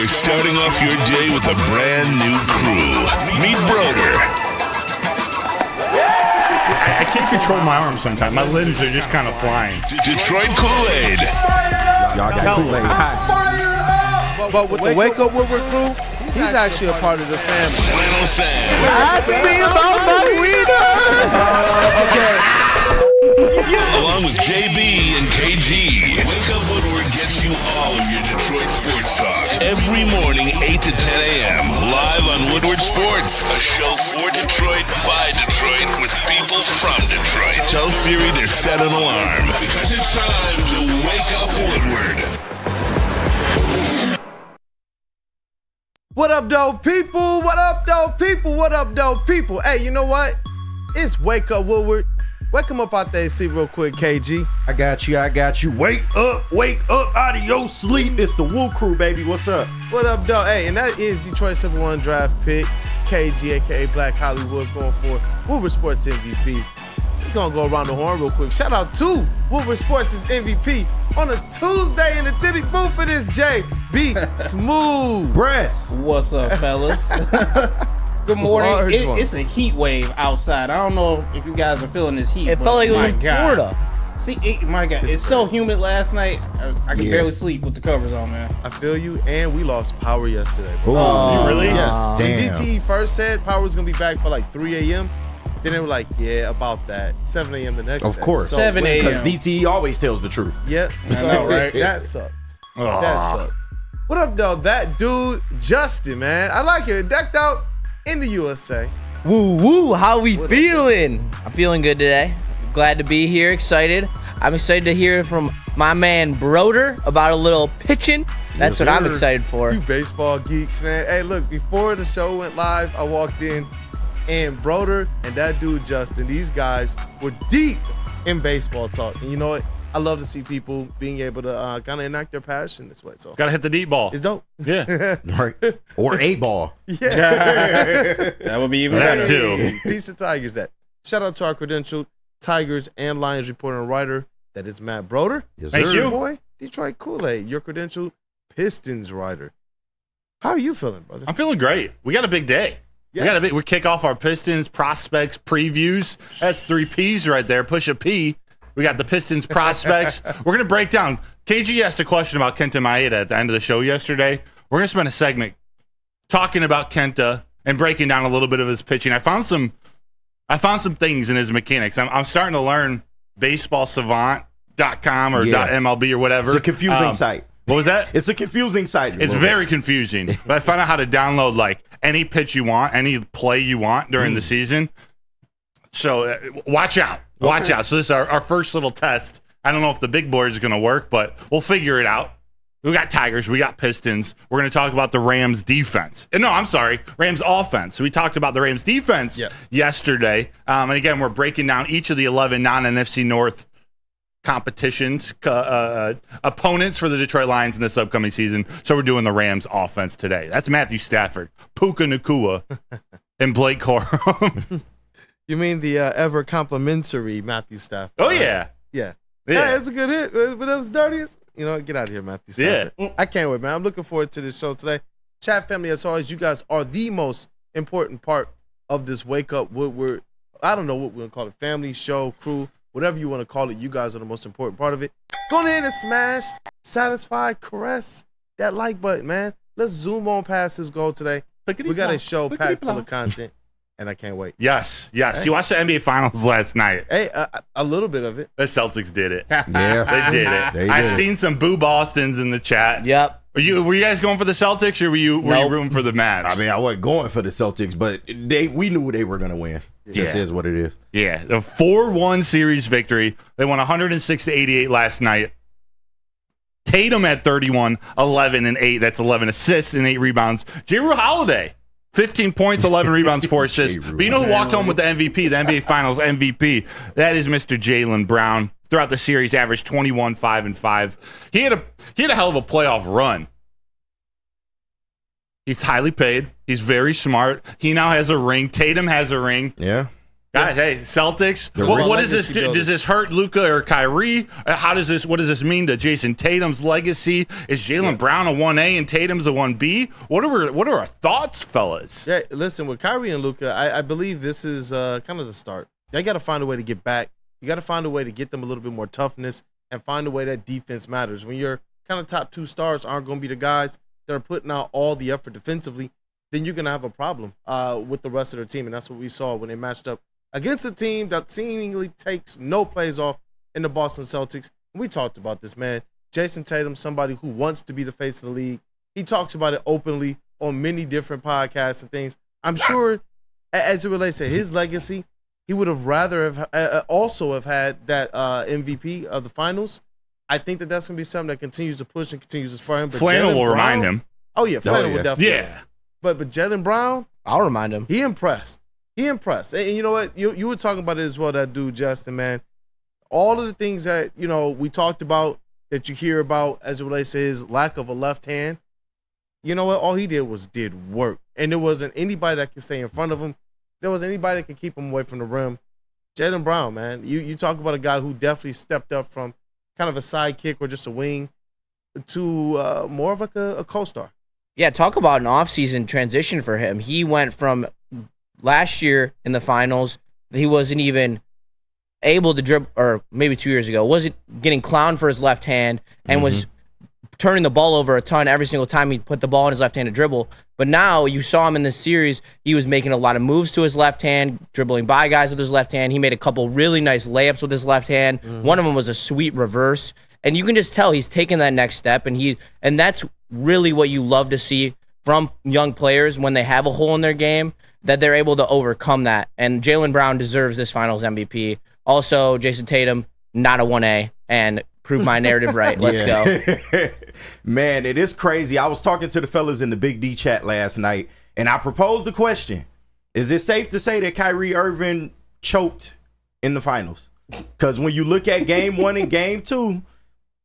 starting off your day with a brand new crew. Meet BRODER. I can't control my arms sometimes. My limbs are just kind of flying. Detroit Kool-Aid. Y'all got Kool-Aid hot. But with the Wake Up Woodward crew, he's actually a part of the family. Flannel Sam. Ask me about my wiener. Along with JB and KG. Wake Up Woodward gets you all of your Detroit sports talk. Every morning, 8 to 10 a.m. Live on Woodward Sports. A show for Detroit, by Detroit, with people from Detroit. Tell Siri to set an alarm. Because it's time to Wake Up Woodward. What up, though, people? What up, though, people? What up, though, people? Hey, you know what? It's Wake Up Woodward. Wake him up out there, see real quick, KG. I got you. Wake up out of your sleep. It's the Woo Crew, baby. What's up? What up, though? Hey, and that is Detroit's #1 draft pick, KG, aka Black Hollywood, going for Woodward Sports MVP. Just gonna go around the horn real quick. Shout out to Woodward Sports' MVP on a Tuesday in the Diddy booth for this JBSMOOOOOV. Breast. What's up, fellas? Good morning. It's a heat wave outside. I don't know if you guys are feeling this heat. It felt like it was in Florida. See, my God, it's so humid last night. I could barely sleep with the covers on, man. I feel you, and we lost power yesterday. Ooh, You really? Yes. When Damn. DTE first said power was gonna be back for like 3 a.m., then they were like, yeah, about that. 7 a.m. the next day. Of course. So, 7 a.m. Because DTE always tells the truth. Yep. So know, right? that sucks. That sucks. What up, though? That dude, Justin, man. I like it. Decked out in the USA. Woo woo, how we feeling? I'm feeling good today. Glad to be here, excited. I'm excited to hear from my man BRODER about a little pitching. That's Yes, what I'm sir. excited for. You baseball geeks, man. Hey, look, before the show went live, I walked in, and BRODER and that dude, Justin, these guys were deep in baseball talk. And you know what? I love to see people being able to kind of enact their passion this way. So Gotta hit the deep ball. it's dope. Yeah. Right. Or a ball. Yeah. That would be even That better. too. Decent Tigers that. Shout out to our credentialed Tigers and Lions reporter and writer. That is Matt BRODER. Yes, Thank sir. you. Boy, Detroit Kool-Aid, your credentialed Pistons writer. How are you feeling, brother? I'm feeling great. We got a big day. Yeah. We kick off our Pistons prospects previews. That's 3 P's right there. Push a P. We got the Pistons prospects. We're going to break down. KG asked a question about KENTA MAEDA at the end of the show yesterday. We're going to spend a segment talking about KENTA and breaking down a little bit of his pitching. I found some things in his mechanics. I'm starting to learn baseballsavant.com or .mlb or whatever. It's a confusing site. What was that? It's a confusing site. It's very confusing. But I found out how to download like any pitch you want, any play you want during the season. So watch out. Watch out. So this is our first little test. I don't know if the big board is going to work, but we'll figure it out. We got Tigers. We got Pistons. We're going to talk about the Rams defense. No, I'm sorry. Rams offense. So we talked about the Rams defense yesterday. And again, we're breaking down each of the 11 non-NFC North competitions, opponents for the Detroit Lions in this upcoming season. So we're doing the Rams offense today. That's Matthew Stafford, Puka Nacua, and Blake Corum. You mean the ever complimentary Matthew Stafford? Oh, yeah. Yeah. Yeah. Hey, it's a good hit. But that was dirtiest. You know, get out of here, Matthew Stafford. Yeah. I can't wait, man. I'm looking forward to this show today. Chat family, as always, you guys are the most important part of this Wake Up Woodward. I don't know what we're going to call it. Family, show, crew, whatever you want to call it. You guys are the most important part of it. Go ahead and smash, satisfy, caress that like button, man. Let's zoom on past this goal today. We got a show packed full of content, and I can't wait. Yes. Hey. You watched the NBA Finals last night. Hey, a little bit of it. The Celtics did it. Yeah. They did it. They I've did it. seen some Boo Bostons in the chat. Yep. Were you guys going for the Celtics or were you Nope. rooting for the Mavs? I mean, I wasn't going for the Celtics, but we knew they were going to win. It just is what it is. Yeah, the 4-1 series victory. They won 106-88 last night. Tatum at 31, 11 and 8. That's 11 assists and 8 rebounds. Jrue Holiday, 15 points, 11 rebounds, 4 assists. But you know who walked home with the MVP, the NBA Finals MVP? That is Mr. Jaylen Brown. Throughout the series, averaged 21, 5 and 5. He had a hell of a playoff run. He's highly paid. He's very smart. He now has a ring. Tatum has a ring. Yeah. Guys, hey, Celtics. What is this? Does this hurt Luka or Kyrie? What does this mean to Jason Tatum's legacy? Is Jaylen Brown a 1A and Tatum's a 1B? What are our thoughts, fellas? Yeah, listen, with Kyrie and Luka, I believe this is kind of the start. You got to find a way to get back. You got to find a way to get them a little bit more toughness and find a way that defense matters. When your kind of top 2 stars aren't going to be the guys that are putting out all the effort defensively, then you're going to have a problem with the rest of their team. And that's what we saw when they matched up against a team that seemingly takes no plays off in the Boston Celtics. We talked about this, man. Jason Tatum, somebody who wants to be the face of the league. He talks about it openly on many different podcasts and things. I'm sure as it relates to his legacy, he would have rather have also have had that MVP of the finals. I think that's going to be something that continues to push and continues to fire him. But Flannel will remind him. Oh, yeah. Flannel will definitely. Yeah. But Jaylen Brown. I'll remind him. He impressed. And you know what? You were talking about it as well, that dude, Justin, man. All of the things that, we talked about that you hear about as it relates to his lack of a left hand, you know what? All he did work. And there wasn't anybody that could stay in front of him. There wasn't anybody that could keep him away from the rim. Jaylen Brown, man. You talk about a guy who definitely stepped up from kind of a sidekick or just a wing to more of like a co-star. Yeah, talk about an offseason transition for him. He went from last year in the finals, he wasn't even able to dribble, or maybe 2 years ago, wasn't getting clowned for his left hand and was turning the ball over a ton every single time he put the ball in his left hand to dribble. But now you saw him in this series, he was making a lot of moves to his left hand, dribbling by guys with his left hand. He made a couple really nice layups with his left hand. One of them was a sweet reverse. And you can just tell he's taking that next step, and that's really what you love to see from young players when they have a hole in their game, that they're able to overcome that. And Jaylen Brown deserves this finals MVP. Also, Jason Tatum, not a 1A, and prove my narrative right. Let's go. Man, it is crazy. I was talking to the fellas in the Big D chat last night, and I proposed the question. Is it safe to say that Kyrie Irving choked in the finals? Because when you look at game 1 and game 2,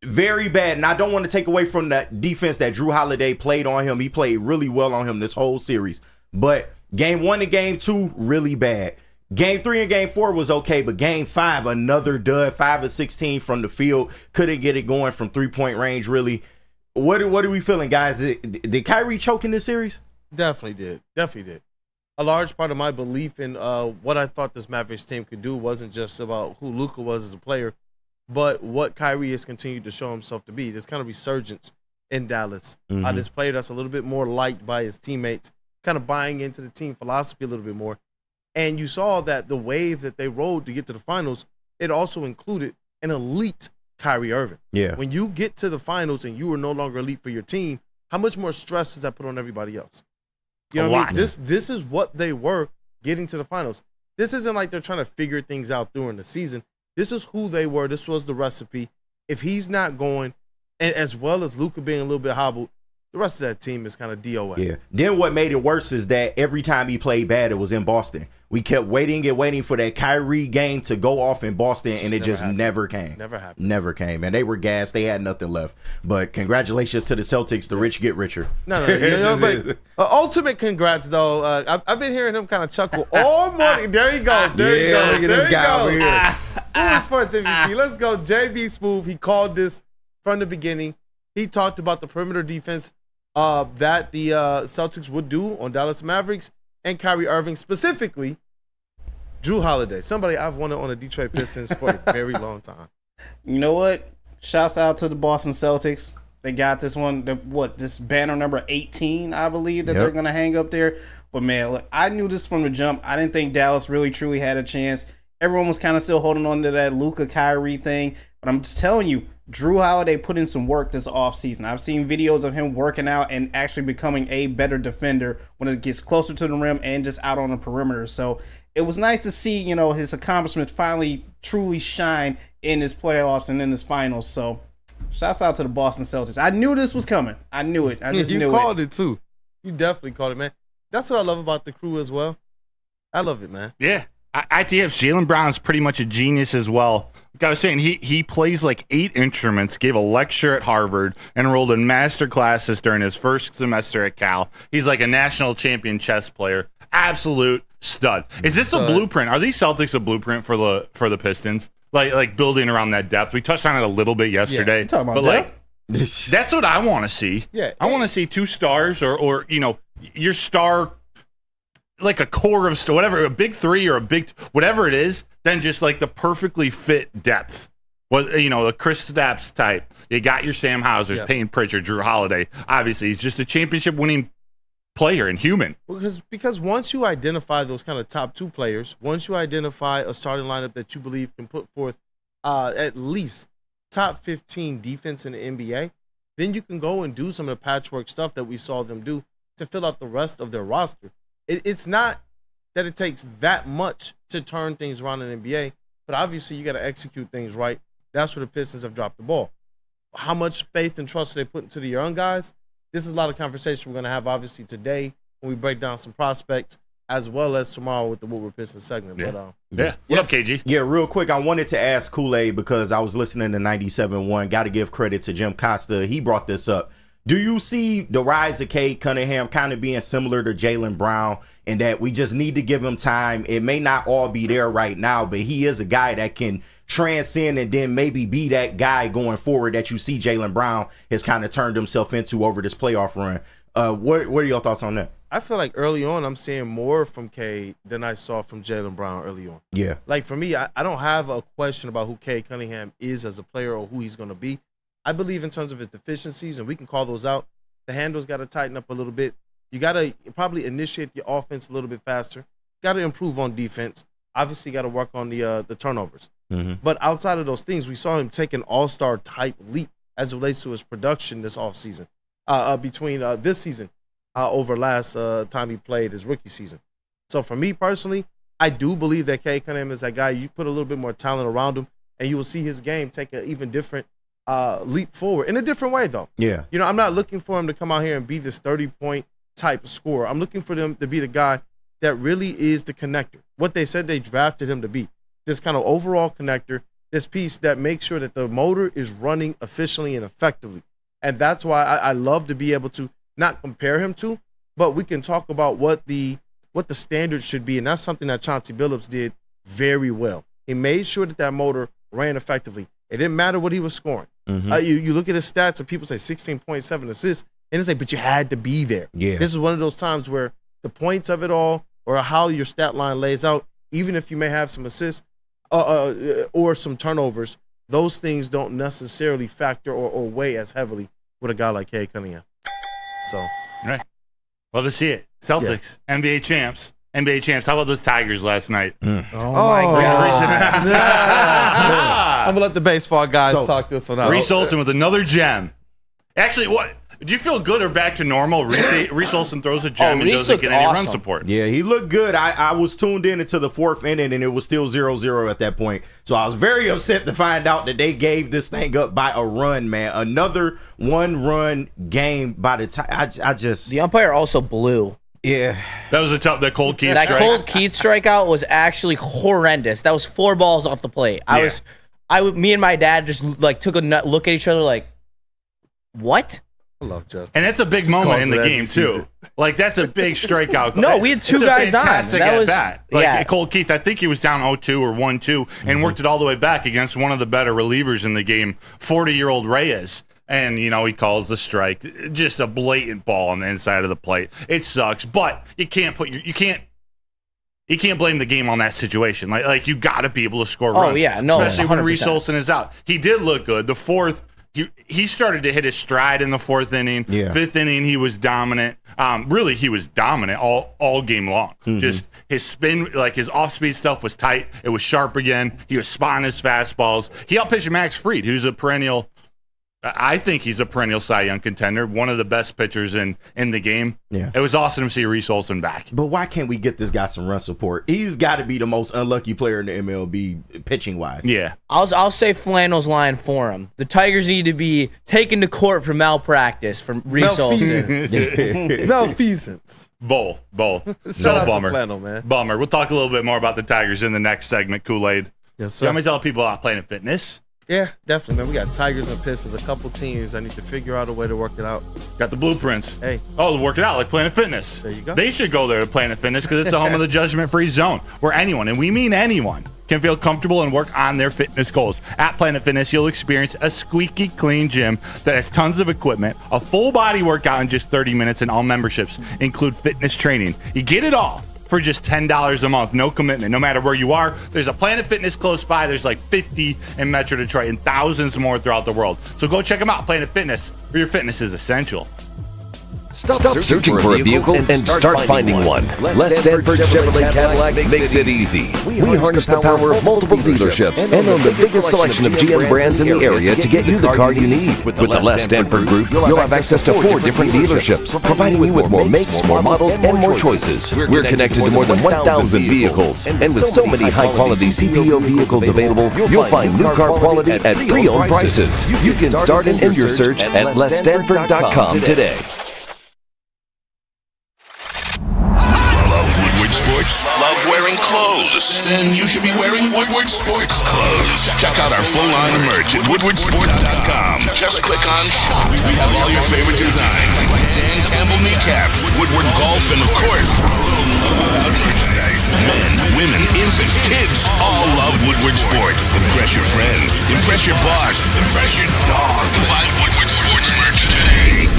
very bad. And I don't want to take away from that defense that Jrue Holiday played on him. He played really well on him this whole series. But game 1 and game 2, really bad. Game 3 and game 4 was okay, but game 5, another dud, 5 of 16 from the field. Couldn't get it going from 3-point range, really. What are we feeling, guys? Did Kyrie choke in this series? Definitely did. A large part of my belief in what I thought this Mavericks team could do wasn't just about who Luka was as a player, but what Kyrie has continued to show himself to be. This kind of resurgence in Dallas. This player that's a little bit more liked by his teammates, kind of buying into the team philosophy a little bit more. And you saw that the wave that they rode to get to the finals, it also included an elite Kyrie Irving. Yeah. When you get to the finals and you are no longer elite for your team, how much more stress does that put on everybody else? You know what I mean? This is what they were getting to the finals. This isn't like they're trying to figure things out during the season. This is who they were. This was the recipe. If he's not going, and as well as Luka being a little bit hobbled, the rest of that team is kind of DOA. Yeah. Then what made it worse is that every time he played bad, it was in Boston. We kept waiting and waiting for that Kyrie game to go off in Boston, and it just never came. Never happened. Never came. And they were gassed. They had nothing left. But congratulations to the Celtics. The rich get richer. No. But, ultimate congrats, though. I've been hearing him kind of chuckle all morning. There he goes. There he goes. Look at this guy over here. Woodward Sports MVP. Let's go. JBSMOOOOOV. He called this from the beginning. He talked about the perimeter defense that the Celtics would do on Dallas Mavericks and Kyrie Irving, specifically Jrue Holiday. Somebody I've wanted on the Detroit Pistons for a very long time. You know what? Shouts out to the Boston Celtics. They got this one, this banner number 18, I believe, that they're going to hang up there. But, man, look, I knew this from the jump. I didn't think Dallas really, truly had a chance. Everyone was kind of still holding on to that Luka Kyrie thing. But I'm just telling you, Jrue Holiday put in some work this offseason. I've seen videos of him working out and actually becoming a better defender when it gets closer to the rim and just out on the perimeter. So it was nice to see, his accomplishments finally truly shine in his playoffs and in his finals. So shouts out to the Boston Celtics. I knew this was coming. I knew it. I just knew it. You called it too. You definitely called it, man. That's what I love about the crew as well. I love it, man. Yeah. ITF, Jaylen Brown's pretty much a genius as well. Like I was saying, he plays like 8 instruments, gave a lecture at Harvard, enrolled in master classes during his first semester at Cal. He's like a national champion chess player. Absolute stud. Is this a blueprint? Are these Celtics a blueprint for the Pistons? Like building around that depth. We touched on it a little bit yesterday, Yeah, talking about but depth? like that's what I want to see. Yeah. I want to see 2 stars or your star, like a core of whatever, a big 3 or a big whatever it is. Then just like the perfectly fit depth. Well, a Chris Stapps type. You got your Sam Hausers, Payne Pritchard, Drew Holiday. Obviously, he's just a championship winning player and human. Because once you identify those kind of top 2 players, once you identify a starting lineup that you believe can put forth at least top 15 defense in the NBA, then you can go and do some of the patchwork stuff that we saw them do to fill out the rest of their roster. It's not that it takes that much to turn things around in the NBA, but obviously you got to execute things right. That's where the Pistons have dropped the ball. How much faith and trust do they put into the young guys? This is a lot of conversation we're going to have, obviously, today when we break down some prospects, as well as tomorrow with the Woodward Pistons segment. Yeah. But, What up, KG? Yeah, real quick, I wanted to ask Kool-Aid because I was listening to 97.1. Got to give credit to Jim Costa. He brought this up. Do you see the rise of Cade Cunningham kind of being similar to Jaylen Brown in that we just need to give him time? It may not all be there right now, but he is a guy that can transcend and then maybe be that guy going forward that you see Jaylen Brown has kind of turned himself into over this playoff run. What are your thoughts on that? I feel like early on I'm seeing more from Cade than I saw from Jaylen Brown early on. Yeah. Like, for me, I don't have a question about who Cade Cunningham is as a player or who he's going to be. I believe in terms of his deficiencies, and we can call those out. The handle's got to tighten up a little bit. You got to probably initiate the offense a little bit faster. Got to improve on defense. Obviously, got to work on the turnovers. Mm-hmm. But outside of those things, we saw him take an all-star type leap as it relates to his production this offseason, between this season over last time he played his rookie season. So for me personally, I do believe that Cade Cunningham is that guy. You put a little bit more talent around him, and you will see his game take an even different leap forward in a different way, though. Yeah. I'm not looking for him to come out here and be this 30-point type scorer. I'm looking for them to be the guy that really is the connector. What they said they drafted him to be. This kind of overall connector, this piece that makes sure that the motor is running efficiently and effectively. And that's why I love to be able to not compare him to, but we can talk about what the standard should be. And that's something that Chauncey Billups did very well. He made sure that motor ran effectively. It didn't matter what he was scoring. Mm-hmm. You look at his stats and people say 16.7 assists, and it's like, but you had to be there. Yeah. This is one of those times where the points of it all or how your stat line lays out, even if you may have some assists or some turnovers, those things don't necessarily factor or weigh as heavily with a guy like Cade Cunningham. So, Right. Love to see it. Celtics, NBA champs. NBA champs. How about those Tigers last night? Oh my God. I'm going to let the baseball guys talk this one out. Reese Olson with another gem. Actually, what? Do you feel good or back to normal? Reese Olson throws a gem and Reese doesn't get any looked run awesome. support. Yeah, he looked good. I was tuned in into the 4th inning, and it was still 0-0 at that point. So I was very upset to find out that they gave this thing up by a run, man. Another 1-run game by the time. I just. The umpire also blew. Yeah. That was that Cold Keith That strike. Cold Keith strikeout was actually horrendous. That was 4 balls off the plate. Me and my dad just like took a look at each other like, what? I love Justin. And that's a big moment in the calls it game, as he sees too. it. Like, that's a big strikeout. No, we had 2 It's a guys on. fantastic That was at-bat. Like, yeah. Cold Keith, I think he was down 0-2 or 1-2 and worked it all the way back against one of the better relievers in the game, 40-year-old Reyes. And, he calls the strike. Just a blatant ball on the inside of the plate. It sucks, but you can't blame the game on that situation. Like you got to be able to score runs. Yeah, no, especially when 100%. Reese Olson is out. He did look good. The 4th, he started to hit his stride in the 4th inning. Yeah. 5th inning, he was dominant. Really, he was dominant all game long. Mm-hmm. Just his spin, like his off-speed stuff was tight. It was sharp again. He was spotting his fastballs. He outpitched Max Fried, who's I think he's a perennial Cy Young contender, one of the best pitchers in the game. Yeah. It was awesome to see Reese Olson back. But why can't we get this guy some run support? He's got to be the most unlucky player in the MLB pitching wise. Yeah. I'll say Flannel's line for him. The Tigers need to be taken to court for malpractice from Reese Olson. Malfeasance. Both. Shout out to Bummer. Flannel, man. Bummer. We'll talk a little bit more about the Tigers in the next segment, Kool-Aid. Yes, So let me tell people about Planet Fitness. Yeah, definitely, man. We got Tigers and Pistons, a couple teams. I need to figure out a way to work it out. Got the blueprints. Hey. Oh, work it out like Planet Fitness. There you go. They should go there to Planet Fitness because it's the home of the judgment-free zone where anyone, and we mean anyone, can feel comfortable and work on their fitness goals. At Planet Fitness, you'll experience a squeaky clean gym that has tons of equipment, a full body workout in just 30 minutes, and all memberships include fitness training. You get it all for just $10 a month, no commitment, no matter where you are. There's a Planet Fitness close by. There's like 50 in Metro Detroit and thousands more throughout the world. So go check them out, Planet Fitness, where your fitness is essential. Stop searching for a vehicle and start finding one. Les Stanford Chevrolet Cadillac makes it easy. We harness the power of multiple dealerships and own the biggest selection of GM brands in the area to get you the car you need. With the Les Stanford Group, you'll have access to 4 different dealerships, providing you with more makes, more models, and more choices. We're connected to more than 1,000 vehicles, and with so many high-quality CPO vehicles available, you'll find new car quality at pre-owned prices. You can start and end your search at lesstanford.com today. Sports? Love wearing clothes? Then you should be wearing Woodward Sports clothes. Check out our full line of merch at woodwardsports.com. Just click on shop. We have all your favorite designs. Dan Campbell kneecaps, Woodward golf, and of course, merchandise. Men, women, infants, kids all love Woodward Sports. Impress your friends. Impress your boss. Impress your dog. Buy Woodward Sports merch today.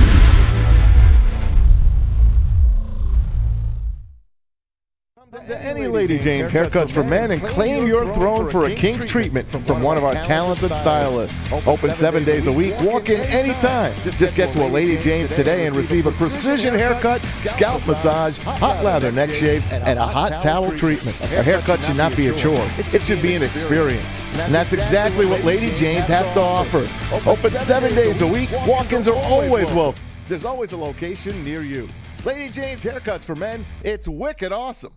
Any Lady Jane's Haircuts for Men and claim your throne for a king's treatment from one of our talented stylists. Open 7 days a week. Walk in anytime. Just get to a Lady Jane's today and receive a precision haircut, scalp massage, hot lather neck shave, and a hot towel treatment. A haircut should not be a chore. It should be an experience. And that's exactly what Lady Jane's has to offer. Open 7 days a week. Walk-ins are always welcome. There's always a location near you. Lady Jane's Haircuts for Men. It's wicked awesome.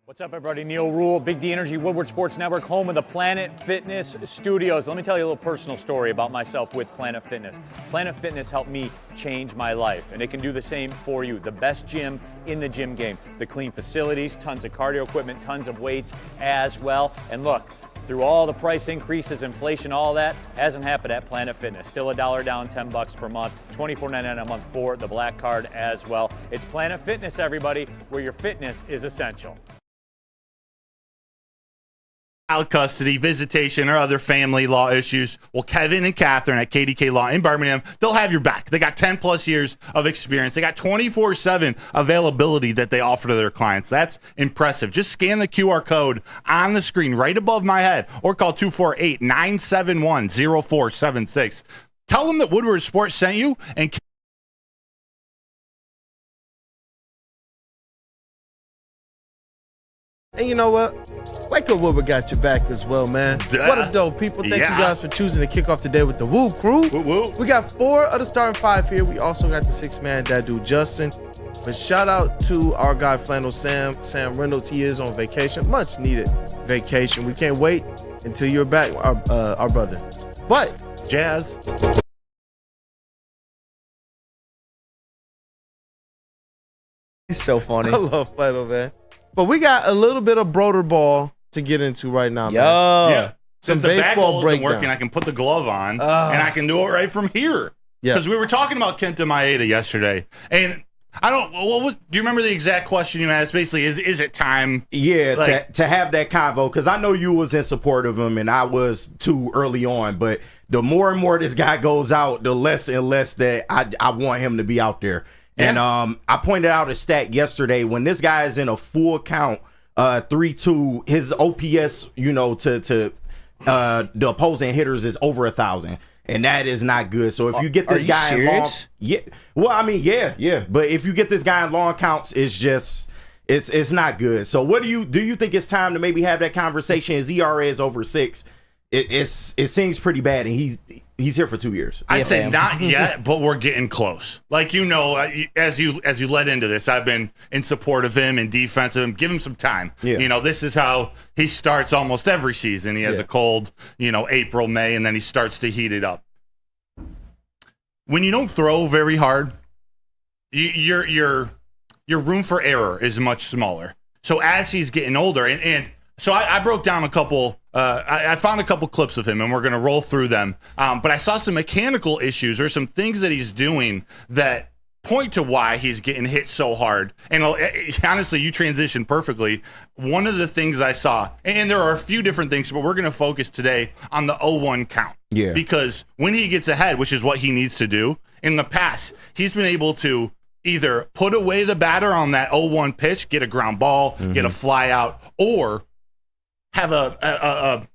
What's up, everybody? Neil Rule, Big D Energy, Woodward Sports Network, home of the Planet Fitness Studios. Let me tell you a little personal story about myself with Planet Fitness. Planet Fitness helped me change my life, and it can do the same for you. The best gym in the gym game. The clean facilities, tons of cardio equipment, tons of weights as well. And look, through all the price increases, inflation, all that, hasn't happened at Planet Fitness. Still $1 down, $10 per month, $24.99 a month for the Black Card as well. It's Planet Fitness, everybody, where your fitness is essential. Child custody, visitation, or other family law issues, well, Kevin and Catherine at KDK Law in Birmingham, they'll have your back. They got 10 plus years of experience. They got 24/7 availability that they offer to their clients. That's impressive. Just scan the QR code on the screen right above my head or call 248-971-0476. Tell them that Woodward Sports sent you and And you know what? Wake Up Woodward got your back as well, man. What a dope people. Thank you guys for choosing to kick off the day with the Woo Crew. Woo woo. We got 4 of the starting 5 here. We also got the 6-man, that dude Justin. But shout out to our guy Flannel Sam Reynolds. He is on vacation, much needed vacation. We can't wait until you're back, our brother. But Jazz. He's so funny. I love Flannel, man. But we got a little bit of broder ball to get into right now, man. Yeah. Some Since the back baseball isn't breakdown. working, I can put the glove on and I can do it right from here. Yeah. Because we were talking about KENTA MAEDA yesterday, and I don't. Do you remember the exact question you asked? Basically, is it time? Yeah, Like- to have that convo, because I know you was in support of him and I was too early on, but the more and more this guy goes out, the less and less that I want him to be out there. And I pointed out a stat yesterday, when this guy is in a full count, 3-2, his OPS, to the opposing hitters is over 1,000. And that is not good. So if you get this guy in long, but if you get this guy in long counts, it's just it's not good. So what do you think it's time to maybe have that conversation? His ERA is over 6. It seems pretty bad, and he's here for 2 years. I'd say not yet, but we're getting close. Like, as you led into this, I've been in support of him and defense of him. Give him some time. Yeah. This is how he starts almost every season. He has a cold, April, May, and then he starts to heat it up. When you don't throw very hard, your your room for error is much smaller. So as he's getting older, and so I broke down a couple, I found a couple clips of him, and we're going to roll through them. But I saw some mechanical issues or some things that he's doing that point to why he's getting hit so hard. And honestly, you transitioned perfectly. One of the things I saw, and there are a few different things, but we're going to focus today on the 0-1 count. Yeah. Because when he gets ahead, which is what he needs to do, in the past, he's been able to either put away the batter on that 0-1 pitch, get a ground ball, get a fly out, or have a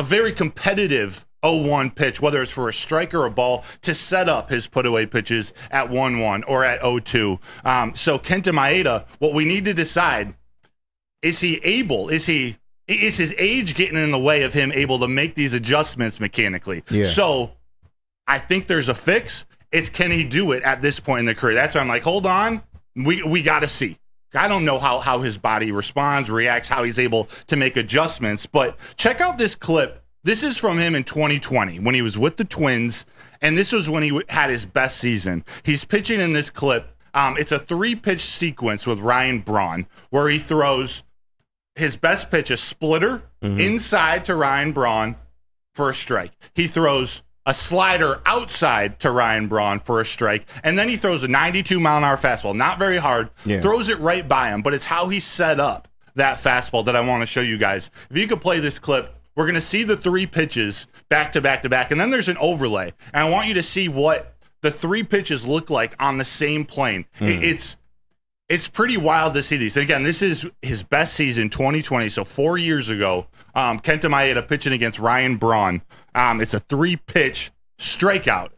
very competitive 0-1 pitch, whether it's for a strike or a ball, to set up his put away pitches at 1-1 or at 0-2. So Kenta Maeda, what we need to decide, is his age getting in the way of him able to make these adjustments mechanically? Yeah. So I think there's a fix. It's can he do it at this point in the career? That's why I'm like, hold on, we got to see. I don't know how his body responds, reacts, how he's able to make adjustments, but check out this clip. This is from him in 2020 when he was with the Twins, and this was when he had his best season. He's pitching in this clip. It's a 3-pitch sequence with Ryan Braun where he throws his best pitch, a splitter, inside to Ryan Braun for a strike. He throws a slider outside to Ryan Braun for a strike, and then he throws a 92-mile-an-hour fastball. Not very hard. Throws it right by him, but it's how he set up that fastball that I want to show you guys. If you could play this clip, we're going to see the 3 pitches back to back to back, and then there's an overlay. And I want you to see what the 3 pitches look like on the same plane. It's pretty wild to see these. Again, this is his best season, 2020, so 4 years ago. Kenta Maeda pitching against Ryan Braun. It's a 3-pitch strikeout.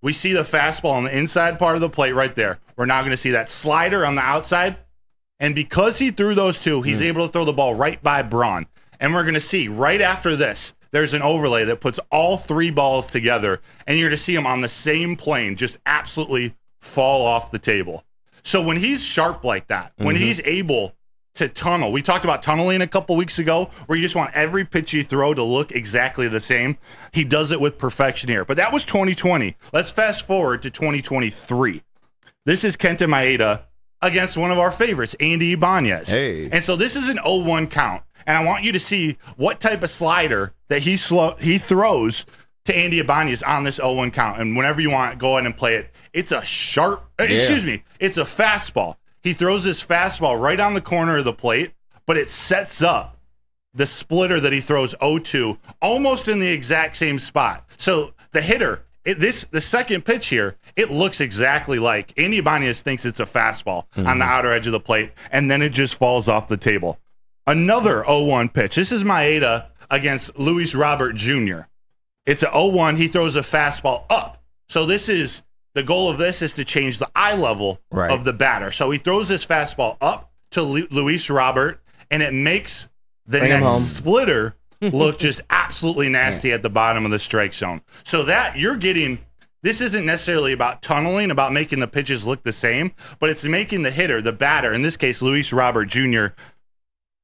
We see the fastball on the inside part of the plate right there. We're now going to see that slider on the outside. And because he threw those 2, he's able to throw the ball right by Braun. And we're going to see right after this, there's an overlay that puts all 3 balls together, and you're going to see them on the same plane just absolutely fall off the table. So when he's sharp like that, when he's able to tunnel, we talked about tunneling a couple weeks ago, where you just want every pitch you throw to look exactly the same. He does it with perfection here. But that was 2020. Let's fast forward to 2023. This is Kenta Maeda against one of our favorites, Andy Ibanez. Hey. And so this is an 0-1 count. And I want you to see what type of slider that he throws to Andy Ibanez on this 0-1 count. And whenever you want, go ahead and play it. It's a it's a fastball. He throws this fastball right on the corner of the plate, but it sets up the splitter that he throws 0-2 almost in the exact same spot. So the hitter, the second pitch here, it looks exactly like Andy Ibanez thinks it's a fastball on the outer edge of the plate, and then it just falls off the table. Another 0-1 pitch. This is Maeda against Luis Robert Jr. It's a 0-1. He throws a fastball up. So the goal of this is to change the eye level of the batter. So he throws this fastball up to Luis Robert, and it makes the next splitter look just absolutely nasty at the bottom of the strike zone. So that you're getting, this isn't necessarily about tunneling, about making the pitches look the same, but it's making the hitter, the batter, in this case, Luis Robert Jr.,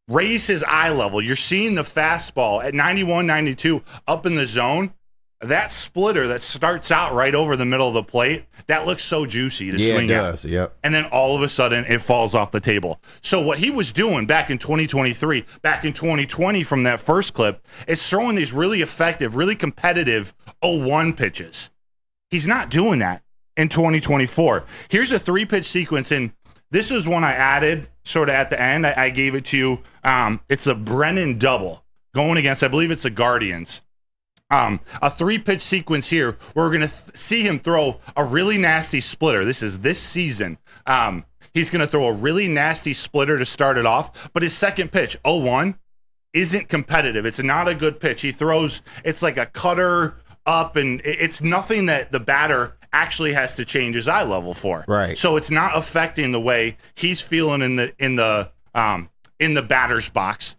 raise his eye level. You're seeing the fastball at 91, 92 up in the zone. That splitter that starts out right over the middle of the plate, that looks so juicy to swing at. Does, yep. And then all of a sudden, it falls off the table. So what he was doing back in 2023, back in 2020 from that first clip, is throwing these really effective, really competitive 0-1 pitches. He's not doing that in 2024. Here's a 3-pitch sequence, and this is one I added sort of at the end. I gave it to you. It's a Brennan double going against, I believe it's the Guardians. A 3-pitch sequence here where we're going to see him throw a really nasty splitter. This is this season. He's going to throw a really nasty splitter to start it off, but his second pitch, 0-1, isn't competitive. It's not a good pitch. He throws, it's like a cutter up, and it's nothing that the batter actually has to change his eye level for. Right. So it's not affecting the way he's feeling in the batter's box.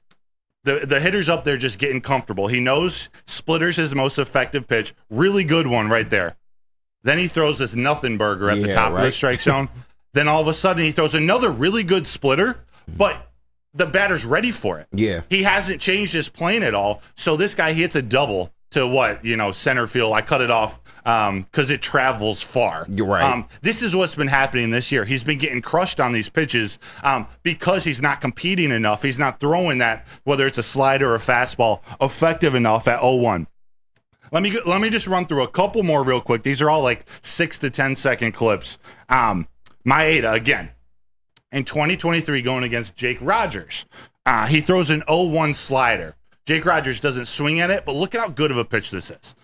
The hitter's up there just getting comfortable. He knows splitter's his most effective pitch. Really good one right there. Then he throws this nothing burger at the top of the strike zone. Then all of a sudden he throws another really good splitter, but the batter's ready for it. Yeah. He hasn't changed his plane at all. So this guy hits a double center field. I cut it off because it travels far. You're right. This is what's been happening this year. He's been getting crushed on these pitches because he's not competing enough. He's not throwing that, whether it's a slider or a fastball, effective enough at 0-1. Let me just run through a couple more real quick. These are all like 6 to 10 second clips. Maeda, again, in 2023 going against Jake Rogers. He throws an 0-1 slider. Jake Rogers doesn't swing at it, but look at how good of a pitch this is.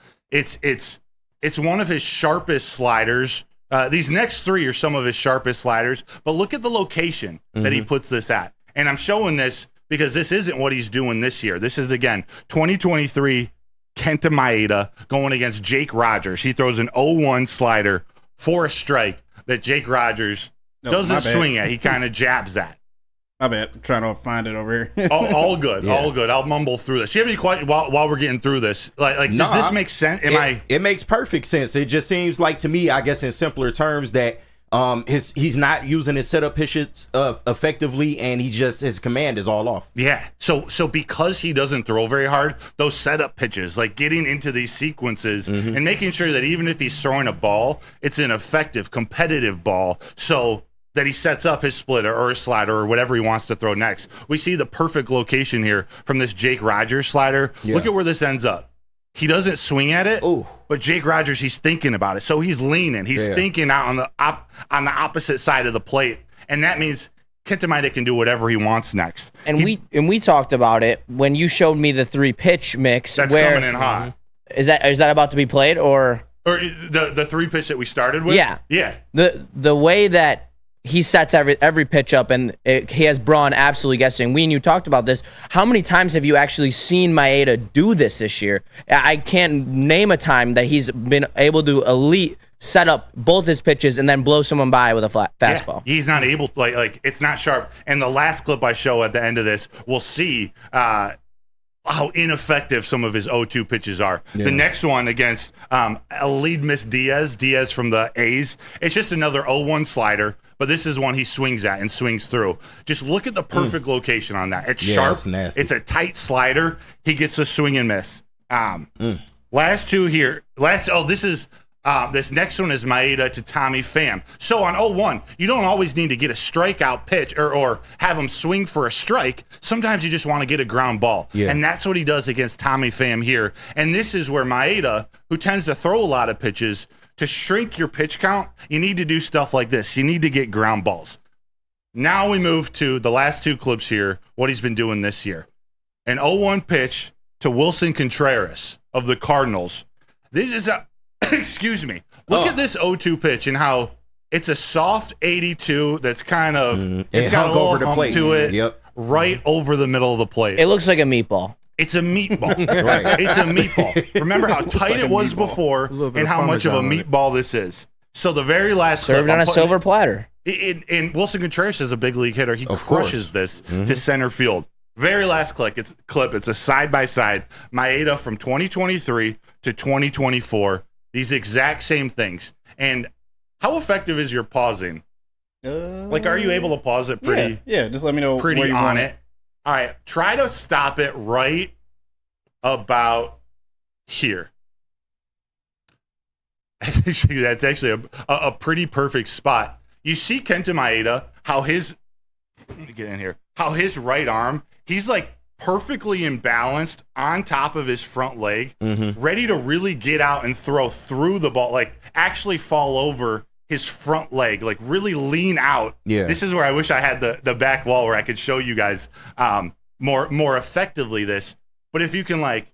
It's one of his sharpest sliders. These next three are some of his sharpest sliders, but look at the location that he puts this at. And I'm showing this because this isn't what he's doing this year. This is, again, 2023 Kenta Maeda going against Jake Rogers. He throws an 0-1 slider for a strike that Jake Rogers doesn't swing at. He kind of jabs at. My bad. I'm trying to find it over here. all good. All good. I'll mumble through this. Do you have any questions while we're getting through this? Does this make sense? It makes perfect sense. It just seems like to me, I guess in simpler terms, that he's not using his setup pitches effectively, and his command is all off. Yeah. So because he doesn't throw very hard, those setup pitches, like getting into these sequences and making sure that even if he's throwing a ball, it's an effective, competitive ball. So that he sets up his splitter or his slider or whatever he wants to throw next. We see the perfect location here from this Jake Rogers slider. Yeah. Look at where this ends up. He doesn't swing at it, but Jake Rogers, he's thinking about it. So he's leaning. He's thinking out on the opposite side of the plate. And that means Kenta Maeda can do whatever he wants next. And we talked about it when you showed me the 3-pitch mix. That's coming in hot. Is that about to be played or the 3-pitch that we started with? Yeah. Yeah. The way that he sets every pitch up, and he has Braun absolutely guessing. We and you talked about this. How many times have you actually seen Maeda do this year? I can't name a time that he's been able to elite set up both his pitches and then blow someone by with a fastball. Yeah, he's not able to, like it's not sharp. And the last clip I show at the end of this, we'll see how ineffective some of his 0-2 pitches are. Yeah. The next one against Elidmus Diaz from the A's, it's just another 0-1 slider, but this is one he swings at and swings through. Just look at the perfect location on that. It's sharp. It's nasty. It's a tight slider. He gets a swing and miss. Last two here. This next one is Maeda to Tommy Pham. So on 0-1, you don't always need to get a strikeout pitch or have him swing for a strike. Sometimes you just want to get a ground ball. Yeah. And that's what he does against Tommy Pham here. And this is where Maeda, who tends to throw a lot of pitches, to shrink your pitch count, you need to do stuff like this. You need to get ground balls. Now we move to the last two clips here, what he's been doing this year. An 0-1 pitch to Wilson Contreras of the Cardinals. This is excuse me. Look at this 0-2 pitch and how it's a soft 82 that's kind of it's got a little over the plate to it, right over the middle of the plate. It looks like a meatball. It's a meatball. Right. It's a meatball. Remember how tight it was before and how much of a meatball this is. So the very last served on a silver platter. And Wilson Contreras is a big league hitter. He crushes this to center field. Very last clip. It's a side-by-side. Maeda from 2023 to 2024. These exact same things. And how effective is your pausing? Are you able to pause it pretty? Yeah, just let me know pretty where you on want it. All right, try to stop it right about here. That's actually a pretty perfect spot. You see Kenta Maeda, how his right arm, he's like perfectly imbalanced on top of his front leg, ready to really get out and throw through the ball, like actually fall over his front leg, like really lean out. Yeah. This is where I wish I had the back wall where I could show you guys more effectively this. But if you can like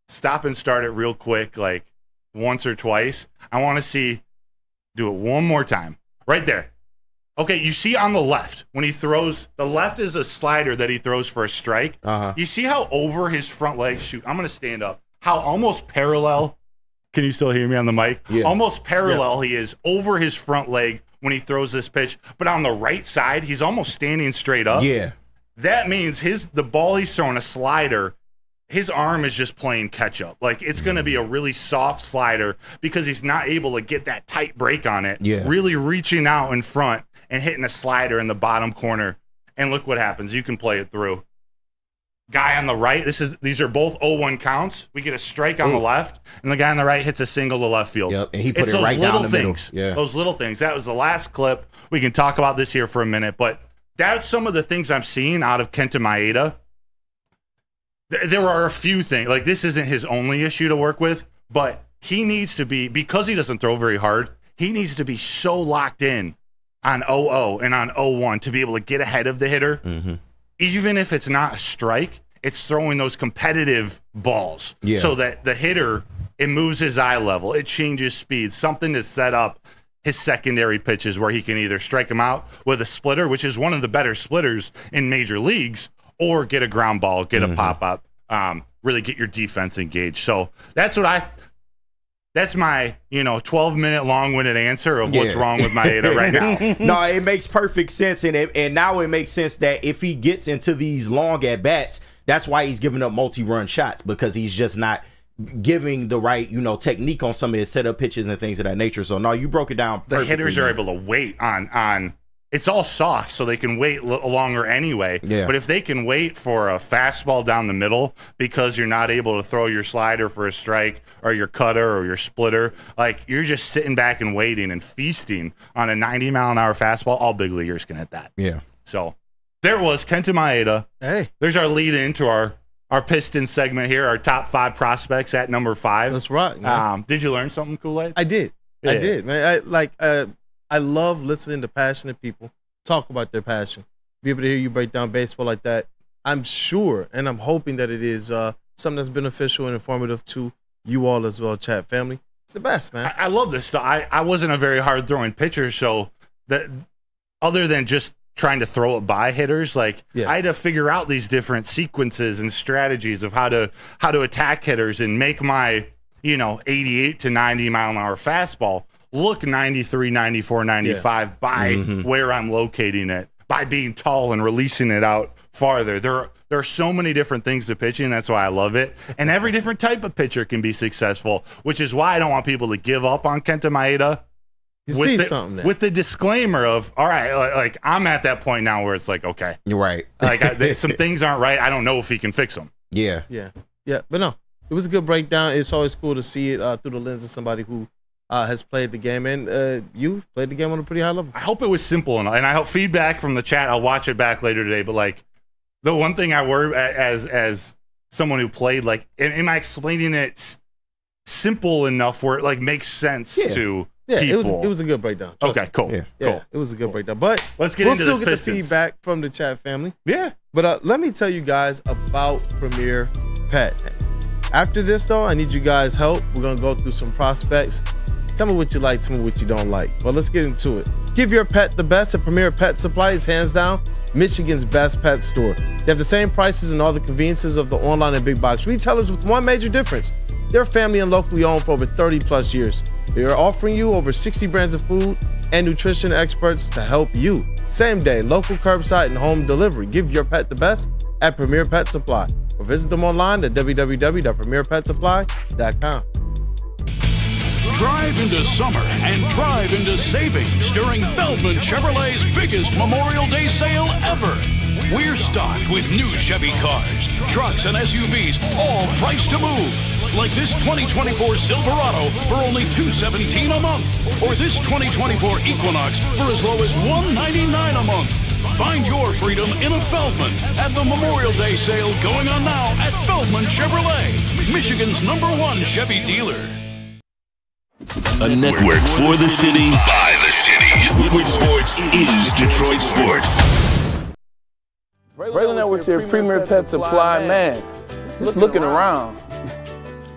stop and start it real quick, like once or twice, I want to do it one more time. Right there. Okay, you see on the left, when he throws, the left is a slider that he throws for a strike. You see how over his front leg, I'm going to stand up, how almost parallel, can you still hear me on the mic? Yeah. Almost parallel he is over his front leg when he throws this pitch, but on the right side, he's almost standing straight up. Yeah. That means the ball he's throwing, a slider, his arm is just playing catch up. Like it's going to be a really soft slider because he's not able to get that tight break on it. Yeah. Really reaching out in front and hitting a slider in the bottom corner. And look what happens. You can play it through. guy on the right, these are both 0-1 counts. We get a strike on the left, and the guy on the right hits a single to left field. Yep, and he put It's it those right down little the middle. things. Yeah. Those little things. That was the last clip. We can talk about this here for a minute, but that's some of the things I'm seeing out of Kenta Maeda. There are a few things. Like, this isn't his only issue to work with, but he needs to be, because he doesn't throw very hard, he needs to be so locked in on 0-0 and on 0-1 to be able to get ahead of the hitter. Mm-hmm. Even if it's not a strike, it's throwing those competitive balls so that the hitter, it moves his eye level, it changes speed, something to set up his secondary pitches where he can either strike him out with a splitter, which is one of the better splitters in major leagues, or get a ground ball, get a pop-up, really get your defense engaged. So that's my 12-minute long-winded answer of what's wrong with Maeda right now. No, it makes perfect sense, and now it makes sense that if he gets into these long at-bats, that's why he's giving up multi-run shots, because he's just not giving the right, technique on some of his setup pitches and things of that nature. So, no, you broke it down perfectly. The hitters are able to wait on it's all soft, so they can wait longer anyway. Yeah. But if they can wait for a fastball down the middle because you're not able to throw your slider for a strike or your cutter or your splitter, like, you're just sitting back and waiting and feasting on a 90-mile-an-hour fastball, all big leaguers can hit that. Yeah. So there was Kenta Maeda. Hey. There's our lead into our Pistons segment here, our top 5 prospects at number 5. That's right, man. Did you learn something, Kool-Aid? I did. Yeah. I did, man. I love listening to passionate people talk about their passion. Be able to hear you break down baseball like that. I'm sure, and I'm hoping that it is something that's beneficial and informative to you all as well, chat family. It's the best, man. I love this stuff. I wasn't a very hard-throwing pitcher, so that other than just trying to throw it by hitters, I had to figure out these different sequences and strategies of how to attack hitters and make my 88 to 90 mile an hour fastball look 93, 94, 95 by where I'm locating it, by being tall and releasing it out farther. There are so many different things to pitching. That's why I love it. And every different type of pitcher can be successful, which is why I don't want people to give up on Kenta Maeda. With the disclaimer of, all right, like I'm at that point now where it's like, okay, you're right. Like some things aren't right. I don't know if he can fix them. Yeah. But no, it was a good breakdown. It's always cool to see it through the lens of somebody who has played the game, and you've played the game on a pretty high level. I hope it was simple enough, and I hope feedback from the chat. I'll watch it back later today. But the one thing I worry as someone who played, am I explaining it simple enough where it makes sense to? Yeah, people? It was a good breakdown. Okay, cool. Yeah, cool. It was a good breakdown. But let's get we'll into still this get Pistons. the feedback from the chat family. Yeah. But let me tell you guys about Premier Pet. After this, though, I need you guys' help. We're gonna go through some prospects. Tell me what you like, tell me what you don't like. But let's get into it. Give your pet the best at Premier Pet Supply is hands down Michigan's best pet store. They have the same prices and all the conveniences of the online and big box retailers with one major difference. They're family and locally owned for over 30 plus years. They are offering you over 60 brands of food and nutrition experts to help you. Same day, local curbside and home delivery. Give your pet the best at Premier Pet Supply. Or visit them online at www.premierpetsupply.com. Drive into summer and drive into savings during Feldman Chevrolet's biggest Memorial Day sale ever. We're stocked with new Chevy cars, trucks, and SUVs, all priced to move. Like this 2024 Silverado for only $217 a month, or this 2024 Equinox for as low as $199 a month. Find your freedom in a Feldman at the Memorial Day sale going on now at Feldman Chevrolet, Michigan's #1 Chevy dealer. A network for the city, by the city. Woodward Sports is Detroit Sports. Braylon Edwards here, Premier Pet Supply. Man, just looking around.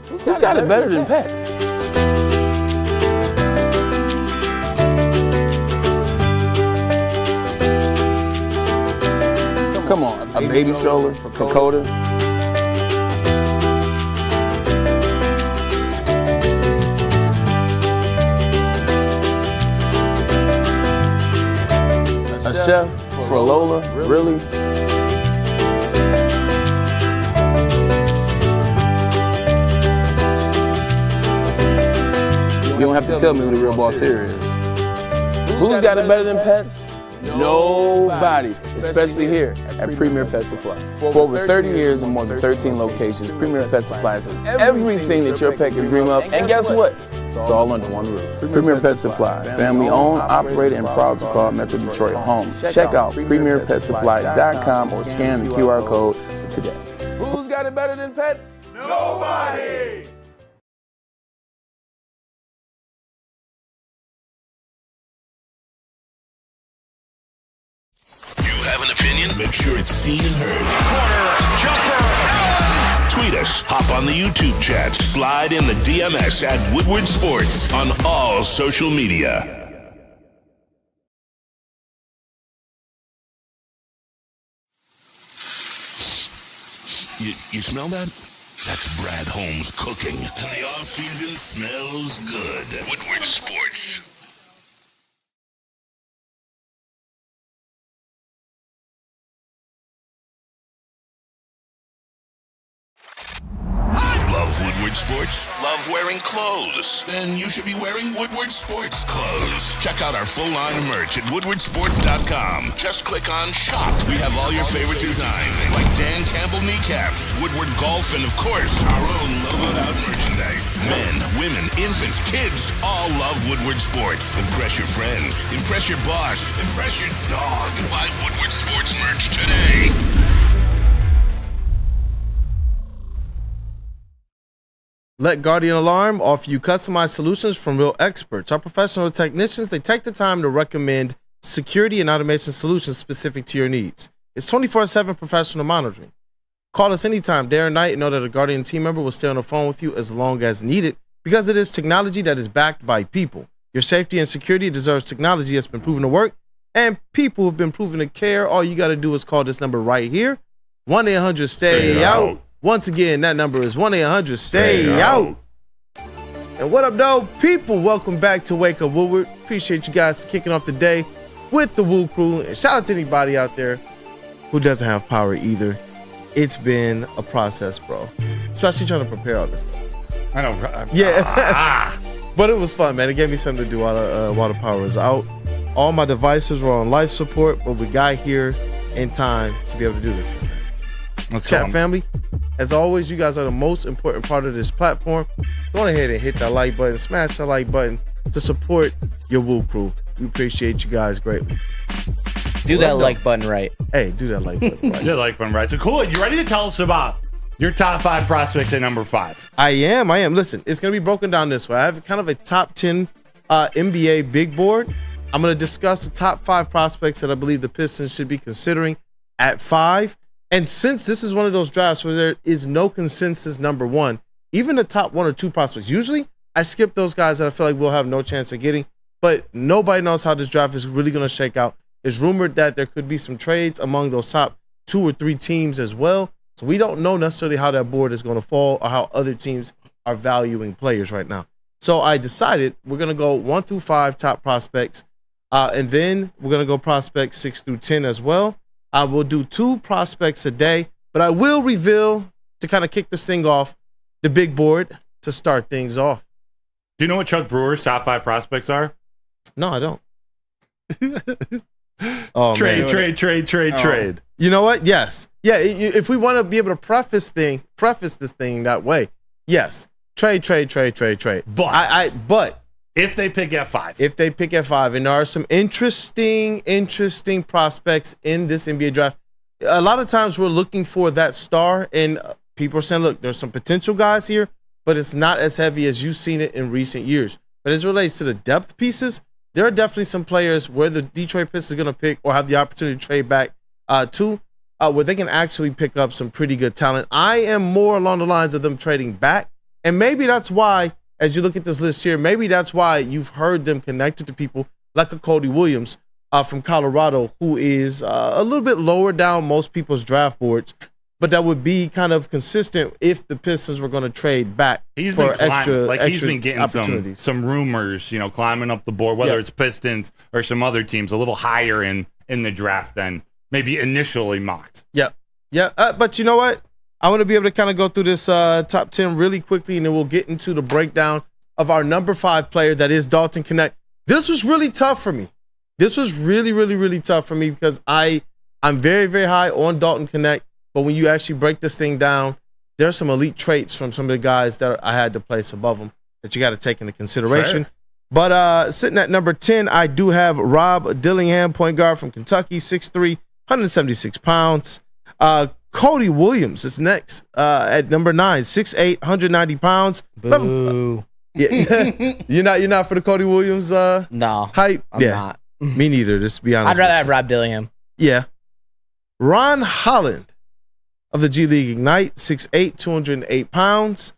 Who's got it better than pets? Come on, a baby stroller for Coda. A chef for Lola, really? You don't have to tell me who the real boss here is. Who's got it better than pets? Nobody, especially here at Premier Pet Supply. For over 30 years and more than 13 locations, Premier Pet Supply has everything that your pet can dream of. And guess what? It's all under one roof. Premier Pet Supply, family owned, operated, and proud to call Metro Detroit home. Check out PremierPetSupply.com or scan the QR code today. Who's got it better than pets? Nobody! You have an opinion? Make sure it's seen and heard. Corner, jumper, tweet us, hop on the YouTube chat, slide in the DMS at Woodward Sports on all social media. You smell that? That's Brad Holmes cooking. And the off-season smells good. Woodward Sports. Love Woodward Sports? Love wearing clothes? Then you should be wearing Woodward Sports clothes. Check out our full line of merch at woodwardsports.com. Just click on shop. We have all your favorite designs, like Dan Campbell kneecaps, Woodward Golf, and of course, our own logoed out merchandise. Men, women, infants, kids all love Woodward Sports. Impress your friends. Impress your boss. Impress your dog. Buy Woodward Sports merch today. Let Guardian Alarm offer you customized solutions from real experts. Our professional technicians, they take the time to recommend security and automation solutions specific to your needs. It's 24/7 professional monitoring. Call us anytime, day or night, and know that a Guardian team member will stay on the phone with you as long as needed, because it is technology that is backed by people. Your safety and security deserves technology that's been proven to work, and people who've been proven to care. All you got to do is call this number right here, 1-800-STAY-OUT. Once again, that number is 1-800-STAY-OUT. And what up, though? People, welcome back to Wake Up Woodward. Appreciate you guys for kicking off the day with the Woo Crew. And shout out to anybody out there who doesn't have power either. It's been a process, bro. Especially trying to prepare all this stuff. I know. Yeah. But it was fun, man. It gave me something to do while the power was out. All my devices were on life support, but we got here in time to be able to do this. Chat family, as always, you guys are the most important part of this platform. Go ahead and hit that like button, smash that like button to support your Woo Crew. We appreciate you guys greatly. Do that like button right. Hey, do that like button right. Do that like button right. So cool. You ready to tell us about your top 5 prospects at number 5? I am. Listen, it's going to be broken down this way. I have kind of a top 10 NBA big board. I'm going to discuss the top 5 prospects that I believe the Pistons should be considering at 5. And since this is one of those drafts where there is no consensus number 1, even the top 1 or 2 prospects, usually I skip those guys that I feel like we'll have no chance of getting, but nobody knows how this draft is really going to shake out. It's rumored that there could be some trades among those top 2 or 3 teams as well. So we don't know necessarily how that board is going to fall or how other teams are valuing players right now. So I decided we're going to go 1 through 5 top prospects, and then we're going to go prospects 6 through 10 as well. I will do 2 prospects a day, but I will reveal, to kind of kick this thing off, the big board to start things off. Do you know what Chuck Brewer's top 5 prospects are? No, I don't. Oh, Trade. You know what? Yes. Yeah, if we want to be able to preface this thing that way, yes. Trade. But if they pick at 5. And there are some interesting prospects in this NBA draft. A lot of times we're looking for that star, and people are saying, look, there's some potential guys here, but it's not as heavy as you've seen it in recent years. But as it relates to the depth pieces, there are definitely some players where the Detroit Pistons are going to pick or have the opportunity to trade back to, where they can actually pick up some pretty good talent. I am more along the lines of them trading back, and maybe that's why, as you look at this list here, maybe that's why you've heard them connected to people like a Cody Williams from Colorado, who is a little bit lower down most people's draft boards, but that would be kind of consistent if the Pistons were going to trade back he's for been extra he's been getting some rumors, climbing up the board, whether it's Pistons or some other teams, a little higher in the draft than maybe initially mocked. But you know what? I want to be able to kind of go through this top 10 really quickly, and then we'll get into the breakdown of our number 5 player, that is Dalton Knecht. This was really tough for me. This was really, really, really tough for me because I'm very, very high on Dalton Connect. But when you actually break this thing down, there's some elite traits from some of the guys that I had to place above them that you got to take into consideration. Fair. But sitting at number 10, I do have Rob Dillingham, point guard from Kentucky, 6'3", 176 pounds. Cody Williams is next at number 9, 6'8", 190 pounds. Boo. Yeah. You're not for the Cody Williams No, hype? I'm not. Me neither, just to be honest. I'd rather with have you. Rob Dillingham. Yeah. Ron Holland of the G League Ignite, 6'8", 208 pounds.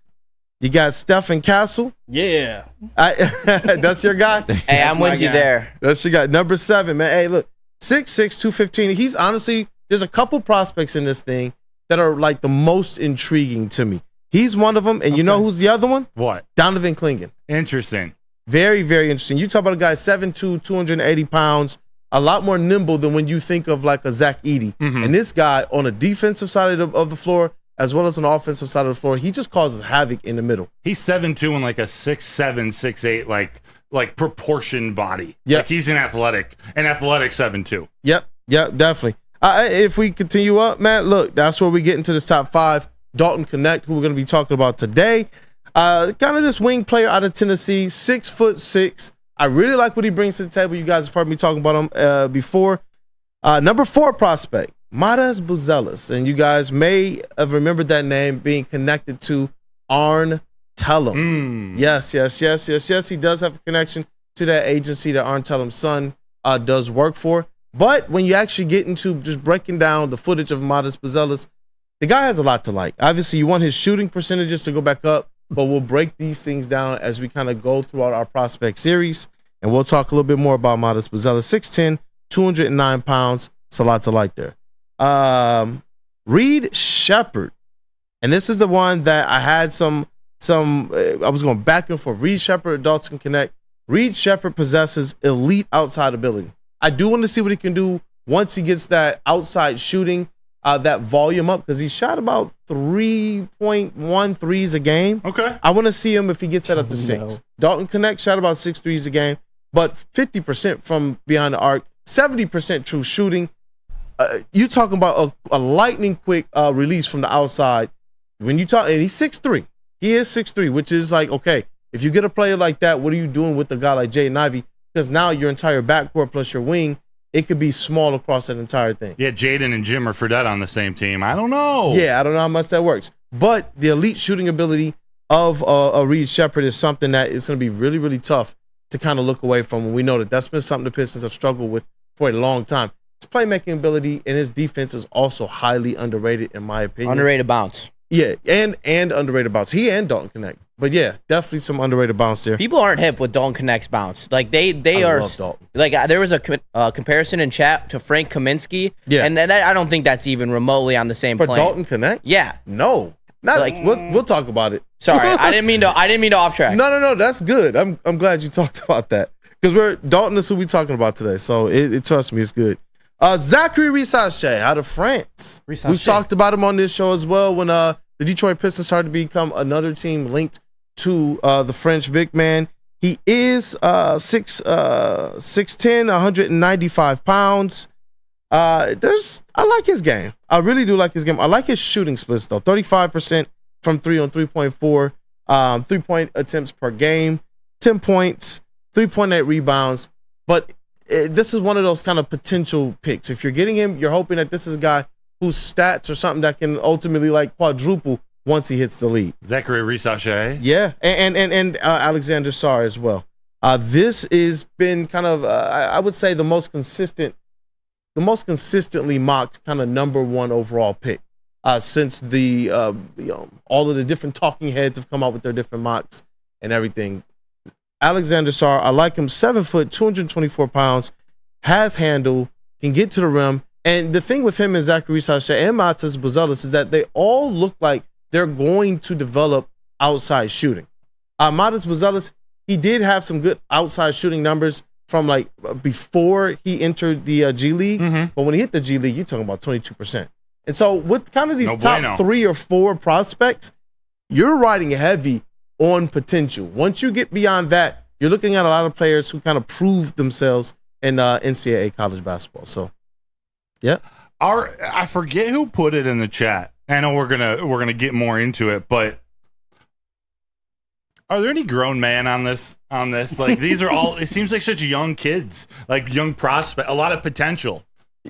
You got Stephen Castle. Yeah. That's your guy? Hey, I'm with you there. That's your guy. Number 7, man. Hey, look, 6'6", 215. He's honestly, there's a couple prospects in this thing that are like the most intriguing to me. He's one of them, and you know who's the other one? What? Donovan Clingan. Interesting. Very, very interesting. You talk about a guy 7'2", 280 pounds, a lot more nimble than when you think of like a Zach Edey. And this guy on the defensive side of the floor, as well as on the offensive side of the floor, he just causes havoc in the middle. He's 7'2" and like a 6'7", 6'8", like proportioned body. Yeah. Like he's an athletic 7'2". Yep, definitely. If we continue up, man, look, that's where we get into this top 5. Dalton Connect, who we're going to be talking about today. Kind of this wing player out of Tennessee, 6'6". I really like what he brings to the table. You guys have heard me talking about him before. Number 4 prospect, Matas Buzelis. And you guys may have remembered that name being connected to Arn Tellem. Yes. He does have a connection to that agency that Arn Tellem's son does work for. But when you actually get into just breaking down the footage of Matas Buzelis, the guy has a lot to like. Obviously, you want his shooting percentages to go back up, but we'll break these things down as we kind of go throughout our prospect series. And we'll talk a little bit more about Matas Buzelis. 6'10", 209 pounds. It's a lot to like there. Reed Shepard. And this is the one that I had I was going back and forth. Reed Shepard, Dalton Connect. Reed Shepard possesses elite outside ability. I do want to see what he can do once he gets that outside shooting, that volume up, because he shot about 3.1 threes a game. Okay. I want to see him if he gets that up to 6. Dalton Connect shot about 6 threes a game, but 50% from beyond the arc, 70% true shooting. You talking about a lightning quick release from the outside. When you talk, and he's 6'3". He is 6'3", which is like, okay, if you get a player like that, what are you doing with a guy like Jaden Ivey? Because now your entire backcourt plus your wing, it could be small across that entire thing. Yeah, Jaden and Jim are Fredette on the same team. I don't know. Yeah, I don't know how much that works. But the elite shooting ability of a Reed Shepard is something that is going to be really, really tough to kind of look away from. And we know that that's been something the Pistons have struggled with for a long time. His playmaking ability and his defense is also highly underrated, in my opinion. Underrated bounce. Yeah, and underrated bounce. He and Dalton Connect. But yeah, definitely some underrated bounce there. People aren't hip with Dalton Connect's bounce. Like they I are love Dalton. like there was a comparison in chat to Frank Kaminsky. Yeah. and that I don't think that's even remotely on the same For plane. Dalton Connect? Yeah. No. Not Like- we'll talk about it. Sorry, I didn't mean to off track. No, that's good. I'm glad you talked about that. Because Dalton is who we're talking about today. So it trust me, it's good. Zachary Risache out of France. Risache. We've talked about him on this show as well when the Detroit Pistons started to become another team linked to the French big man. He is 6'10", 195 pounds. I like his game. I really do like his game. I like his shooting splits though. 35% from 3 on 3.4, 3-point attempts per game, 10 points, 3.8 rebounds. But this is one of those kind of potential picks. If you're getting him, you're hoping that this is a guy whose stats are something that can ultimately like quadruple once he hits the lead. Zachary Risache. Yeah, and Alexander Sarr as well. This has been kind of I would say the most consistently mocked kind of number 1 overall pick since the all of the different talking heads have come out with their different mocks and everything. Alexander Sarr, I like him. 7 foot, 224 pounds, has handle, can get to the rim. And the thing with him and Zachary Risache and Matas Buzelis is that they all look like they're going to develop outside shooting. Matas Buzelis, he did have some good outside shooting numbers from like before he entered the G League. But when he hit the G League, you're talking about 22%. And so with kind of these top 3 or 4 prospects, you're riding heavy on potential. Once you get beyond that, you're looking at a lot of players who kind of prove themselves in NCAA college basketball. So, yeah. I forget who put it in the chat. I know we're gonna get more into it, but are there any grown men on this? Like, these are all. It seems like such young kids, like young prospect, a lot of potential.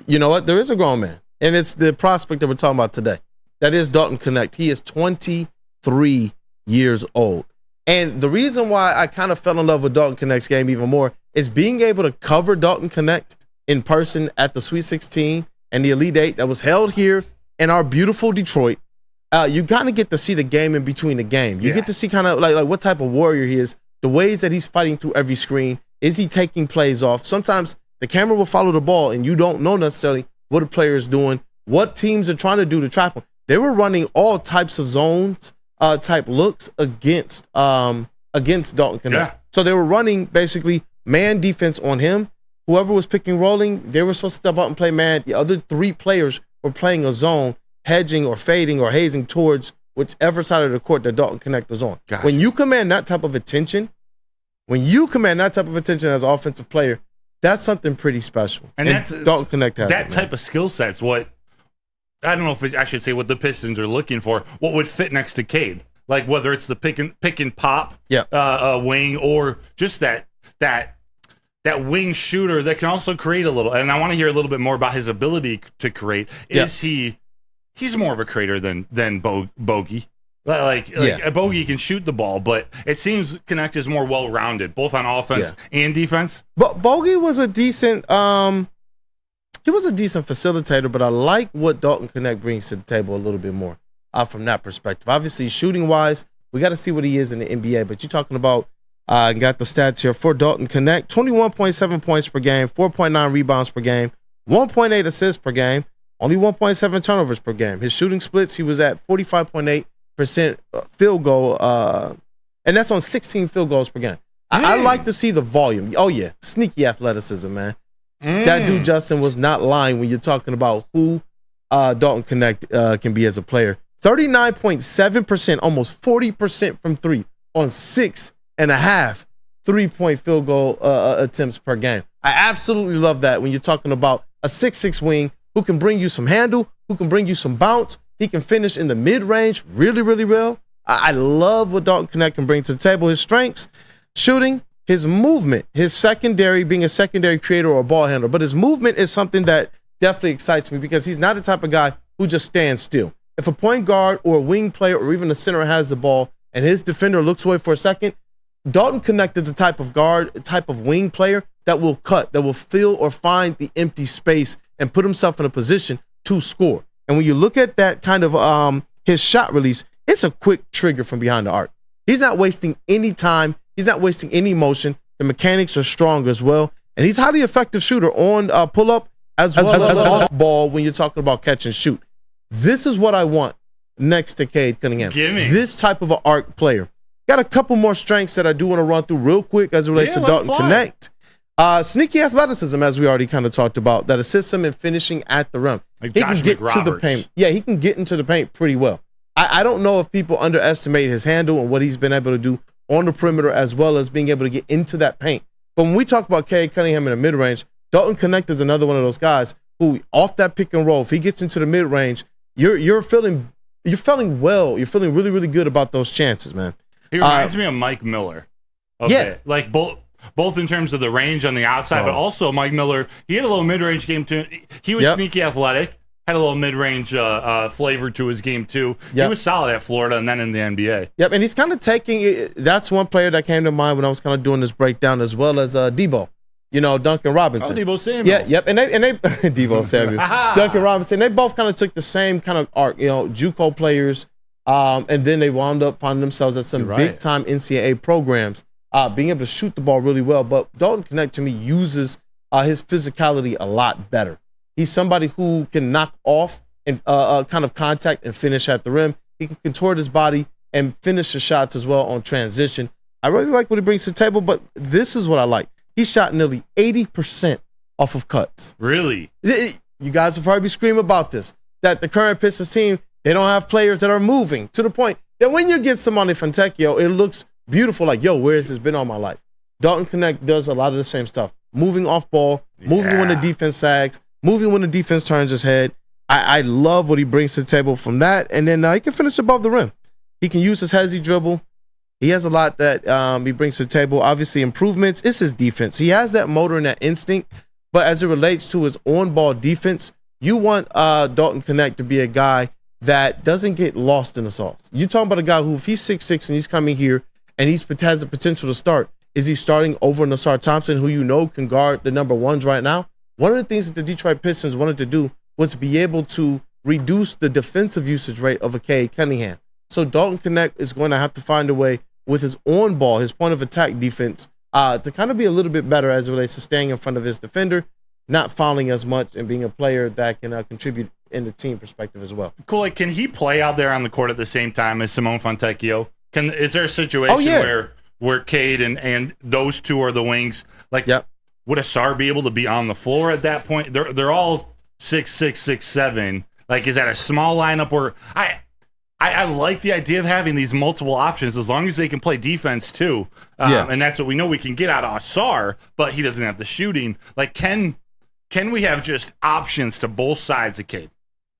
You know what? There is a grown man, and it's the prospect that we're talking about today. That is Dalton Connect. He is 23 years old. And the reason why I kind of fell in love with Dalton Connect's game even more is being able to cover Dalton Connect in person at the Sweet 16 and the Elite Eight that was held here in our beautiful Detroit. You kind of get to see the game in between the game. You get to see kind of like what type of warrior he is, the ways that he's fighting through every screen. Is he taking plays off? Sometimes the camera will follow the ball and you don't know necessarily what a player is doing, what teams are trying to do to trap him. They were running all types of zones, type looks against Dalton Connect. Yeah. So they were running basically man defense on him. Whoever was picking rolling, they were supposed to step out and play man. The other 3 players were playing a zone, hedging or fading or hazing towards whichever side of the court that Dalton Connect was on. Gotcha. When you command that type of attention, as an offensive player, that's something pretty special. And that's Dalton Connect has that type of skill set's what I don't know if I should say what the Pistons are looking for. What would fit next to Cade, like whether it's the pick and pop, wing, or just that wing shooter that can also create a little. And I want to hear a little bit more about his ability to create. He's more of a creator than Bogey. Like a Bogey can shoot the ball, but it seems Connect is more well-rounded, both on offense and defense. But Bogey was a decent facilitator, but I like what Dalton Connect brings to the table a little bit more from that perspective. Obviously, shooting-wise, we got to see what he is in the NBA, but you're talking about, got the stats here for Dalton Connect, 21.7 points per game, 4.9 rebounds per game, 1.8 assists per game, only 1.7 turnovers per game. His shooting splits, he was at 45.8% field goal, and that's on 16 field goals per game. I like to see the volume. Oh, yeah, sneaky athleticism, man. That dude, Justin, was not lying when you're talking about who Dalton Connect can be as a player. 39.7%, almost 40% from 3 on 6.5 3-point field goal attempts per game. I absolutely love that when you're talking about a 6'6" wing who can bring you some handle, who can bring you some bounce. He can finish in the mid-range really, really well. I love what Dalton Connect can bring to the table. His strengths, shooting, his movement, his secondary, being a secondary creator or a ball handler. But his movement is something that definitely excites me because he's not the type of guy who just stands still. If a point guard or a wing player or even a center has the ball and his defender looks away for a second, Dalton Connect is a type of guard, a type of wing player that will cut, that will fill or find the empty space and put himself in a position to score. And when you look at that kind of his shot release, it's a quick trigger from behind the arc. He's not wasting any time. He's not wasting any motion. The mechanics are strong as well. And he's a highly effective shooter on pull-up as well as off ball when you're talking about catch and shoot. This is what I want next to Cade Cunningham. This type of an arc player. Got a couple more strengths that I do want to run through real quick as it relates to Dalton Connect. Sneaky athleticism, as we already kind of talked about, that assists him in finishing at the rim. Like he Josh can get McRoberts. to the paint. Yeah, he can get into the paint pretty well. I don't know if people underestimate his handle and what he's been able to do on the perimeter as well as being able to get into that paint. But when we talk about Cade Cunningham in the mid-range, Dalton Connect is another one of those guys who, off that pick and roll, if he gets into the mid-range, you're feeling well. You're feeling really, really good about those chances, man. He reminds me of Mike Miller. Like both in terms of the range on the outside, but also Mike Miller, he had a little mid-range game too. He was sneaky athletic, had a little mid-range flavor to his game too. He was solid at Florida and then in the NBA. Yep, and he's kind of taking – that's one player that came to mind when I was kind of doing this breakdown, as well as Debo. You know, Duncan Robinson. Oh, Debo Samuel. Yeah, yep, and they Debo Samuel. Duncan Robinson. They both kind of took the same kind of arc, you know, JUCO players, and then they wound up finding themselves at some big-time NCAA programs, being able to shoot the ball really well. But Dalton Connect, to me, uses his physicality a lot better. He's somebody who can knock off and kind of contact and finish at the rim. He can contort his body and finish the shots as well on transition. I really like what he brings to the table, but this is what I like. He shot nearly 80% off of cuts. Really? You guys have heard me scream about this, that the current Pistons team, they don't have players that are moving to the point that when you get somebody from Tech, it looks beautiful. Like, where has this been all my life? Dalton Connect does a lot of the same stuff. moving off ball, moving when the defense sags, moving when the defense turns his head. I love what he brings to the table from that. And then he can finish above the rim. He can use his hezzy dribble. He has a lot that he brings to the table. Obviously, improvements. It's his defense. He has that motor and that instinct. But as it relates to his on-ball defense, you want Dalton Knecht to be a guy that doesn't get lost in the sauce. You're talking about a guy who, if he's 6'6" and he's coming here and he has the potential to start, is he starting over Nassar Thompson, who you know can guard the number ones right now? One of the things that the Detroit Pistons wanted to do was be able to reduce the defensive usage rate of a Cade Cunningham. So Dalton Knecht is going to have to find a way with his on ball, his point of attack defense, to kind of be a little bit better as it relates to staying in front of his defender, not fouling as much, and being a player that can contribute in the team perspective as well. Cool. Like, can he play out there on the court at the same time as Simone Fontecchio? Is there a situation where Cade and those two are the wings? Like, would Asar be able to be on the floor at that point? They're all 6'6", 6'7". Like, is that a small lineup where I like the idea of having these multiple options as long as they can play defense too. And that's what we know we can get out of Asar, but he doesn't have the shooting. Like, can we have just options to both sides of Cade?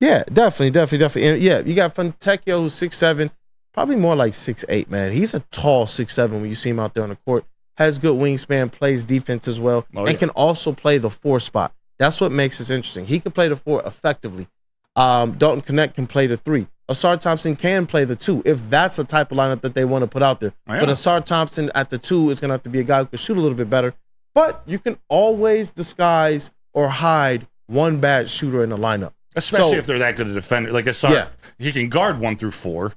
Yeah, definitely. And yeah, you got Fontecchio, who's 6'7", probably more like 6'8", man. He's a tall 6'7" when you see him out there on the court. Has good wingspan, plays defense as well, and can also play the 4 spot. That's what makes this interesting. He can play the 4 effectively. Dalton Knecht can play the 3. Asar Thompson can play the 2 if that's a type of lineup that they want to put out there. But Asar Thompson at the 2 is going to have to be a guy who can shoot a little bit better. But you can always disguise or hide one bad shooter in the lineup. Especially if they're that good a defender. Like Asar, he can guard 1 through 4.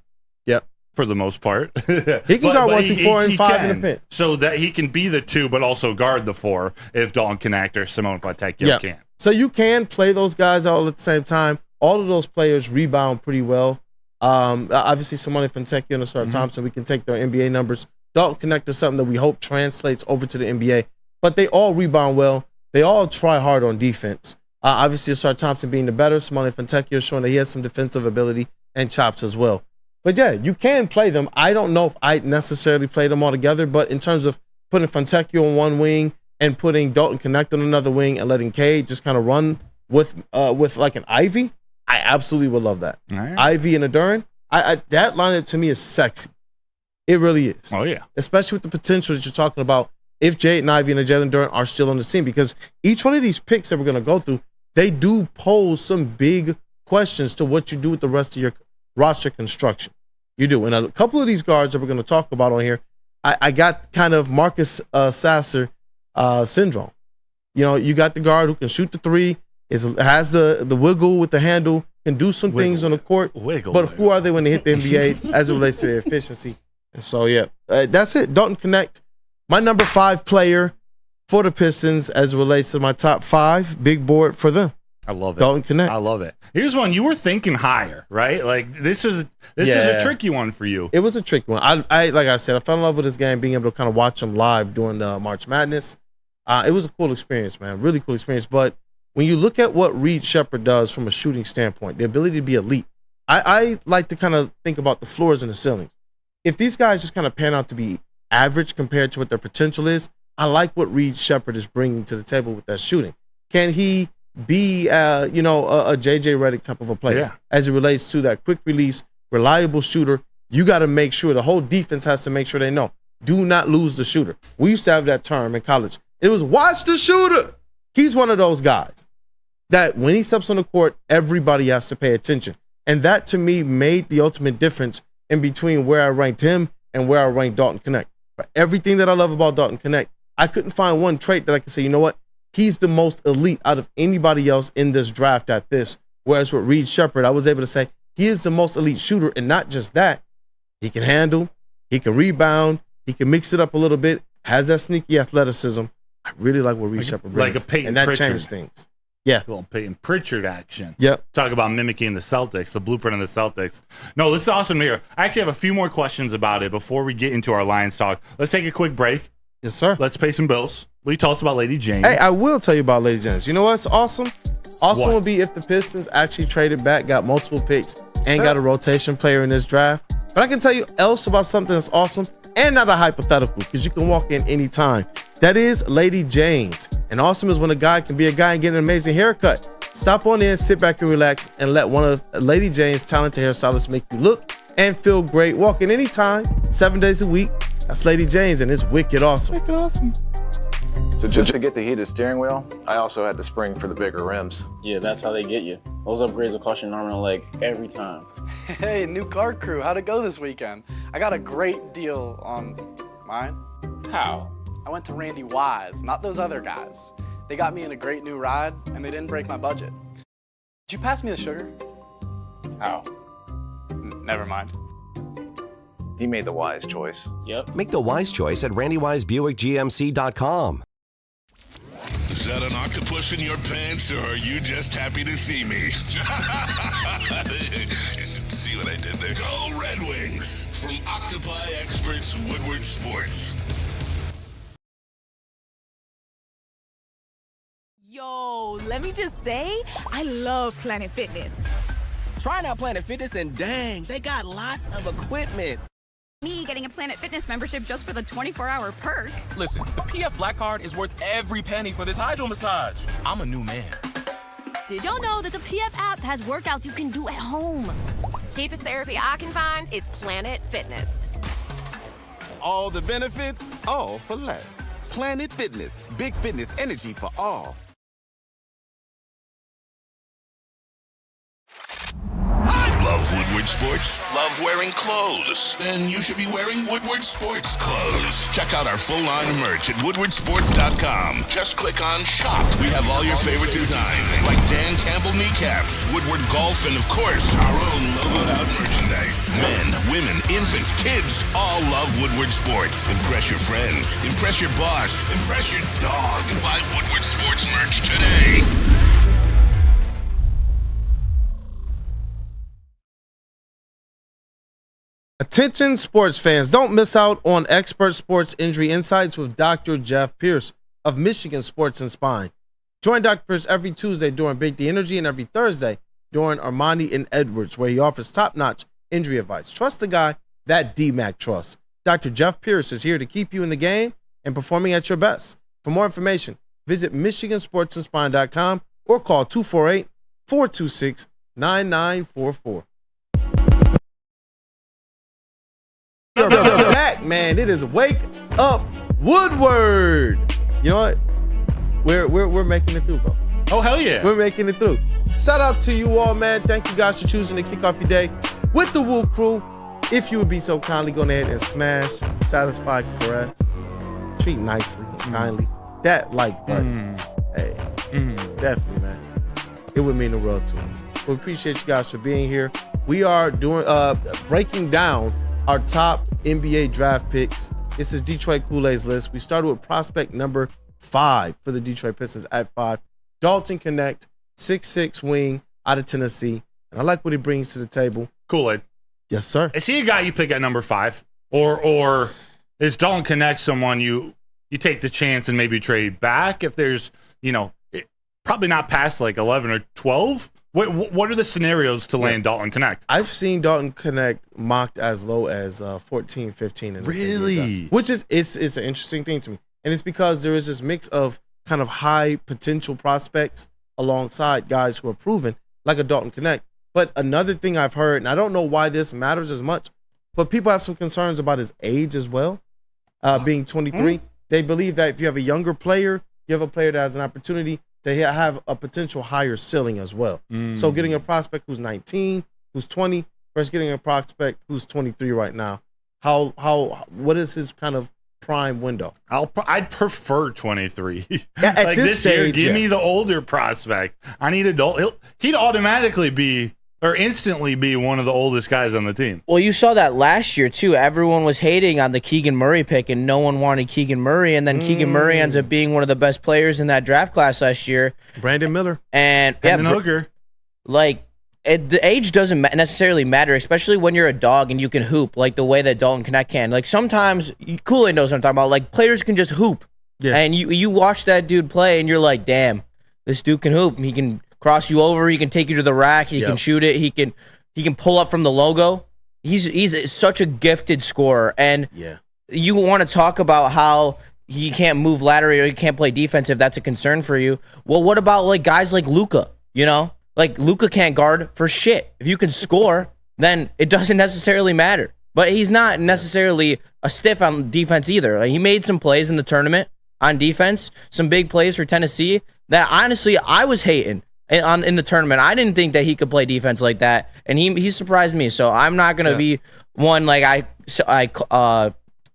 Yep. For the most part. He can guard 1 through 4 and 5 in the pin. So that he can be the 2, but also guard the 4 if Dalton Knecht or Simone Fontecchio can. So you can play those guys all at the same time. All of those players rebound pretty well. Obviously, Simone Fontecchio and Asar Thompson, we can take their NBA numbers. Dalton Knecht is something that we hope translates over to the NBA. But they all rebound well. They all try hard on defense. Obviously, Asar Thompson being the better. Simone Fontecchio showing that he has some defensive ability and chops as well. But yeah, you can play them. I don't know if I necessarily play them all together, but in terms of putting Fontecchio on one wing and putting Dalton Knecht on another wing and letting Cade just kind of run with like an Ivy, I absolutely would love that. Ivy and a Duren, that lineup to me is sexy. It really is. Oh yeah, especially with the potential that you're talking about. If Jaden Ivey and Jalen Duren are still on the team, because each one of these picks that we're going to go through, they do pose some big questions to what you do with the rest of your roster construction. You do. And a couple of these guards that we're going to talk about on here, I got kind of Marcus Sasser syndrome. You know, you got the guard who can shoot the 3, has the wiggle with the handle, can do some things on the court. But who are they when they hit the NBA as it relates to their efficiency? And so, yeah, that's it. Dalton Knecht, my number 5 player for the Pistons as it relates to my top 5, big board for them. I love it. Dalton Knecht. I love it. Here's one you were thinking higher, right? Like this is a tricky one for you. It was a tricky one. I like I said, I fell in love with this game, being able to kind of watch him live during the March Madness. It was a cool experience, man. Really cool experience. But when you look at what Reed Sheppard does from a shooting standpoint, the ability to be elite, I like to kind of think about the floors and the ceilings. If these guys just kind of pan out to be average compared to what their potential is, I like what Reed Sheppard is bringing to the table with that shooting. Can he be a JJ Redick type of a player as it relates to that quick release, reliable shooter? You got to make sure the whole defense has to make sure they know, do not lose the shooter. We used to have that term in college. It was watch the shooter. He's one of those guys that when he steps on the court, everybody has to pay attention. And that to me made the ultimate difference in between where I ranked him and where I ranked Dalton Knecht. For everything that I love about Dalton Knecht, I couldn't find one trait that I could say, you know what? He's the most elite out of anybody else in this draft at this. Whereas with Reed Sheppard, I was able to say he is the most elite shooter. And not just that, he can handle, he can rebound, he can mix it up a little bit, has that sneaky athleticism. I really like what Reed Sheppard brings. Like a Peyton and that Pritchard. changed things. Yeah. A little Peyton Pritchard action. Yep. Talk about mimicking the Celtics, the blueprint of the Celtics. No, this is awesome here. I actually have a few more questions about it before we get into our Lions talk. Let's take a quick break. Yes, sir. Let's pay some bills. Will you tell us about Lady Jane? Hey, I will tell you about Lady James. You know what's awesome? Awesome would be if the Pistons actually traded back, got multiple picks, and got a rotation player in this draft. But I can tell you else about something that's awesome and not a hypothetical, because you can walk in anytime. That is Lady Jane's. And awesome is when a guy can be a guy and get an amazing haircut. Stop on in, sit back and relax, and let one of Lady Jane's talented hairstylists make you look and feel great. Walk in anytime, 7 days a week. That's Lady Jane's, and it's wicked awesome. Wicked awesome. So just to get the heated steering wheel, I also had the spring for the bigger rims. Yeah, that's how they get you. Those upgrades will cost you an arm and a leg every time. Hey, new car crew, how'd it go this weekend? I got a great deal on mine. How? I went to Randy Wise, not those other guys. They got me in a great new ride, and they didn't break my budget. Did you pass me the sugar? How? Never mind. He made the wise choice. Yep. Make the wise choice at RandyWiseBuickGMC.com. Is that an octopus in your pants, or are you just happy to see me? See what I did there? Go Red Wings! From Octopi Experts Woodward Sports. Yo, let me just say, I love Planet Fitness. Trying out Planet Fitness and dang, they got lots of equipment. Me getting a Planet Fitness membership just for the 24-hour perk. Listen, the PF Black Card is worth every penny for this hydro massage. I'm a new man. Did y'all know that the PF app has workouts you can do at home? Cheapest therapy I can find is Planet Fitness. All the benefits, all for less. Planet Fitness, big fitness energy for all. Love Woodward Sports? Love wearing clothes? Then you should be wearing Woodward Sports clothes. Check out our full line of merch at woodwardsports.com. Just click on Shop. We have all your favorite designs, like Dan Campbell kneecaps, Woodward Golf, and of course, our own logoed out merchandise. Men, women, infants, kids, all love Woodward Sports. Impress your friends. Impress your boss. Impress your dog. Buy Woodward Sports merch today. Attention sports fans, don't miss out on expert sports injury insights with Dr. Jeff Pierce of Michigan Sports and Spine. Join Dr. Pierce every Tuesday during Big D Energy and every Thursday during Armani and Edwards, where he offers top-notch injury advice. Trust the guy that DMAC trusts. Dr. Jeff Pierce is here to keep you in the game and performing at your best. For more information, visit MichiganSportsandSpine.com or call 248-426-9944. Back, man. It is Wake Up Woodward. You know what? We're making it through, bro. Oh, hell yeah. We're making it through. Shout out to you all, man. Thank you guys for choosing to kick off your day with the Woo Crew. If you would be so kindly, go ahead and smash, satisfy, caress, treat nicely and kindly that like button. Hey, definitely, man. It would mean the world to us. We appreciate you guys for being here. We are doing breaking down our top NBA draft picks. This is Detroit Kool-Aid's list. We started with prospect number 5 for the Detroit Pistons at 5. Dalton Connect, 6'6" wing out of Tennessee. And I like what he brings to the table. Kool-Aid. Yes, sir. Is he a guy you pick at number 5? Or is Dalton Connect someone you take the chance and maybe trade back if there's, probably not past like 11 or 12? What are the scenarios to land Dalton Connect? I've seen Dalton Connect mocked as low as 14, 15. In really? Which is it's an interesting thing to me. And it's because there is this mix of kind of high potential prospects alongside guys who are proven, like a Dalton Connect. But another thing I've heard, and I don't know why this matters as much, but people have some concerns about his age as well, being 23. They believe that if you have a younger player, you have a player that has an opportunity to have a potential higher ceiling as well. So getting a prospect who's 19, who's 20, versus getting a prospect who's 23 right now, what is his kind of prime window? I'd prefer 23. At like this stage, year, give me the older prospect. I need adult. He'd automatically be or instantly be one of the oldest guys on the team. Well, you saw that last year, too. Everyone was hating on the Keegan Murray pick, and no one wanted Keegan Murray. And then Keegan Murray ends up being one of the best players in that draft class last year. Brandon Miller. And Hooker. Like, the age doesn't necessarily matter, especially when you're a dog and you can hoop, like the way that Dalton Connect can. Like, sometimes, Kool-Aid knows what I'm talking about. Like, players can just hoop. Yeah. And you watch that dude play, and you're like, damn, this dude can hoop. He can cross you over. He can take you to the rack. He can shoot it. He can pull up from the logo. He's such a gifted scorer. And you want to talk about how he can't move laterally or he can't play defense if that's a concern for you. Well, what about like guys like Luka? You know, like Luka can't guard for shit. If you can score, then it doesn't necessarily matter. But he's not necessarily a stiff on defense either. Like, he made some plays in the tournament on defense, some big plays for Tennessee that honestly I was hating in the tournament. I didn't think that he could play defense like that, and he surprised me. So I'm not gonna be one like I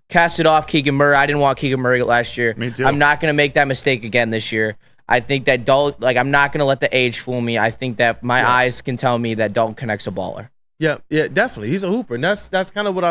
casted off Keegan Murray. I didn't want Keegan Murray last year. Me too. I'm not gonna make that mistake again this year. I think that I'm not gonna let the age fool me. I think that my eyes can tell me that Dalton Connect's a baller. Yeah, definitely. He's a hooper, and that's kind of what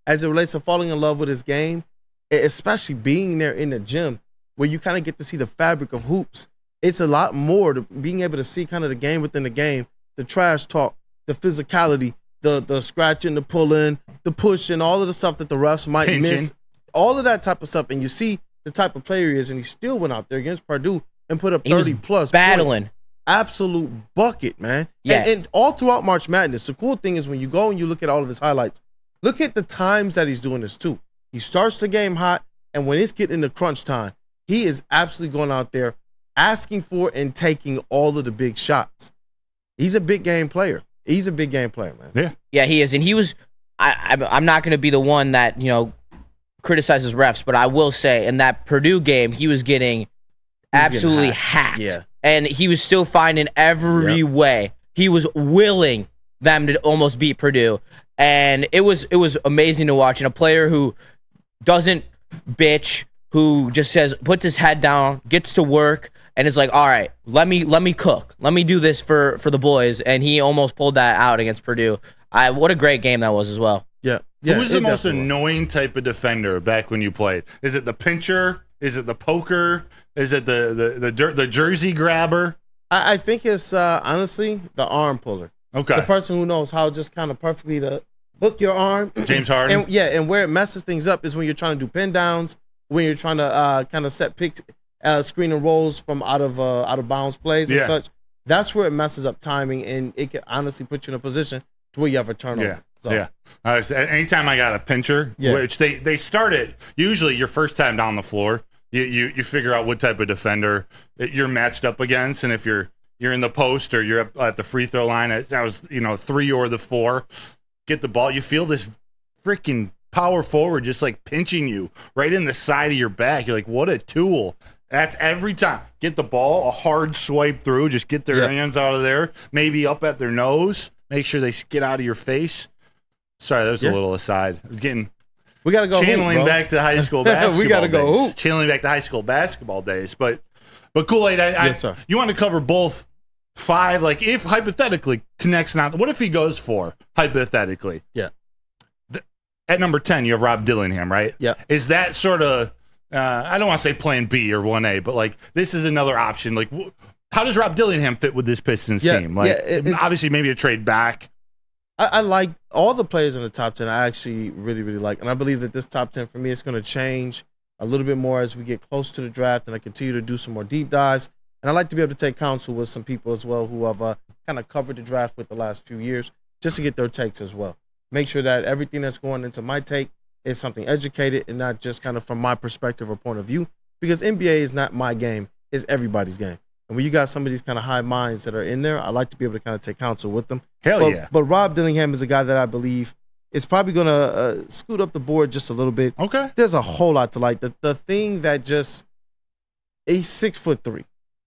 as it relates to falling in love with his game, especially being there in the gym where you kind of get to see the fabric of hoops. It's a lot more to being able to see kind of the game within the game, the trash talk, the physicality, the scratching, the pulling, the pushing, all of the stuff that the refs might miss, all of that type of stuff. And you see the type of player he is, and he still went out there against Purdue and put up 30-plus battling. Points. Absolute bucket, man. Yeah. And all throughout March Madness, the cool thing is when you go and you look at all of his highlights, look at the times that he's doing this too. He starts the game hot, and when it's getting into crunch time, he is absolutely going out there asking for and taking all of the big shots. He's a big game player. He's a big game player, man. Yeah, he is. And he was, I'm not going to be the one that, criticizes refs, but I will say in that Purdue game, he was getting absolutely hacked. Yeah. And he was still finding every way. He was willing them to almost beat Purdue. And it was amazing to watch. And a player who doesn't bitch, who just puts his head down, gets to work, and is like, all right, let me cook. Let me do this for the boys. And he almost pulled that out against Purdue. What a great game that was as well. Yeah. Who was the most annoying type of defender back when you played? Is it the pincher? Is it the poker? Is it the jersey grabber? I think it's honestly the arm puller. Okay. The person who knows how just kind of perfectly to hook your arm. James Harden. And where it messes things up is when you're trying to do pin downs, when you're trying to kind of set screen and rolls from out of bounds plays and such. That's where it messes up timing, and it can honestly put you in a position to where you have a turnover. Anytime I got a pincher, which they start it, usually your first time down the floor, you figure out what type of defender you're matched up against, and if you're in the post or you're at the free throw line, that was 3 or the 4, get the ball, you feel this freaking power forward just like pinching you right in the side of your back. You're like, what a tool. That's every time. Get the ball, a hard swipe through, just get their hands out of there, maybe up at their nose, make sure they get out of your face. Sorry, that was a little aside. I was getting we gotta go channeling back to high school basketball. We gotta go days. Channeling back to high school basketball days. But Kool-Aid, yes, sir. You want to cover both 5, like if hypothetically Connect's not, what if he goes for hypothetically? Yeah. At number 10, you have Rob Dillingham, right? Yeah. Is that sort of I don't want to say plan B or 1A, but like this is another option. Like how does Rob Dillingham fit with this Pistons team? Like obviously maybe a trade back. I like all the players in the top 10. I actually really, really like. And I believe that this top 10 for me is going to change a little bit more as we get close to the draft and I continue to do some more deep dives. And I like to be able to take counsel with some people as well who have kind of covered the draft with the last few years just to get their takes as well. Make sure that everything that's going into my take is something educated and not just kind of from my perspective or point of view, because NBA is not my game, it's everybody's game. And when you got some of these kind of high minds that are in there, I like to be able to kind of take counsel with them. But Rob Dillingham is a guy that I believe is probably going to scoot up the board just a little bit. Okay. There's a whole lot to like. The thing that just, he's 6'3".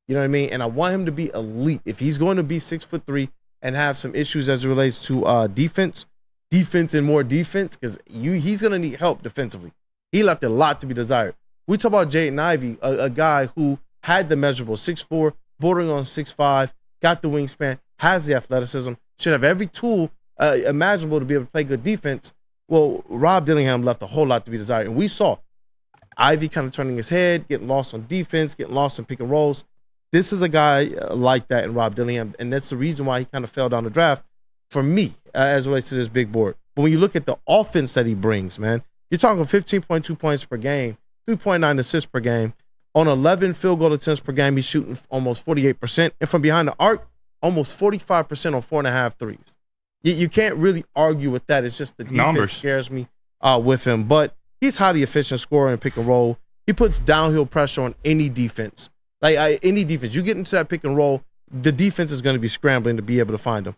You know what I mean? And I want him to be elite. If he's going to be 6'3" and have some issues as it relates to defense and more defense, because he's going to need help defensively. He left a lot to be desired. We talk about Jaden Ivey, a guy who had the measurable 6'4", bordering on 6'5", got the wingspan, has the athleticism, should have every tool imaginable to be able to play good defense. Well, Rob Dillingham left a whole lot to be desired. And we saw Ivey kind of turning his head, getting lost on defense, getting lost in pick and rolls. This is a guy like that in Rob Dillingham, and that's the reason why he kind of fell down the draft for me as it relates to this big board. But when you look at the offense that he brings, man, you're talking 15.2 points per game, 3.9 assists per game. On 11 field goal attempts per game, he's shooting almost 48%. And from behind the arc, almost 45% on 4.5 threes. You can't really argue with that. It's just the defense scares me with him. But he's highly efficient scorer in pick and roll. he puts downhill pressure on any defense. Like any defense, you get into that pick and roll, the defense is going to be scrambling to be able to find him.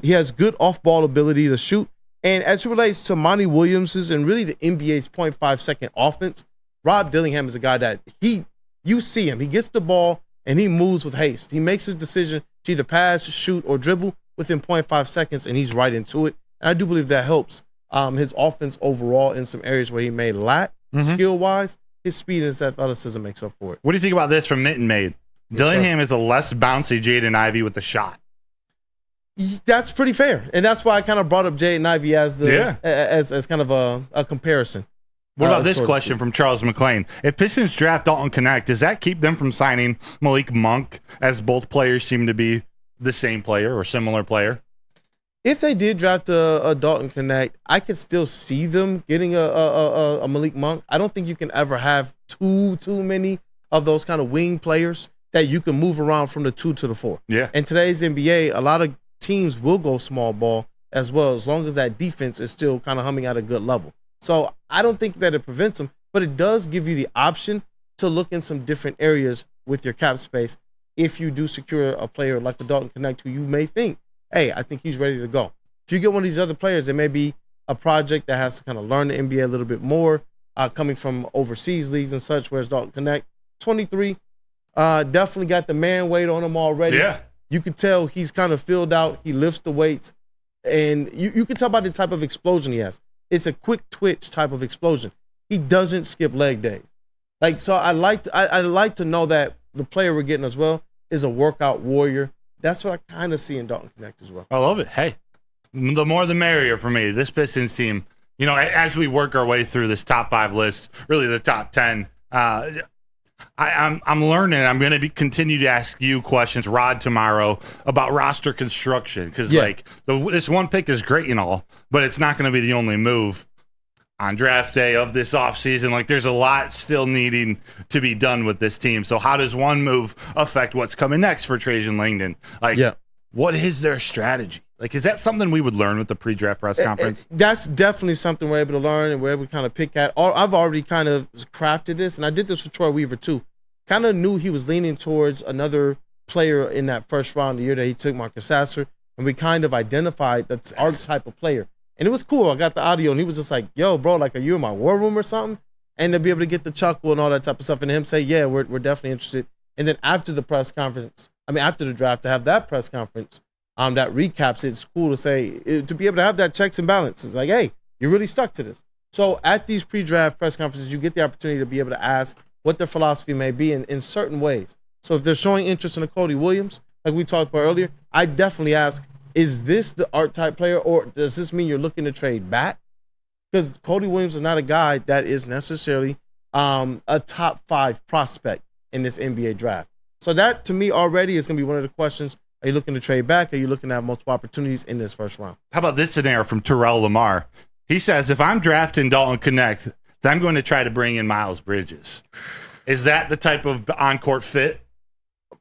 He has good off-ball ability to shoot. And as it relates to Monty Williams's and really the NBA's 0.5-second offense, Rob Dillingham is a guy that you see him. He gets the ball and he moves with haste. He makes his decision to either pass, shoot, or dribble within 0.5 seconds, and he's right into it. And I do believe that helps his offense overall in some areas where he may lack skill-wise. His speed and his athleticism makes up for it. What do you think about this from Mitten Made? Yes, Dillingham is a less bouncy Jaden Ivey with the shot. That's pretty fair, and that's why I kind of brought up Jaden Ivey as as kind of a comparison. What about this question from Charles McLean? If Pistons draft Dalton Connect, does that keep them from signing Malik Monk, as both players seem to be the same player or similar player? If they did draft a Dalton Connect, I could still see them getting a Malik Monk. I don't think you can ever have too many of those kind of wing players that you can move around from the 2 to the 4. Yeah. In today's NBA, a lot of teams will go small ball as well, as long as that defense is still kind of humming at a good level. So I don't think that it prevents them, but it does give you the option to look in some different areas with your cap space if you do secure a player like the Dalton Connect who you may think, hey, I think he's ready to go. If you get one of these other players, it may be a project that has to kind of learn the NBA a little bit more, coming from overseas leagues and such, whereas Dalton Connect, 23, definitely got the man weight on him already. Yeah. You can tell he's kind of filled out. He lifts the weights, and you can tell by the type of explosion he has. It's a quick twitch type of explosion. He doesn't skip leg days. Like, so I like to know that the player we're getting as well is a workout warrior. That's what I kind of see in Dalton Connect as well. I love it. Hey, the more the merrier for me. This Pistons team, you know, as we work our way through this top 5 list, really the top 10, I'm learning. I'm going to continue to ask you questions, Rod, tomorrow about roster construction, because this one pick is great and all, but it's not going to be the only move on draft day of this offseason. Like, there's a lot still needing to be done with this team. So how does one move affect what's coming next for Trajan Langdon? Like, what is their strategy? Like, is that something we would learn with the pre-draft press conference? That's definitely something we're able to learn and we're able to kind of pick at. I've already kind of crafted this, and I did this with Troy Weaver too. Kind of knew he was leaning towards another player in that first round the year that he took Marcus Sasser, and we kind of identified the archetype of player. And it was cool. I got the audio, and he was just like, yo, bro, like, are you in my war room or something? And to be able to get the chuckle and all that type of stuff, and him say, yeah, we're definitely interested. And then after the press conference, after the draft, to have that press conference, that recaps it, it's cool to say, to be able to have that checks and balances. Like, hey, you really stuck to this. So at these pre-draft press conferences, you get the opportunity to be able to ask what their philosophy may be in certain ways. So if they're showing interest in a Cody Williams, like we talked about earlier, I definitely ask, is this the archetype player, or does this mean you're looking to trade back? Because Cody Williams is not a guy that is necessarily a top 5 prospect in this NBA draft. So that, to me, already is going to be one of the questions. Are you looking to trade back? Are you looking to have multiple opportunities in this first round? How about this scenario from Terrell Lamar? He says, if I'm drafting Dalton Connect, then I'm going to try to bring in Miles Bridges. Is that the type of on-court fit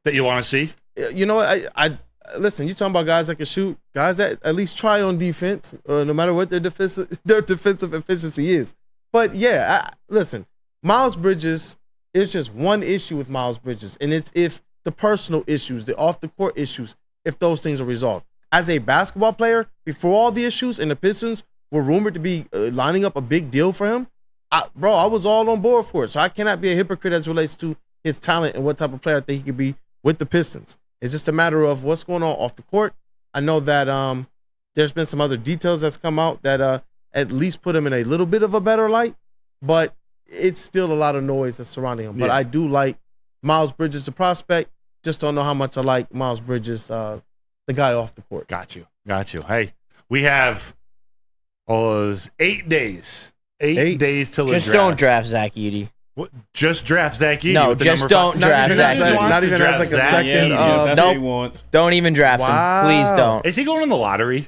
that you want to see? You know what? I listen, you're talking about guys that can shoot, guys that at least try on defense, no matter what their defensive efficiency is. But yeah, listen, Miles Bridges, it's just one issue with Miles Bridges, and it's if the personal issues, the off-the-court issues, if those things are resolved. As a basketball player, before all the issues and the Pistons were rumored to be lining up a big deal for him, I was all on board for it. So I cannot be a hypocrite as it relates to his talent and what type of player I think he could be with the Pistons. It's just a matter of what's going on off the court. I know that there's been some other details that's come out that at least put him in a little bit of a better light, but it's still a lot of noise that's surrounding him. Yeah. But I do like Miles Bridges, the prospect. Just don't know how much I like Miles Bridges, the guy off the court. Got you. Hey, we have 8 days. 8 days till the draft. Just don't draft Zach Edey. What? Just draft Zach Edey? No, just don't draft Zach Edey. Not even as like a second. Don't even draft him. Please don't. Is he going in the lottery?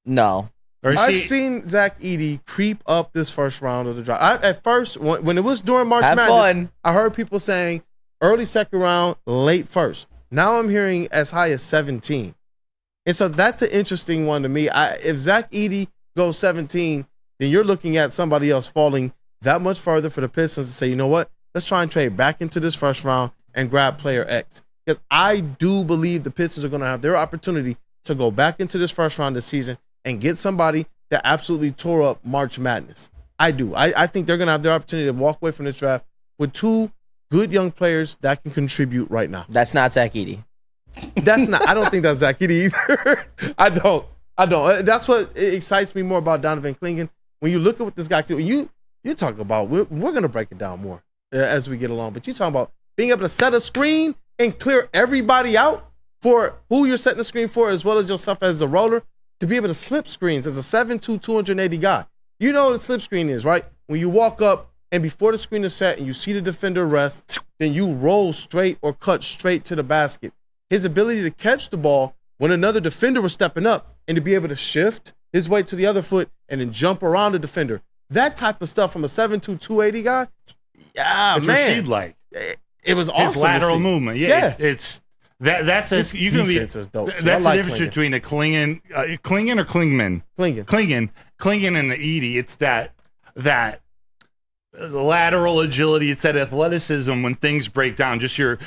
No. I've seen Zach Edey creep up this first round of the draft. At first, when it was during March Madness, I heard people saying early second round, late first. Now I'm hearing as high as 17. And so that's an interesting one to me. If Zach Edey goes 17, then you're looking at somebody else falling that much further for the Pistons to say, you know what? let's try and trade back into this first round and grab player X. Because I do believe the Pistons are going to have their opportunity to go back into this first round this season and get somebody that absolutely tore up March Madness. I do. I think they're going to have their opportunity to walk away from this draft with 2 good young players that can contribute right now. That's not Zach Edey. That's not. I don't think that's Zach Edey either. I don't. That's what excites me more about Donovan Clingan. When you look at what this guy can do, you talk about, we're going to break it down more as we get along, but you talk about being able to set a screen and clear everybody out for who you're setting the screen for, as well as yourself as a roller, to be able to slip screens as a 7'2", 280 guy. You know what a slip screen is, right? When you walk up and before the screen is set and you see the defender rest, then you roll straight or cut straight to the basket. His ability to catch the ball when another defender was stepping up and to be able to shift his way to the other foot and then jump around the defender. That type of stuff from a 7'2", 280 guy, yeah, it's man. Rashid-like. It was awesome. It's lateral movement. Yeah. It's that's a, you can be. Is dope. That's the difference between a Clingan or Klingman. Clingan and the Edey. It's that lateral agility. It's that athleticism when things break down. Just your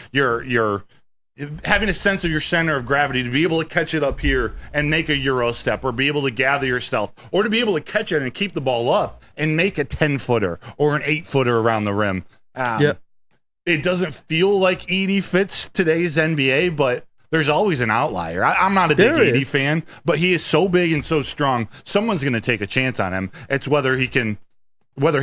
having a sense of your center of gravity to be able to catch it up here and make a Euro step, or be able to gather yourself, or to be able to catch it and keep the ball up and make a 10-footer or an 8-footer around the rim. Yep. It doesn't feel like Edey fits today's NBA, but there's always an outlier. I'm not a big Edey fan, but he is so big and so strong. Someone's going to take a chance on him. It's whether he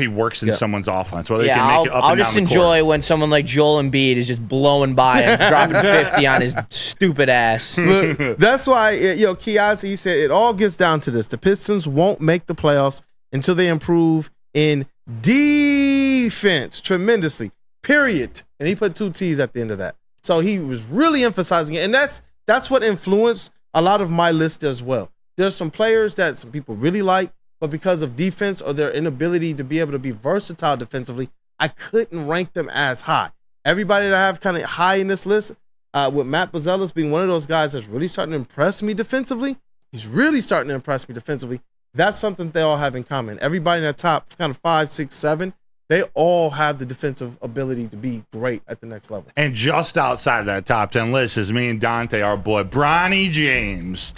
works in someone's offense, whether he can make it up I'll and just down the enjoy court. when someone like Joel Embiid is just blowing by him, dropping 50 on his stupid ass. Look, that's why, Kiasi, he said it all gets down to this. The Pistons won't make the playoffs until they improve in defense tremendously, period. And he put 2 T's at the end of that. So he was really emphasizing it. And that's what influenced a lot of my list as well. There's some players that some people really like, but because of defense or their inability to be able to be versatile defensively, I couldn't rank them as high. Everybody that I have kind of high in this list, with Matt Buzelis being one of those guys that's really starting to impress me defensively. He's really starting to impress me defensively. That's something they all have in common. Everybody in that top kind of 5, 6, 7, they all have the defensive ability to be great at the next level. And just outside that top 10 list is me and Dante, our boy, Bronny James.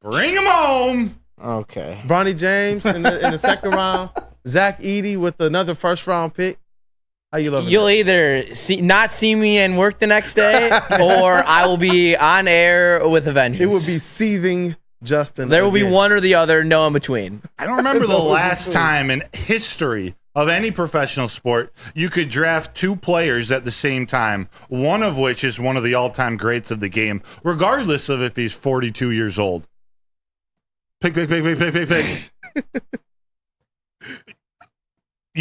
Bring him home. Okay. Bronny James in the second round. Zach Edey with another first-round pick. How you loving You'll that? either not see me in work the next day, or I will be on air with a vengeance. It would be seething Justin. There will be one or the other, no in between. I don't remember the last time in history of any professional sport you could draft 2 players at the same time, one of which is one of the all-time greats of the game, regardless of if he's 42 years old. Pick. You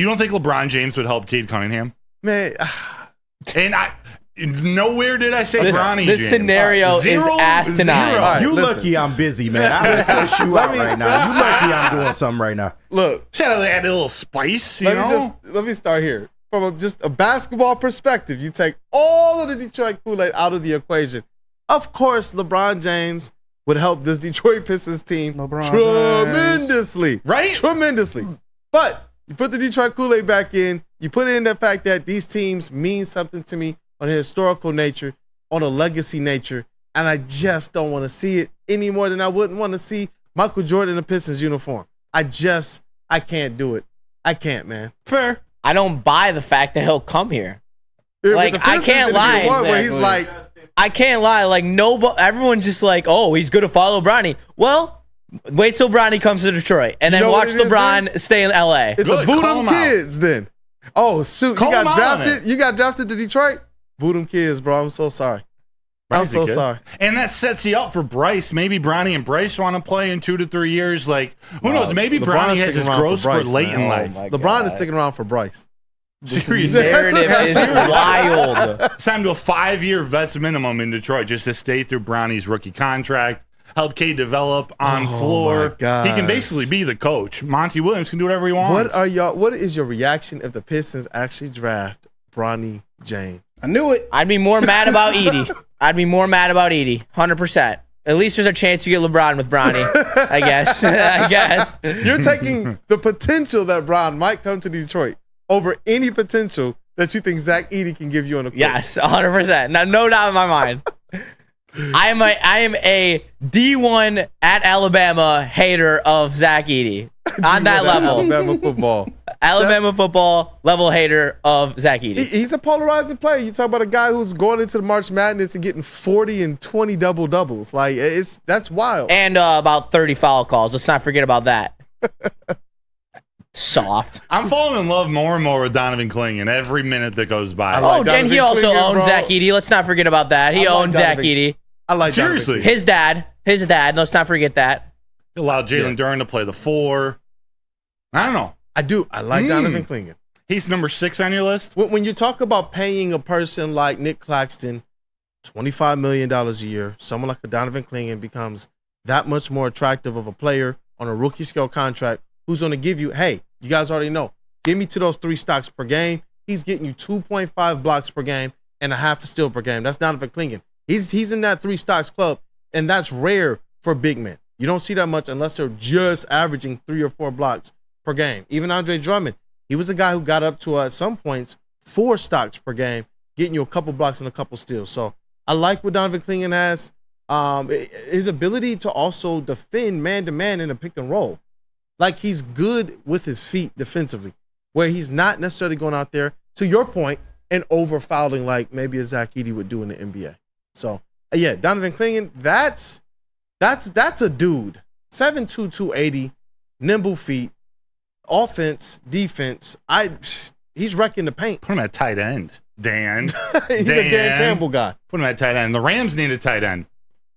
don't think LeBron James would help Cade Cunningham? Man. And nowhere did I say Bronny This James. scenario is asinine. Right, you lucky I'm busy, man. I would push you out right now. You lucky I'm doing something right now. Look. Should have added a little spice, you know? Let me start here. From just a basketball perspective, you take all of the Detroit Kool-Aid out of the equation. Of course, LeBron James would help this Detroit Pistons team tremendously. Right? Tremendously. But you put the Detroit Kool-Aid back in, you put in the fact that these teams mean something to me on a historical nature, on a legacy nature, and I just don't want to see it any more than I wouldn't want to see Michael Jordan in a Pistons uniform. I can't do it. I can't, man. Fair. I don't buy the fact that he'll come here. Like, I can't lie. Where he's like, I can't lie. Like, everyone's just like, oh, he's going to follow Bronny. Well, wait till Bronny comes to Detroit, and then watch LeBron stay in LA. It's a boot 'em kids then. Oh, shoot. You got drafted? You got drafted to Detroit? Boot 'em kids, bro. I'm so sorry. I'm so sorry. And that sets you up for Bryce. Maybe Bronny and Bryce want to play in 2 to 3 years. Like, who knows? Maybe Bronny has his growth spurt late in life. LeBron is sticking around for Bryce. Seriously. Narrative is wild. It's time to a 5-year vets minimum in Detroit just to stay through Bronny's rookie contract, help Cade develop on floor. He can basically be the coach. Monty Williams can do whatever he wants. What is your reaction if the Pistons actually draft Bronny James? I knew it. I'd be more mad about Edey. 100%. At least there's a chance you get LeBron with Bronny, I guess. You're taking the potential that Bron might come to Detroit over any potential that you think Zach Edey can give you on the court. Yes, 100%. No doubt in my mind. I am a D1 at Alabama hater of Zach Edey. On that level. Alabama football. Alabama football level hater of Zach Edey. He's a polarizing player. You talk about a guy who's going into the March Madness and getting 40 and 20 double-doubles. Like, that's wild. And about 30 foul calls. Let's not forget about that. Soft. I'm falling in love more and more with Donovan Clingan every minute that goes by. And he also owns Zach Edey. Let's not forget about that. He owns Zach Edey. I like Seriously. His dad. Let's not forget that. He allowed Jalen Duren to play the 4. I don't know. I like Donovan Clingan. He's number 6 on your list? When you talk about paying a person like Nick Claxton $25 million a year, someone like a Donovan Clingan becomes that much more attractive of a player on a rookie scale contract who's going to give you, hey, you guys already know, give me to those 3 stocks per game. He's getting you 2.5 blocks per game and a half a steal per game. That's Donovan Clingan. He's in that 3 stocks club, and that's rare for big men. You don't see that much unless they're just averaging 3 or 4 blocks per game. Even Andre Drummond, he was a guy who got up to, at some points, 4 stocks per game, getting you a couple blocks and a couple steals. So I like what Donovan Clingan has. His ability to also defend man-to-man in a pick and roll. Like, he's good with his feet defensively, where he's not necessarily going out there, to your point, and over-fouling like maybe a Zach Edey would do in the NBA. So, yeah, Donovan Clingan, that's a dude. 7'2", 280, nimble feet, offense, defense. He's wrecking the paint. Put him at tight end, Dan. He's a Dan Campbell guy. Put him at tight end. The Rams need a tight end.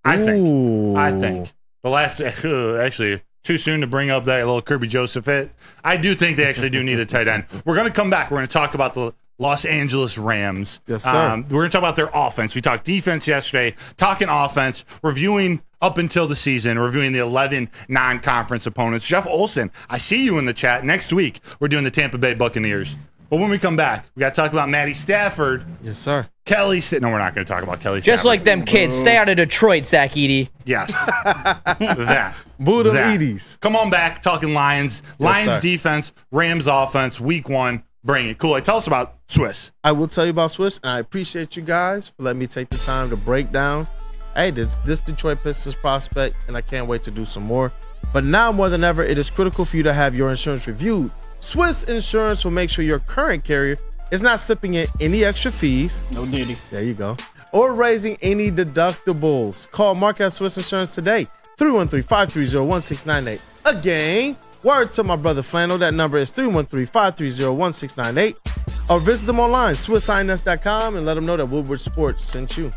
I think. The last, actually, too soon to bring up that little Kirby Joseph hit. I do think they actually do need a tight end. We're going to come back. We're going to talk about the Los Angeles Rams. Yes, sir. We're going to talk about their offense. We talked defense yesterday, talking offense, reviewing up until the season, reviewing the 11 non-conference opponents. Jeff Olson, I see you in the chat. Next week, we're doing the Tampa Bay Buccaneers. But when we come back, we got to talk about Matty Stafford. Yes, sir. Kelly. No, we're not going to talk about Kelly Just Stafford. like them kids. Stay out of Detroit, Zach Edey. Yes. That. Boo them Edeys. Come on back, talking Lions. Lions defense, Rams offense, week 1. Bring it. Cool. Tell us about Swiss. I will tell you about Swiss, and I appreciate you guys for letting me take the time to break down, hey, this Detroit Pistons prospect, and I can't wait to do some more. But now more than ever, it is critical for you to have your insurance reviewed. Swiss Insurance will make sure your current carrier is not slipping in any extra fees. No duty. There you go. Or raising any deductibles. Call Mark at Swiss Insurance today, 313-530-1698. Again, word to my brother Flannel. That number is 313-530-1698. Or visit them online, SwissINS.com, and let them know that Woodward Sports sent you.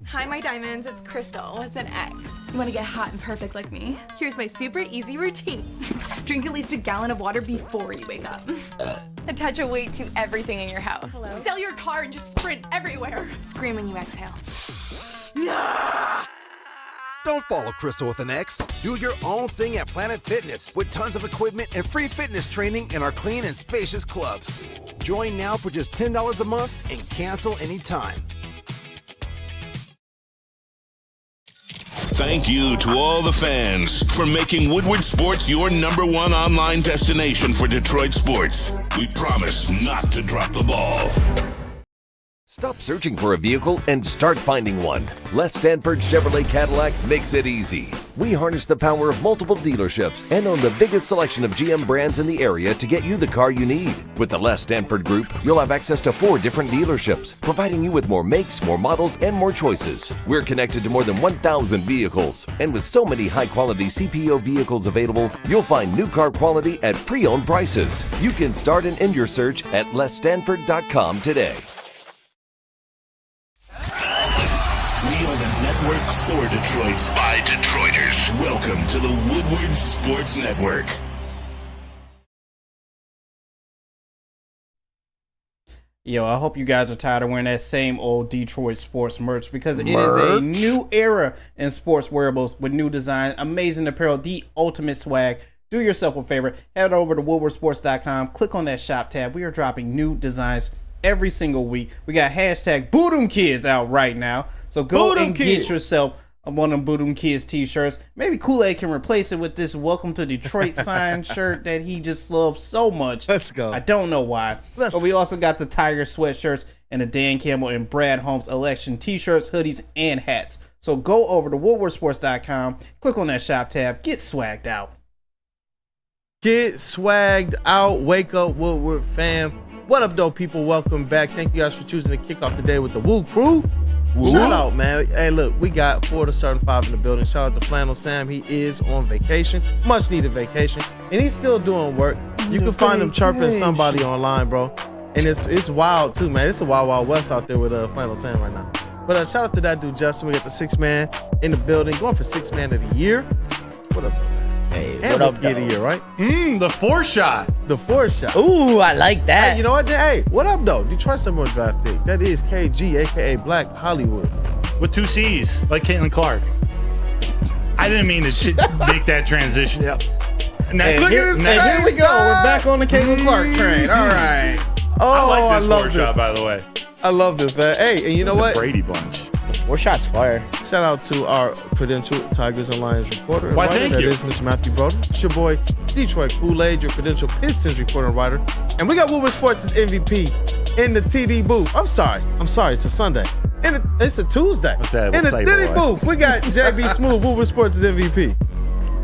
Hi, my diamonds. It's Crystal with an X. You want to get hot and perfect like me? Here's my super easy routine. Drink at least a gallon of water before you wake up. Attach a weight to everything in your house. Hello? Sell your car and just sprint everywhere. Scream when you exhale. Don't follow Crystal with an X. Do your own thing at Planet Fitness with tons of equipment and free fitness training in our clean and spacious clubs. Join now for just $10 a month and cancel anytime. Thank you to all the fans for making Woodward Sports your #1 online destination for Detroit sports. We promise not to drop the ball. Stop searching for a vehicle and start finding one. Les Stanford Chevrolet Cadillac makes it easy. We harness the power of multiple dealerships and own the biggest selection of GM brands in the area to get you the car you need. With the Les Stanford Group, you'll have access to 4 different dealerships, providing you with more makes, more models, and more choices. We're connected to more than 1,000 vehicles, and with so many high-quality CPO vehicles available, you'll find new car quality at pre-owned prices. You can start and end your search at lesstanford.com today. We are the network for Detroit by Detroiters. Welcome to the Woodward Sports Network. Yo, I hope you guys are tired of wearing that same old Detroit sports merch because it is a new era in sports wearables with new design, amazing apparel, the ultimate swag. Do yourself a favor, head over to woodwardsports.com, click on that shop tab. We are dropping new designs every single week. We got hashtag BooDemKids out right now. So go and get yourself of one of them Boodum Kids t-shirts. Maybe Kool-Aid can replace it with this Welcome to Detroit sign shirt that he just loves so much. Let's go. I don't know why. But we also got the Tiger sweatshirts and the Dan Campbell and Brad Holmes election t-shirts, hoodies, and hats. So go over to woodwardsports.com, click on that shop tab, get swagged out. Get swagged out. Wake up, Woodward fam. What up, though, people? Welcome back. Thank you guys for choosing to kick off the day with the Woo Crew. Shout out, man. Hey, look, we got 4 to starting 5 in the building. Shout out to Flannel Sam. He is on vacation, much needed vacation, and he's still doing work. You can find him chirping somebody online, bro. And it's wild too, man. It's a wild west out there with Flannel Sam right now. But shout out to that dude, Justin. We got the 6th man in the building, going for 6th man of the year. What up? Hey, and what up, of the year, right? The 4 shot. The 4 shot. Ooh, I like that. Hey, you know what? Hey, what up, though? Detroit's number 1 draft pick. That is KG, aka Black Hollywood. With 2 C's, like Caitlin Clark. I didn't mean to make that transition. Yep. Hey, look at this. Here we go. We're back on the Caitlin Clark train. All right. Oh, I like this 4 love shot, this. by the way. I love this, man. Hey, and you know what? Brady Bunch. 4 shots fire. Shout out to our credential Tigers and Lions reporter. And Why, writer. thank That you. is Mr. Matthew Broder. It's your boy, Detroit Kool-Aid, your credential Pistons reporter and writer. And we got Woodward Sports' MVP in the TD booth. I'm sorry. It's a Sunday. It's a Tuesday. Okay, in the TD booth, we got JBSMOOOOOV, Woodward Sports' MVP.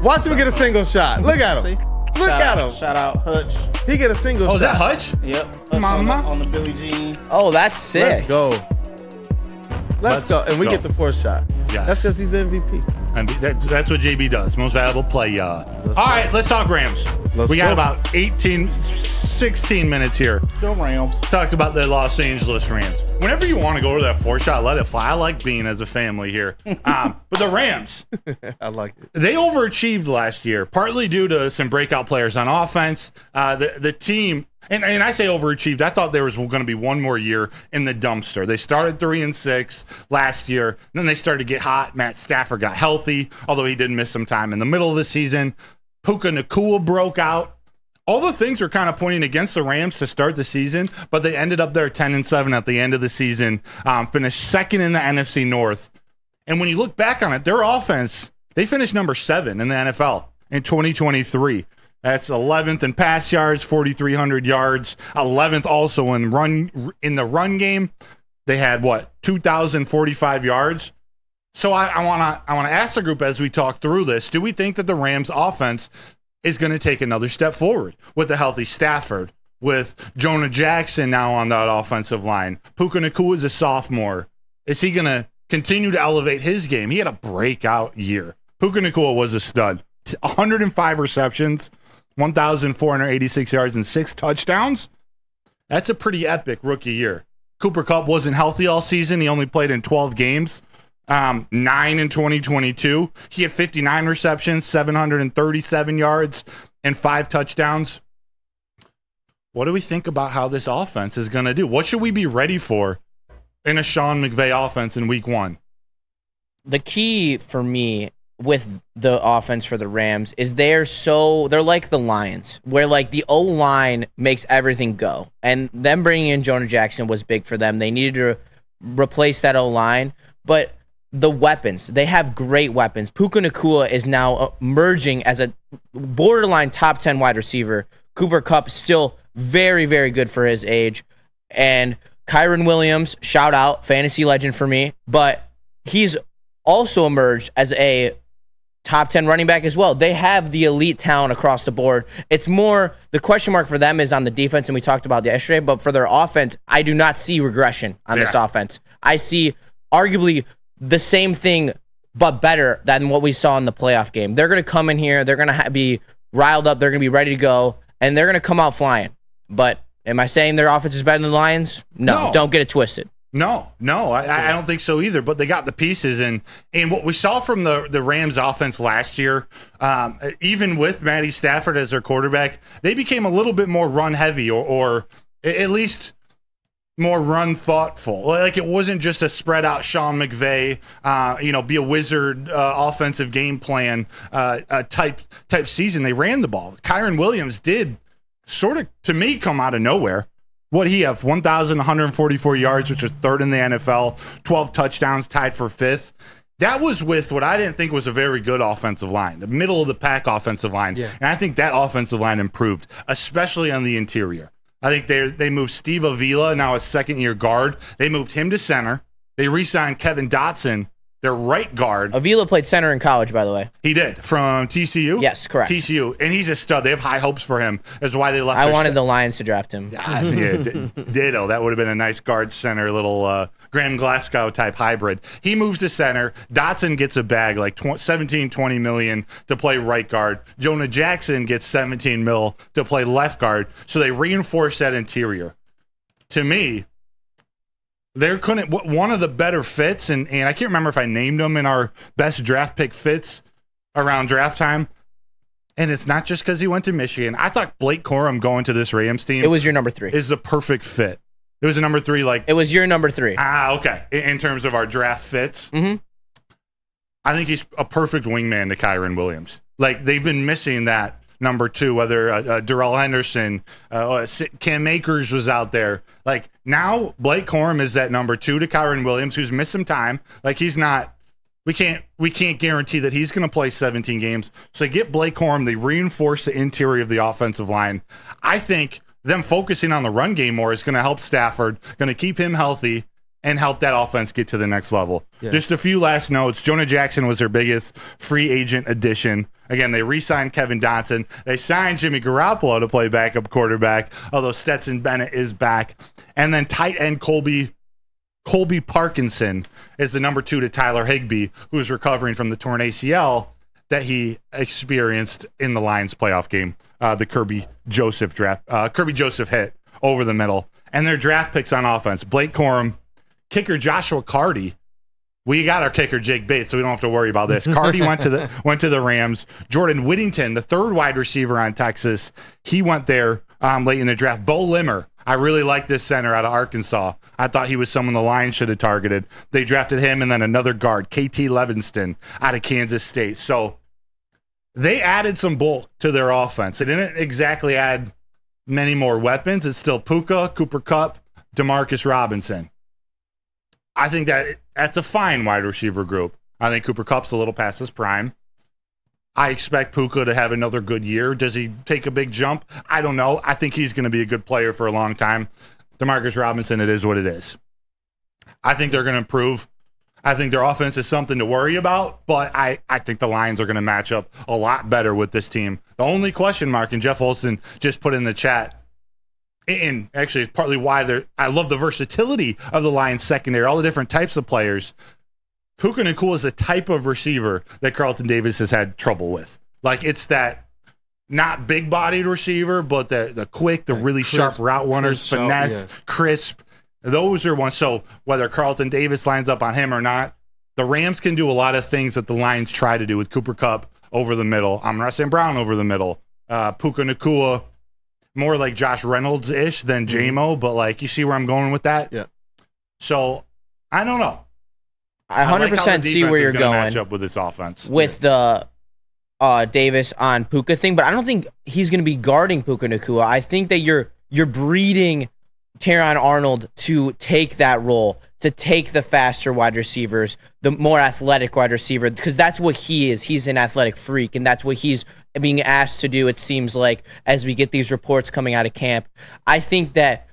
Watch him get a single shot. Look at him. Look at him. Shout out Hutch. He get a single shot. Oh, is that Hutch? Yep. Hutch Mama. on the Billie Jean. Oh, that's sick. Let's go. Let's go. And we go. get the 4th shot. Yes. That's because he's MVP. And that's what JB does. Most valuable play. All right, let's talk Rams. We got about 16 minutes here. Go Rams. Talked about the Los Angeles Rams. Whenever you want to go to that 4 shot, let it fly. I like being as a family here. But the Rams, I like it. they overachieved last year, partly due to some breakout players on offense. The team, and I say overachieved, I thought there was going to be one more year in the dumpster. They started 3-6 last year. Then they started to get hot. Matt Stafford got healthy, although he did miss some time in the middle of the season. Puka Nacua broke out. All the things are kind of pointing against the Rams to start the season, but they ended up there 10-7 at the end of the season, finished 2nd in the NFC North. And when you look back on it, their offense, they finished number 7 in the NFL in 2023. That's 11th in pass yards, 4,300 yards, 11th also in the run game. They had 2,045 yards. So I want to ask the group as we talk through this, do we think that the Rams offense is going to take another step forward with a healthy Stafford, with Jonah Jackson now on that offensive line? Puka Nacua is a sophomore. Is he going to continue to elevate his game? He had a breakout year. Puka Nacua was a stud. 105 receptions, 1,486 yards, and 6 touchdowns. That's a pretty epic rookie year. Cooper Kupp wasn't healthy all season. He only played in 12 games. 9 in 2022. He had 59 receptions, 737 yards, and 5 touchdowns. What do we think about how this offense is going to do? What should we be ready for in a Sean McVay offense in week 1? The key for me with the offense for the Rams is they're like the Lions, where like the O-line makes everything go. And them bringing in Jonah Jackson was big for them. They needed to replace that O-line, but the weapons, they have great weapons. Puka Nacua is now emerging as a borderline top 10 wide receiver. Cooper Kupp still very, very good for his age. And Kyron Williams, shout out, fantasy legend for me, but he's also emerged as a top 10 running back as well. They have the elite talent across the board. It's more, the question mark for them is on the defense, and we talked about that yesterday, but for their offense, I do not see regression on this offense. I see arguably the same thing, but better than what we saw in the playoff game. They're going to come in here, they're going to be riled up, they're going to be ready to go, and they're going to come out flying. But am I saying their offense is better than the Lions? No. Don't get it twisted. No, I don't think so either. But they got the pieces, and what we saw from the Rams offense last year, even with Matty Stafford as their quarterback, they became a little bit more run heavy, or at least more run thoughtful. Like, it wasn't just a spread out Sean McVay, be a wizard offensive game plan type season. They ran the ball. Kyron Williams did sort of, to me, come out of nowhere. What he have? 1,144 yards, which was 3rd in the NFL, 12 touchdowns, tied for 5th. That was with what I didn't think was a very good offensive line, the middle of the pack offensive line. Yeah. And I think that offensive line improved, especially on the interior. I think they moved Steve Avila, now a second-year guard. They moved him to center. They re-signed Kevin Dotson, their right guard. Avila played center in college, by the way. He did, from TCU? Yes, correct. TCU, and he's a stud. They have high hopes for him. That's why they left. I wanted the Lions to draft him. Yeah, ditto. That would have been a nice guard center, little Graham Glasgow type hybrid. He moves to center. Dotson gets a bag, like 17, 20 million to play right guard. Jonah Jackson gets 17 mil to play left guard. So they reinforce that interior. To me, they're one of the better fits, and I can't remember if I named them in our best draft pick fits around draft time. And it's not just because he went to Michigan. I thought Blake Corum going to this Rams team. It was your number 3. Is the perfect fit. It was a number 3. It was your number 3. Okay. In terms of our draft fits, mm-hmm. I think he's a perfect wingman to Kyron Williams. Like, they've been missing that number 2, whether Darrell Henderson, Cam Akers was out there. Like, now Blake Corum is that number 2 to Kyron Williams, who's missed some time. Like, he's not. We can't guarantee that he's going to play 17 games. So they get Blake Corum. They reinforce the interior of the offensive line. I think them focusing on the run game more is going to help Stafford, going to keep him healthy, and help that offense get to the next level. Yeah. Just a few last notes. Jonah Jackson was their biggest free agent addition. Again, they re-signed Kevin Dotson. They signed Jimmy Garoppolo to play backup quarterback, although Stetson Bennett is back. And then tight end Colby Parkinson is the number 2 to Tyler Higbee, who's recovering from the torn ACL that he experienced in the Lions playoff game, the Kirby Joseph hit over the middle. And their draft picks on offense, Blake Corum, kicker Joshua Carty. We got our kicker Jake Bates, so we don't have to worry about this. Carty went to the Rams. Jordan Whittington, the 3rd wide receiver on Texas, he went there late in the draft. Bo Limmer, I really like this center out of Arkansas. I thought he was someone the Lions should have targeted. They drafted him, and then another guard, KT Levinston, out of Kansas State. So they added some bulk to their offense. They didn't exactly add many more weapons. It's still Puka, Cooper Kupp, Demarcus Robinson. I think that's a fine wide receiver group. I think Cooper Kupp's a little past his prime. I expect Puka to have another good year. Does he take a big jump? I don't know. I think he's going to be a good player for a long time. Demarcus Robinson, it is what it is. I think they're going to improve. I think their offense is something to worry about, but I think the Lions are going to match up a lot better with this team. The only question mark, and Jeff Olson just put in the chat, and actually it's partly why I love the versatility of the Lions secondary, all the different types of players. Puka Nacua is a type of receiver that Carlton Davis has had trouble with. Like, it's that not big-bodied receiver, but the quick, the really sharp route runners, finesse, crisp. Those are ones. So whether Carlton Davis lines up on him or not, the Rams can do a lot of things that the Lions try to do with Cooper Kupp over the middle, Amon-Ra St. Brown over the middle, Puka Nacua, more like Josh Reynolds-ish than J-Mo, but like, you see where I'm going with that? Yeah. So, I don't know. I 100% see where you're going. Match up with this offense. With the Davis on Puka thing, but I don't think he's going to be guarding Puka Nacua. I think that you're breeding Terron Arnold to take that role, to take the faster wide receivers, the more athletic wide receiver, because that's what he is. He's an athletic freak, and that's what he's being asked to do, it seems like, as we get these reports coming out of camp. I think that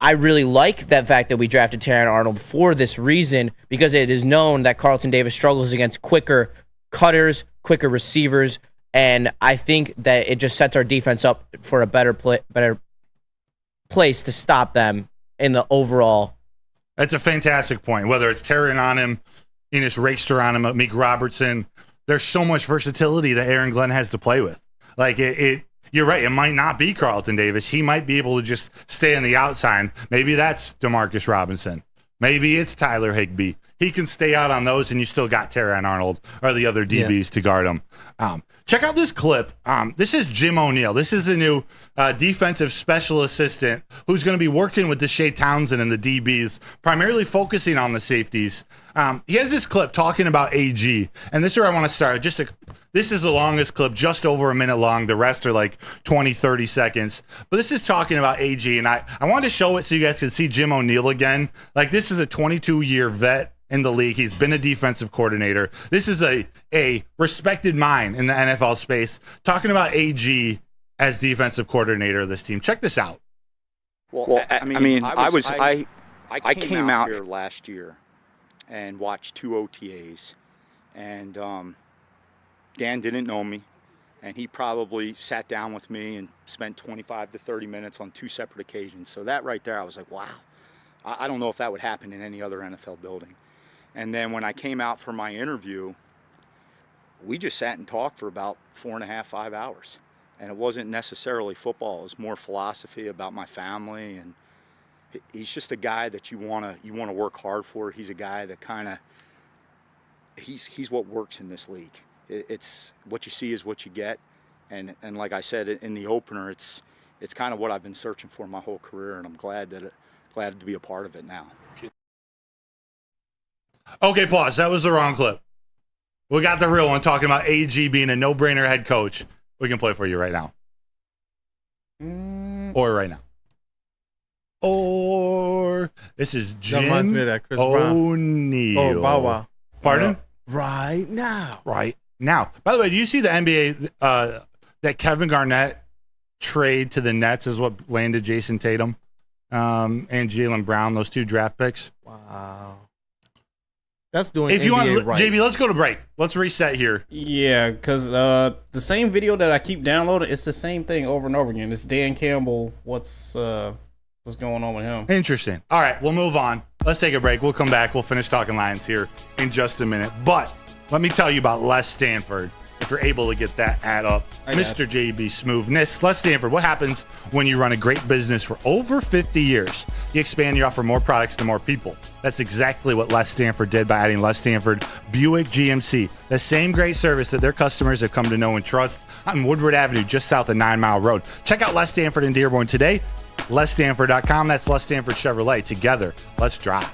I really like that fact that we drafted Terron Arnold for this reason, because it is known that Carlton Davis struggles against quicker cutters, quicker receivers, and I think that it just sets our defense up for a better place to stop them in the overall. That's a fantastic point. Whether it's Terron on him, Enos Rakester on him, Meek Robertson, there's so much versatility that Aaron Glenn has to play with. Like, you're right. It might not be Carlton Davis. He might be able to just stay on the outside. Maybe that's Demarcus Robinson. Maybe it's Tyler Higbee. He can stay out on those, and you still got Terron Arnold or the other DBs to guard him. Check out this clip. This is Jim O'Neill. This is the new defensive special assistant who's going to be working with Deshae Townsend and the DBs, primarily focusing on the safeties. He has this clip talking about AG, and this is where I want to start. This is the longest clip, just over a minute long. The rest are like 20, 30 seconds. But this is talking about AG, and I wanted to show it so you guys can see Jim O'Neill again. Like, this is a 22-year vet in the league. He's been a defensive coordinator. This is a respected mind in the NFL space. Talking about AG as defensive coordinator of this team. Check this out. Well, I came out here last year and watched 2 OTAs, and Dan didn't know me, and he probably sat down with me and spent 25 to 30 minutes on 2 separate occasions. So that right there, I was like, wow. I don't know if that would happen in any other NFL building. And then when I came out for my interview, we just sat and talked for about 4.5, 5 hours. And it wasn't necessarily football. It was more philosophy about my family. And he's just a guy that you want to work hard for. He's a guy that kind of, he's what works in this league. It's what you see is what you get. And like I said in the opener, it's kind of what I've been searching for my whole career. And I'm glad to be a part of it now. Okay, pause. That was the wrong clip. We got the real one talking about AG being a no-brainer head coach. We can play for you right now. Or right now. Or this is Jim reminds me of that Chris Brown. O'Neal. Oh, Bow Wow. Pardon? Right now. Right now. By the way, do you see the NBA that Kevin Garnett trade to the Nets is what landed Jason Tatum and Jaylen Brown, those 2 draft picks? Wow. That's doing if you NBA want, right. JB, let's go to break. Let's reset here. Yeah, because the same video that I keep downloading, it's the same thing over and over again. It's Dan Campbell. What's going on with him? Interesting. All right, we'll move on. Let's take a break. We'll come back. We'll finish talking Lions here in just a minute. But let me tell you about Les Stanford. If you're able to get that ad up, Mr. JBSMOOOOOV. Les Stanford, what happens when you run a great business for over 50 years? You expand, you offer more products to more people. That's exactly what Les Stanford did by adding Les Stanford Buick GMC, the same great service that their customers have come to know and trust on Woodward Avenue, just south of 9 Mile Road. Check out Les Stanford in Dearborn today. LesStanford.com. That's Les Stanford Chevrolet. Together, let's drive.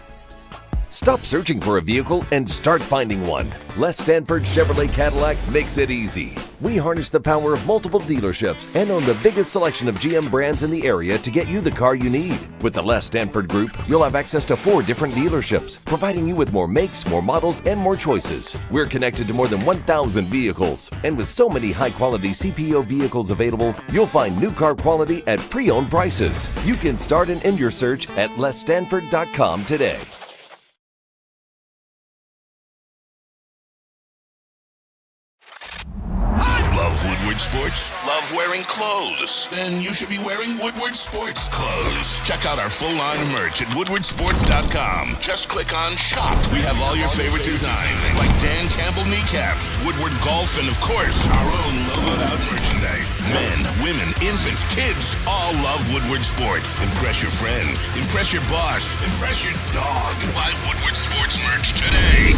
Stop searching for a vehicle and start finding one. Les Stanford Chevrolet Cadillac makes it easy. We harness the power of multiple dealerships and own the biggest selection of GM brands in the area to get you the car you need. With the Les Stanford Group, you'll have access to 4 different dealerships, providing you with more makes, more models, and more choices. We're connected to more than 1,000 vehicles. And with so many high-quality CPO vehicles available, you'll find new car quality at pre-owned prices. You can start and end your search at LesStanford.com today. Love Woodward Sports? Love wearing clothes? Then you should be wearing Woodward Sports clothes. Check out our full line of merch at woodwardsports.com. Just click on shop. We have all your favorite designs, like Dan Campbell kneecaps, Woodward golf, and of course, our own logoed out merchandise. Men, women, infants, kids all love Woodward Sports. Impress your friends. Impress your boss. Impress your dog. Buy Woodward Sports merch today.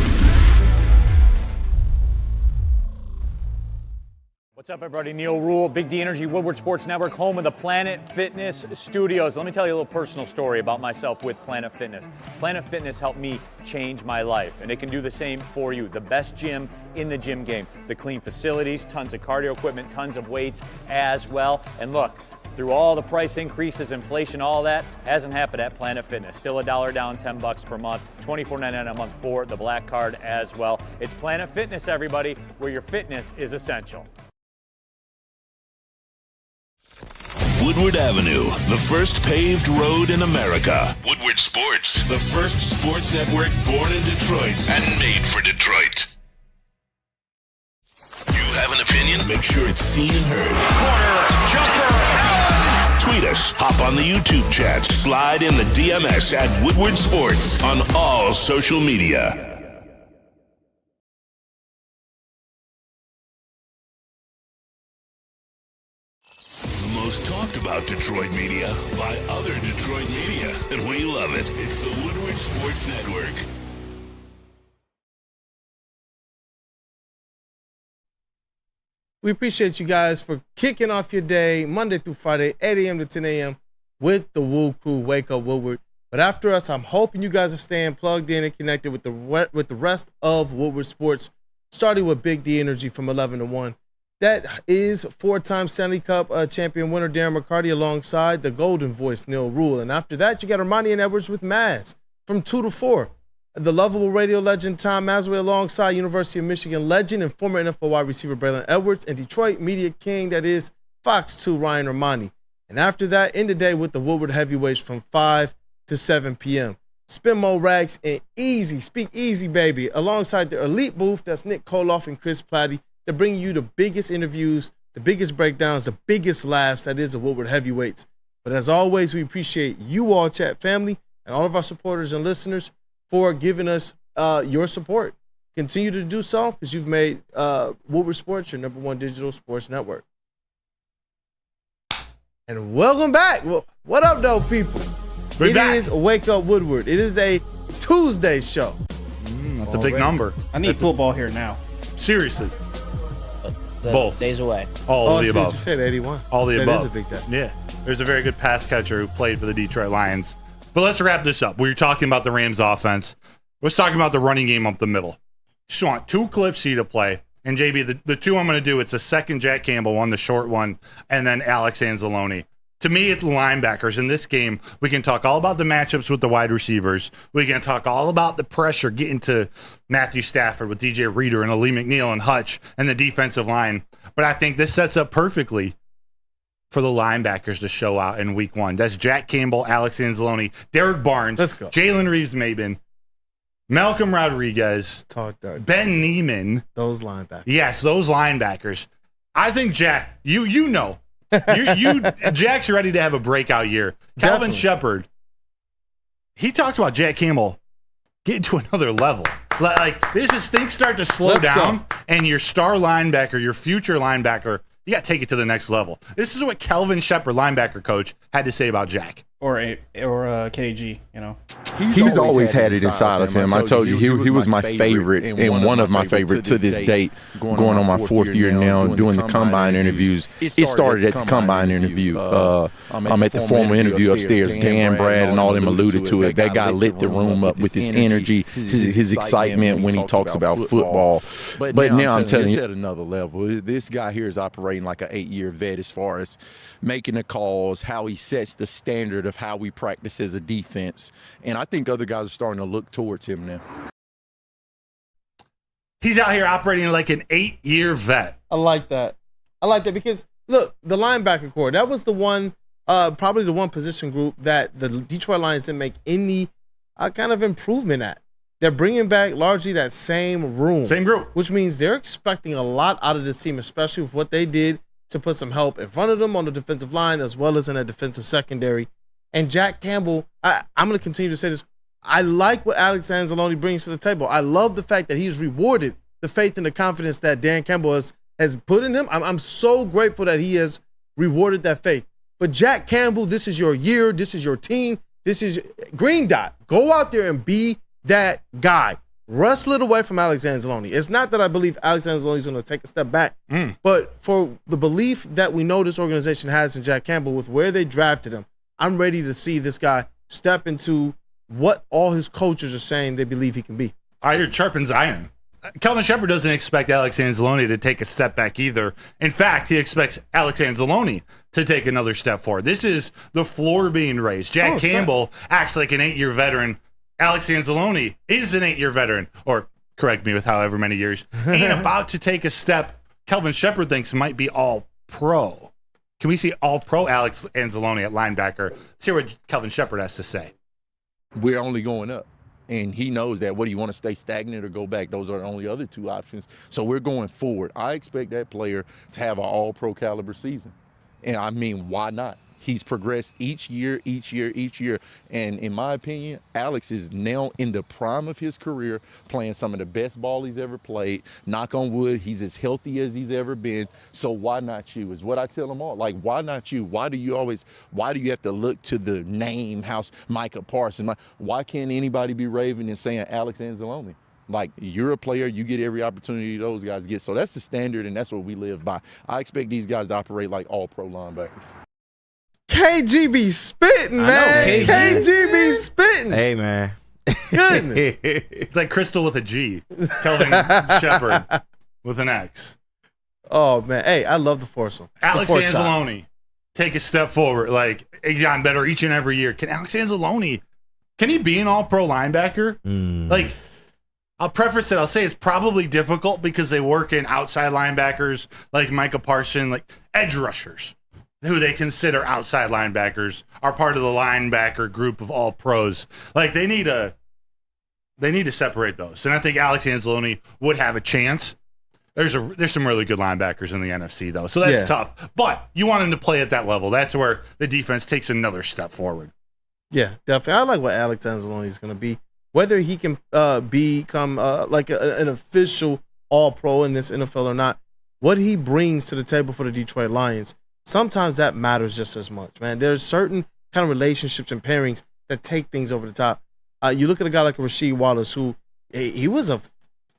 What's up, everybody? Neil Rule, Big D Energy, Woodward Sports Network, home of the Planet Fitness Studios. Let me tell you a little personal story about myself with Planet Fitness. Planet Fitness helped me change my life, and it can do the same for you. The best gym in the gym game. The clean facilities, tons of cardio equipment, tons of weights as well. And look, through all the price increases, inflation, all that hasn't happened at Planet Fitness. Still $1 down, $10 per month, $24.99 a month for the Black Card as well. It's Planet Fitness, everybody, where your fitness is essential. Woodward Avenue, the first paved road in America. Woodward Sports, the first sports network born in Detroit and made for Detroit. You have an opinion? Make sure it's seen and heard. Corner, jumper, tweet us, hop on the YouTube chat, slide in the DMS at Woodward Sports on all social media. Most talked about Detroit media by other Detroit media, and we love it. It's the Woodward Sports Network. We appreciate you guys for kicking off your day Monday through Friday, 8 a.m. to 10 a.m. with the Woo Crew. Wake up, Woodward. But after us, I'm hoping you guys are staying plugged in and connected with the rest of Woodward Sports, starting with Big D Energy from 11 to 1. That is 4-time Stanley Cup champion winner Darren McCarty alongside the golden voice Neil Rule. And after that, you got Armani and Edwards with Maz from 2 to 4. the lovable radio legend Tom Masway alongside University of Michigan legend and former NFL wide receiver Braylon Edwards and Detroit media king that is Fox 2 Ryan Romani. And after that, end the day with the Woodward heavyweights from 5 to 7 p.m. Spin Mo Rags and Easy, Speak Easy Baby, alongside the elite booth, that's Nick Koloff and Chris Platty, to bring you the biggest interviews, the biggest breakdowns, the biggest laughs, that is the Woodward heavyweights. But as always, we appreciate you all, chat family, and all of our supporters and listeners for giving us your support. Continue to do so, because you've made Woodward Sports your #1 digital sports network. And welcome back. Well, what up, though, people? It is Wake Up Woodward. It is a Tuesday show. That's a big number. I need football here now. Seriously. The Both. days away. All of the above. You said 81. All the above. That is a big day. Yeah. There's a very good pass catcher who played for the Detroit Lions. But let's wrap this up. We were talking about the Rams offense. Let's talk about the running game up the middle. Just want 2 clips here to play. And JB, the 2 I'm going to do, it's a second Jack Campbell one, the short one, and then Alex Anzalone. To me, it's linebackers. In this game, we can talk all about the matchups with the wide receivers. We can talk all about the pressure getting to Matthew Stafford with DJ Reader and Ali McNeil and Hutch and the defensive line. But I think this sets up perfectly for the linebackers to show out in week 1. That's Jack Campbell, Alex Anzalone, Derek Barnes, Jalen Reeves-Maben, Malcolm Rodriguez, Ben Neiman. Those linebackers. Yes, those linebackers. I think, Jack, you know. Jack's ready to have a breakout year. Calvin Shepard, he talked about Jack Campbell getting to another level. Like, this is things start to slow down, and your star linebacker, your future linebacker, you got to take it to the next level. This is what Calvin Shepard, linebacker coach, had to say about Jack. Or KG, you know. He's always had it inside of him. I told you, he was my favorite and one of my favorites to this date. Going on my 4th year now, doing the combine interviews. It started at the combine interview. I'm at the formal interview upstairs. Dan, Brad, and all them alluded to it. That guy lit the room up with his energy, his excitement when he talks about football. But now I'm telling you, it's at another level. This guy here is operating like an 8-year vet as far as making the calls, how he sets the standard of how we practice as a defense. And I think other guys are starting to look towards him now. He's out here operating like an 8-year vet. I like that. Because, look, the linebacker core, that was the one, probably the one position group that the Detroit Lions didn't make any kind of improvement at. They're bringing back largely that same room. Same group. Which means they're expecting a lot out of this team, especially with what they did to put some help in front of them on the defensive line as well as in a defensive secondary. And Jack Campbell, I'm going to continue to say this. I like what Alex Anzalone brings to the table. I love the fact that he's rewarded the faith and the confidence that Dan Campbell has put in him. I'm so grateful that he has rewarded that faith. But Jack Campbell, this is your year. This is your team. This is Green Dot. Go out there and be that guy. Wrestle it away from Alex Anzalone. It's not that I believe Alex Anzalone is going to take a step back, but for the belief that we know this organization has in Jack Campbell with where they drafted him, I'm ready to see this guy step into what all his coaches are saying they believe he can be. Iron sharpens iron. Calvin Shepard doesn't expect Alex Anzalone to take a step back either. In fact, he expects Alex Anzalone to take another step forward. This is the floor being raised. Jack Campbell acts like an 8-year veteran. Alex Anzalone is an 8-year veteran, or correct me with however many years, ain't about to take a step Calvin Shepard thinks might be all pro. Can we see all pro Alex Anzalone at linebacker? Let's hear what Calvin Shepard has to say. We're only going up. And he knows that. What do you want to stay stagnant or go back? Those are the only other 2 options. So we're going forward. I expect that player to have an all-pro caliber season. And I mean, why not? He's progressed each year. And in my opinion, Alex is now in the prime of his career, playing some of the best ball he's ever played. Knock on wood, he's as healthy as he's ever been. So why not you? Is what I tell them all. Like, why not you? Why do you have to look to the name house, Micah Parsons? Why can't anybody be raving and saying Alex Anzalone? Like, you're a player, you get every opportunity those guys get. So that's the standard, and that's what we live by. I expect these guys to operate like all pro linebackers. KG be spitting, man. KG be spitting. Hey, man. Goodness. It's like Crystal with a G. Calvin Shepard with an X. Oh, man. Hey, I love the foursome. Alex Anzalone, take a step forward. Like, he's gotten better each and every year. Can Alex Anzalone Can he be an all-pro linebacker? Like, I'll preface it. I'll say it's probably difficult because they work in outside linebackers like Micah Parsons, like edge rushers, who they consider outside linebackers, are part of the linebacker group of all pros. Like, they need to separate those. And I think Alex Anzalone would have a chance. There's some really good linebackers in the NFC, though, so that's tough. But you want him to play at that level. That's where the defense takes another step forward. Yeah, definitely. I like what Alex Anzalone is going to be. Whether he can become like an official all-pro in this NFL or not, what he brings to the table for the Detroit Lions, sometimes that matters just as much, man. There's certain kind of relationships and pairings that take things over the top. You look at a guy like Rasheed Wallace, who he was a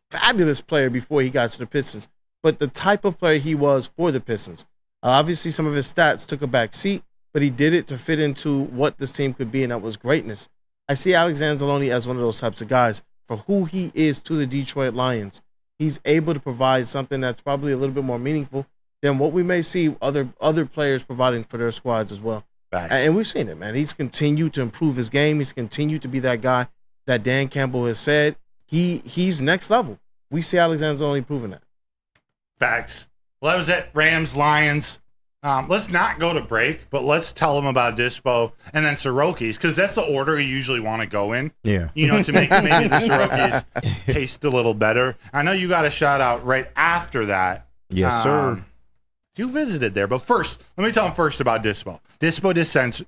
fabulous player before he got to the Pistons, but the type of player he was for the Pistons, obviously some of his stats took a back seat, but he did it to fit into what this team could be, and that was greatness. I see Alex Anzalone as one of those types of guys for who he is to the Detroit Lions. He's able to provide something that's probably a little bit more meaningful than what we may see other players providing for their squads as well. And we've seen it, man. He's continued to improve his game. He's continued to be that guy that Dan Campbell has said. He's next level. We see Alex Anzalone proving that. Facts. Well, that was it. Rams, Lions. Let's not go to break, but let's tell them about Dispo and then Soroki's, because that's the order you usually want to go in. Yeah. You know, to make maybe the Soroki's taste a little better. I know you got a shout out right after that. Yes, sir. You visited there, but first, let me tell them first about Dispo. Dispo Dispensary.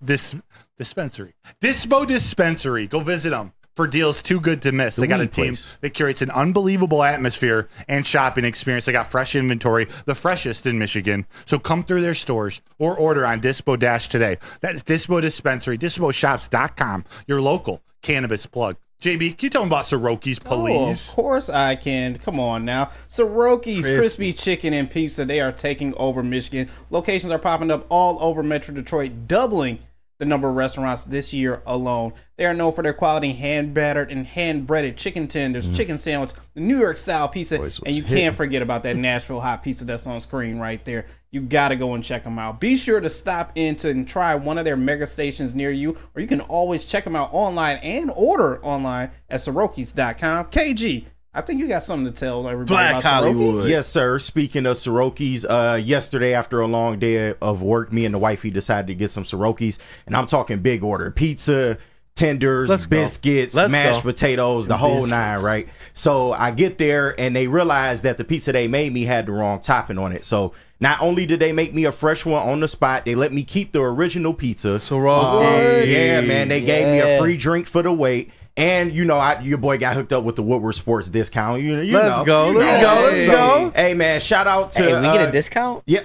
Dispo Dispensary. Go visit them for deals too good to miss. They got a team that curates an unbelievable atmosphere and shopping experience. They got fresh inventory, the freshest in Michigan. So come through their stores or order on Dispo Dash today. That's Dispo Dispensary, DispoShops.com, your local cannabis plug. JB, can you tell them about Soroki's, please? Oh, of course I can. Come on now. Soroki's Crispy Chicken and Pizza, they are taking over Michigan. Locations are popping up all over Metro Detroit, doubling the number of restaurants this year alone. They are known for their quality hand-battered and hand-breaded chicken tenders, chicken sandwich, the New York-style pizza, and you can't forget about that Nashville hot pizza that's on screen right there. You got to go and check them out. Be sure to stop in and try one of their mega stations near you, or you can always check them out online and order online at Sorokis.com. KG, I think you got something to tell everybody about Soroki's. Yes, sir. Speaking of Soroki's, yesterday after a long day of work, me and the wifey decided to get some Soroki's, and I'm talking big order. Pizza, tenders, biscuits, mashed potatoes, the whole nine, right? So I get there, and they realized that the pizza they made me had the wrong topping on it. So not only did they make me a fresh one on the spot, they let me keep the original pizza. Soroki. Yeah, man. They gave me a free drink for the wait. And, you know, your boy got hooked up with the Woodward Sports discount. Let's go. Hey, man, shout out to... Hey, we get a discount? Yeah.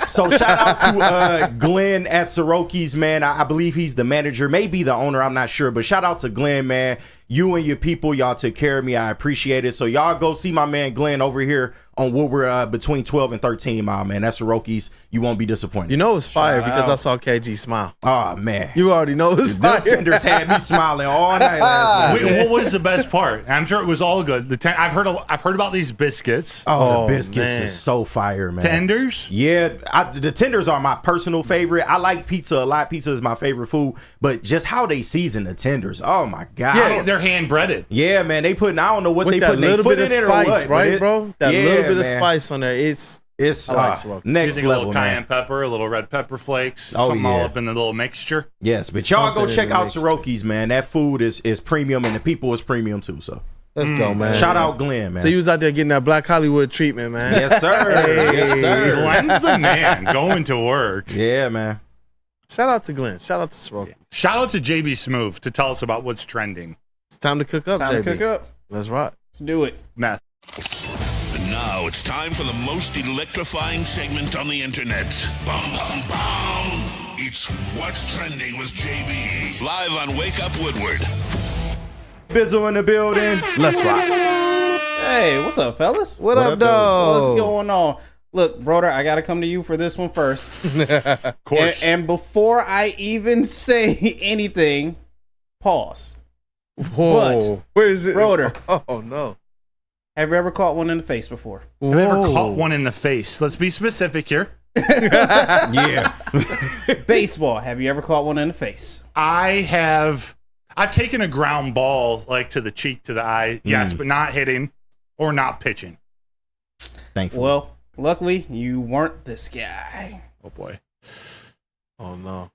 So shout out to Glenn at Soroki's, man. I believe he's the manager, maybe the owner, I'm not sure. But shout out to Glenn, man. You and your people, y'all took care of me. I appreciate it. So y'all go see my man Glenn over here on Woodward between 12 and 13 mile, man. That's Soroki's. You won't be disappointed. You know it's fire because I saw KG smile. Oh, man. You already know it's fire. The tenders had me smiling all night last night. Wait, what was the best part? I'm sure it was all good. I've heard about these biscuits. Oh, the biscuits is so fire, man. Tenders? Yeah, the tenders are my personal favorite. I like pizza a lot. Pizza is my favorite food, but just how they season the tenders. Oh my God. Yeah, they're hand breaded. Yeah, man. They putting, I don't know what with they that put. Little they put bit in of it or spice, what, right, bro? That little bit of man. spice on there. It's next You think level, a little cayenne pepper, a little red pepper flakes, Oh, something all yeah. up in the little mixture. Yes, but y'all go check out Soroki's, man. That food is premium, and the people is premium too. So let's go, man. Shout out Glenn, man. So you was out there getting that Black Hollywood treatment, man. Yes, sir. Yes, sir. Glenn's the man going to work. Yeah, man. Shout out to Glenn. Shout out to Soroki. Shout out to JBSMOOOOV to tell us about what's trending. It's time to cook up, Time JB. to cook up. Let's rock. Let's do it. Meth. And now it's time for the most electrifying segment on the internet. Bum, bum, bum. It's What's Trending with JB. Live on Wake Up Woodward. Bizzle in the building. Let's rock. Hey, what's up, fellas? What up, dog? What's going on? Look, brother, I got to come to you for this one first. Of course. And before I even say anything, pause. Whoa. Where is it? Brother. Oh, no. Have you ever caught one in the face before? Have you ever caught one in the face? Let's be specific here. Yeah. Baseball. Have you ever caught one in the face? I have. I've taken a ground ball like to the cheek, to the eye. Yes, but not hitting or not pitching. Thankfully. Well, luckily you weren't this guy. Oh boy. Oh no.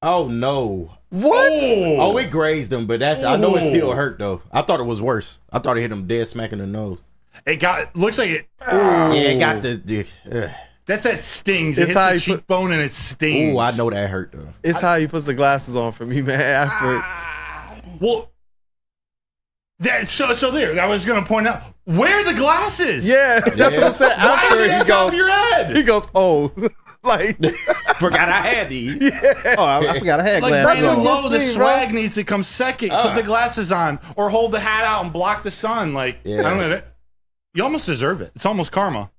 Oh no. What? Oh, it grazed him, but I know it still hurt though. I thought it was worse. I thought it hit him dead smack in the nose. It looks like it. Yeah, it got the. That's that stings. It's It how hits the you cheekbone and it stings. Oh, I know that hurt though. It's how he puts the glasses on for me, man. Afterwards. Well, so there. I was gonna point out, wear the glasses. Yeah, that's what I'm saying. Why After are they he on top goes, of your head? he goes, oh, like Forgot I had these. yeah. Oh, I forgot I had Like glasses Brandon on. Lowe, the me, swag needs to come second. Ah. Put the glasses on, or hold the hat out and block the sun. Like Yeah. I don't know. You almost deserve it. It's almost karma.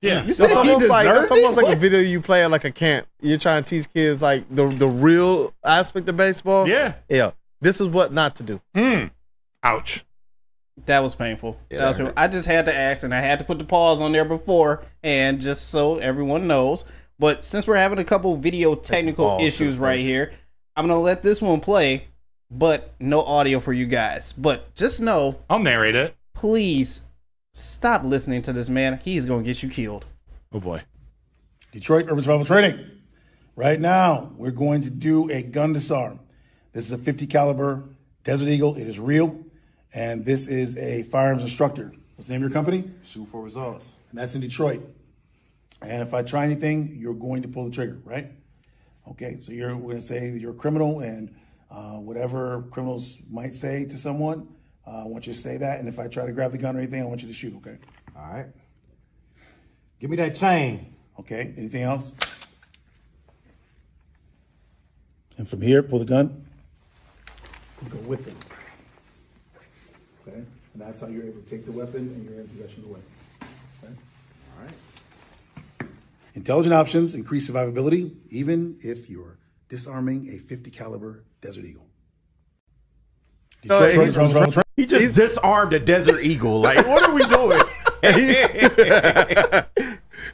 Yeah. You said That's he almost like deserved it? a video you play at like a camp. You're trying to teach kids like the real aspect of baseball. Yeah. Yeah. This is what not to do. Ouch. That was painful. Yeah, That was that painful. I just had to ask, and I had to put the pause on there before, and just so everyone knows. But since we're having a couple video technical pause, issues right here, I'm gonna let this one play, but no audio for you guys. But just know, I'll narrate it. please stop listening to this man. He's gonna get you killed. Oh boy. Detroit Urban Survival Training. Right now, we're going to do a gun disarm. This is a 50 caliber Desert Eagle. It is real, and this is a firearms instructor. What's the name of your company? Shoot for results. And that's in Detroit. And if I try anything, you're going to pull the trigger, right? Okay, so we're going to say that you're a criminal, and whatever criminals might say to someone, I want you to say that. And if I try to grab the gun or anything, I want you to shoot, okay? All right. Give me that chain. Okay, anything else? And from here, pull the gun. Go with it. Okay, and that's how you're able to take the weapon and you're in possession of the weapon. Okay? All right. Intelligent options increase survivability, even if you're disarming a 50 caliber Desert Eagle. He just disarmed a Desert Eagle. Like, what are we doing?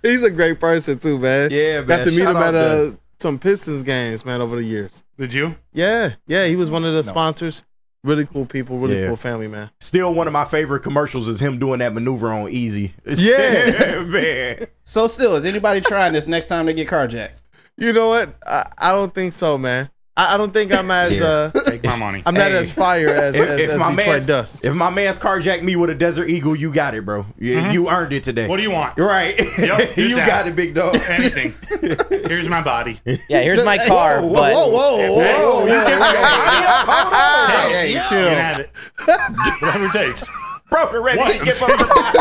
He's a great person too, man. Yeah, man. Got to meet Shout him out at Des. some Pistons games, man, over the years. Did you? Yeah, he was one of the sponsors. Really cool people, really cool family, man. Still, one of my favorite commercials is him doing that maneuver on Easy. Yeah, man. So still, is anybody trying this next time they get carjacked? You know what? I don't think so, man. I don't think I'm as Take my money. I'm not as fire as Detroit Dust. If my man's carjacked me with a Desert Eagle, you got it, bro. You earned it today. What do you want? You're right. Yep, you got it, big dog. Anything. Here's my body. Yeah, here's my car. but Whoa. Hey, you can have it. Whatever it takes. Bro, ready What? to give up the body.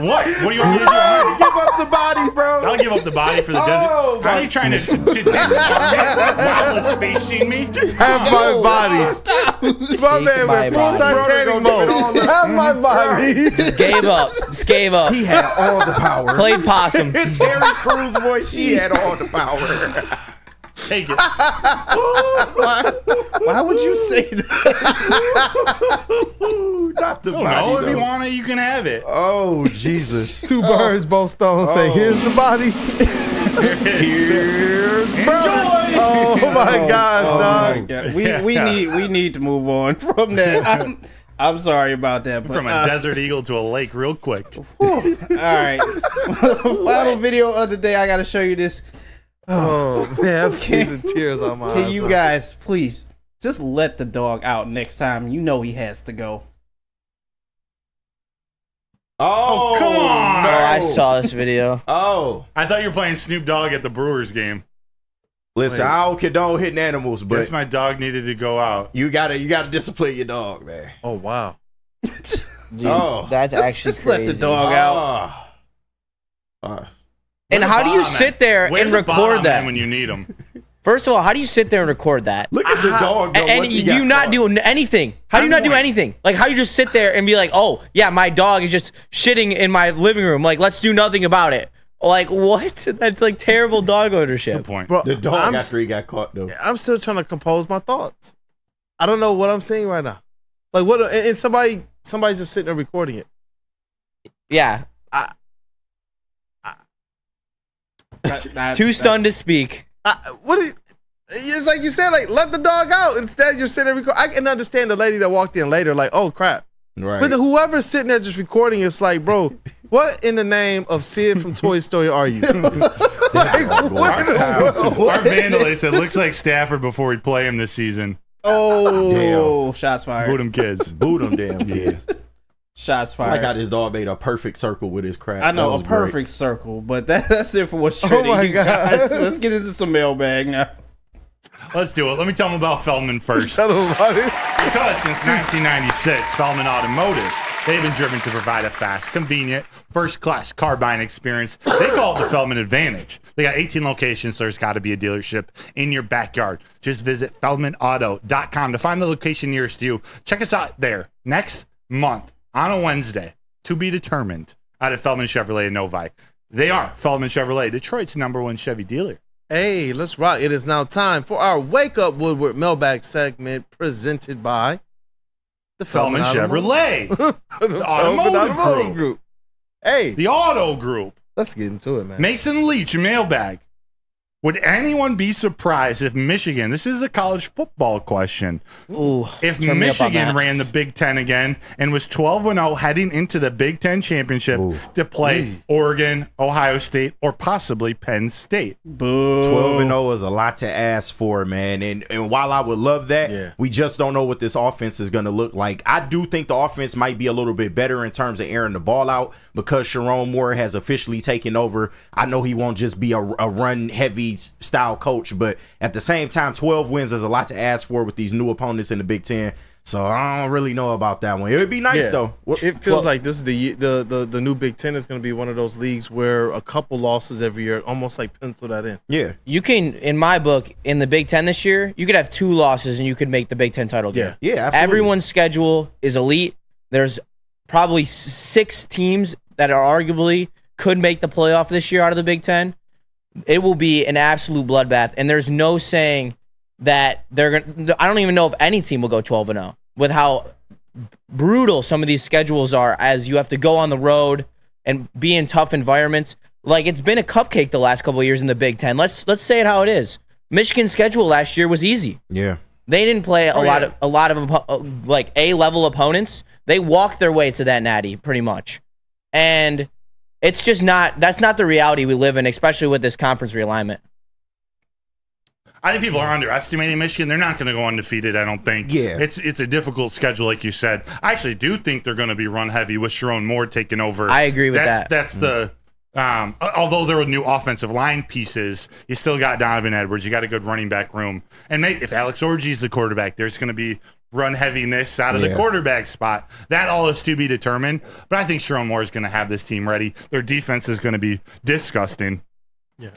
What do you want me to do? Give up the body, bro. I'll give up the body for the desert. Oh, How are you trying to while spacing me? Have my body. My man went full Titanic mode. Have my body. Just gave up. Just gave up. He had all the power. Played possum. Terry Crews voice, he had all the power. Take it. Why would you say that? Not the I don't body, know. If though. you want it, you can have it. Oh, Jesus. Two birds, both stones. Say, here's the body. Here's brother. Oh my gosh, dog. God. We need to move on from that. I'm sorry about that. But, From a Desert Eagle to a lake real quick. all right. Final video of the day. I got to show you this. Oh man, I'm squeezing tears on my eyes. Can you guys please just let the dog out next time? You know he has to go. Oh, come on. Oh, I saw this video. Oh. I thought you were playing Snoop Dogg at the Brewers game. Listen, I don't condone hitting animals, but Guess my dog needed to go out. you gotta discipline your dog, man. Oh wow. Dude, Oh. that's actually Just crazy. let the dog out. And how do you sit there and record that? when you need him? First of all, how do you sit there and record that? Look at the dog. Though, And once he you got not caught. do anything. How do you not do anything? Like, how you just sit there and be like, oh, yeah, my dog is just shitting in my living room. Like, let's do nothing about it. Like, what? That's like terrible dog ownership. Good point. Bro, The dog I'm after he got caught, though. I'm still trying to compose my thoughts. I don't know what I'm saying right now. Like what? And somebody's just sitting there recording it. Yeah. Too stunned to speak. It's like you said, like, let the dog out. Instead, you're sitting there recording. I can understand the lady that walked in later, like, oh, crap. Right. But whoever's sitting there just recording, it's like, bro, what in the name of Sid from Toy Story are you? Like, what in the world? Our vandalist said, looks like Stafford before we play him this season. Oh, shots fired. Boot them kids. Boot them damn kids. Shots fired. Like how this dog made a perfect circle with his crap. I know, That a was great. perfect circle, but that's it for what's trending. my you God. guys. Let's get into some mailbag now. Let's do it. Let me tell them about Feldman first. Tell them about it. Because since 1996, Feldman Automotive, they've been driven to provide a fast, convenient, first-class car buying experience. They call it the Feldman Advantage. They got 18 locations, so there's got to be a dealership in your backyard. Just visit feldmanauto.com to find the location nearest you. Check us out there next month on a Wednesday, to be determined, out of Feldman Chevrolet in Novi. They are Feldman Chevrolet, Detroit's #1 Chevy dealer. Hey, let's rock. It is now time for our Wake Up Woodward mailbag segment presented by the Feldman Chevrolet. The Automotive Group. Hey. The Auto Group. Let's get into it, man. Mason Leach, mailbag. Would anyone be surprised if Michigan, this is a college football question, if turn me up on Michigan that. ran the Big Ten again and was 12-0 heading into the Big Ten championship to play Oregon, Ohio State, or possibly Penn State? Boo. 12-0 is a lot to ask for, man. And while I would love that, we just don't know what this offense is going to look like. I do think the offense might be a little bit better in terms of airing the ball out because Sharon Moore has officially taken over. I know he won't just be a run-heavy style coach, but at the same time, 12 wins is a lot to ask for with these new opponents in the Big Ten. So I don't really know about that one. It would be nice though. It feels like this is the new Big Ten is going to be one of those leagues where a couple losses every year, almost like pencil that in. Yeah, You can, in my book, in the Big Ten this year, you could have 2 losses and you could make the Big Ten title game. Yeah, absolutely. Everyone's schedule is elite. There's probably 6 teams that are arguably could make the playoff this year out of the Big Ten. It will be an absolute bloodbath, and there's no saying that they're going. I don't even know if any team will go 12-0 with how brutal some of these schedules are, as you have to go on the road and be in tough environments. Like, it's been a cupcake the last couple of years in the Big Ten. Let's say it how it is. Michigan's schedule last year was easy. Yeah, they didn't play a lot of like A-level opponents. They walked their way to that natty pretty much, and it's just not. That's not the reality we live in, especially with this conference realignment. I think people are underestimating Michigan. They're not going to go undefeated, I don't think. Yeah. It's a difficult schedule, like you said. I actually do think they're going to be run heavy with Sharon Moore taking over. I agree with that. That's the although there were new offensive line pieces, you still got Donovan Edwards. You got a good running back room. And maybe if Alex Orji's the quarterback, there's going to be run heaviness out of the quarterback spot. That all is to be determined. But I think Sharon Moore is going to have this team ready. Their defense is going to be disgusting. Yeah.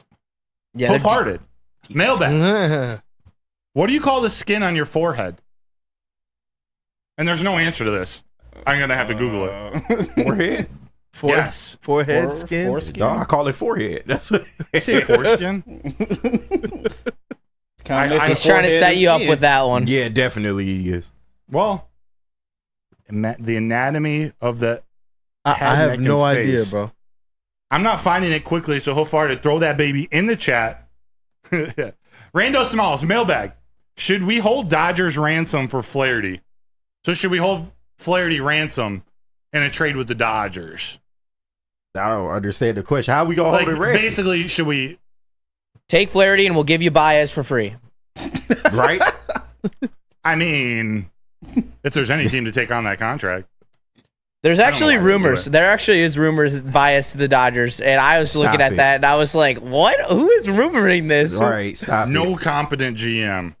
Half-hearted. Mailbag. What do you call the skin on your forehead? And there's no answer to this. I'm going to have to Google it. Forehead? Yes. Forehead skin? Foreskin? No, I call it forehead. That's I say foreskin. He's trying to set you up with that one. Yeah, definitely he is. Well, the anatomy of the I head, have neck, no and idea, face. bro. I'm not finding it quickly, so he'll far to throw that baby in the chat. Rando Smalls, mailbag. Should we hold Dodgers ransom for Flaherty? So should we hold Flaherty ransom in a trade with the Dodgers? I don't understand the question. How we gonna hold it ransom? Basically, should we take Flaherty and we'll give you Baez for free? Right? I mean, if there's any team to take on that contract. There's actually rumors. There actually is rumors bias to the Dodgers, and I was looking at that, and I was like, "What? Who is rumoring this?" All right, stop. No competent GM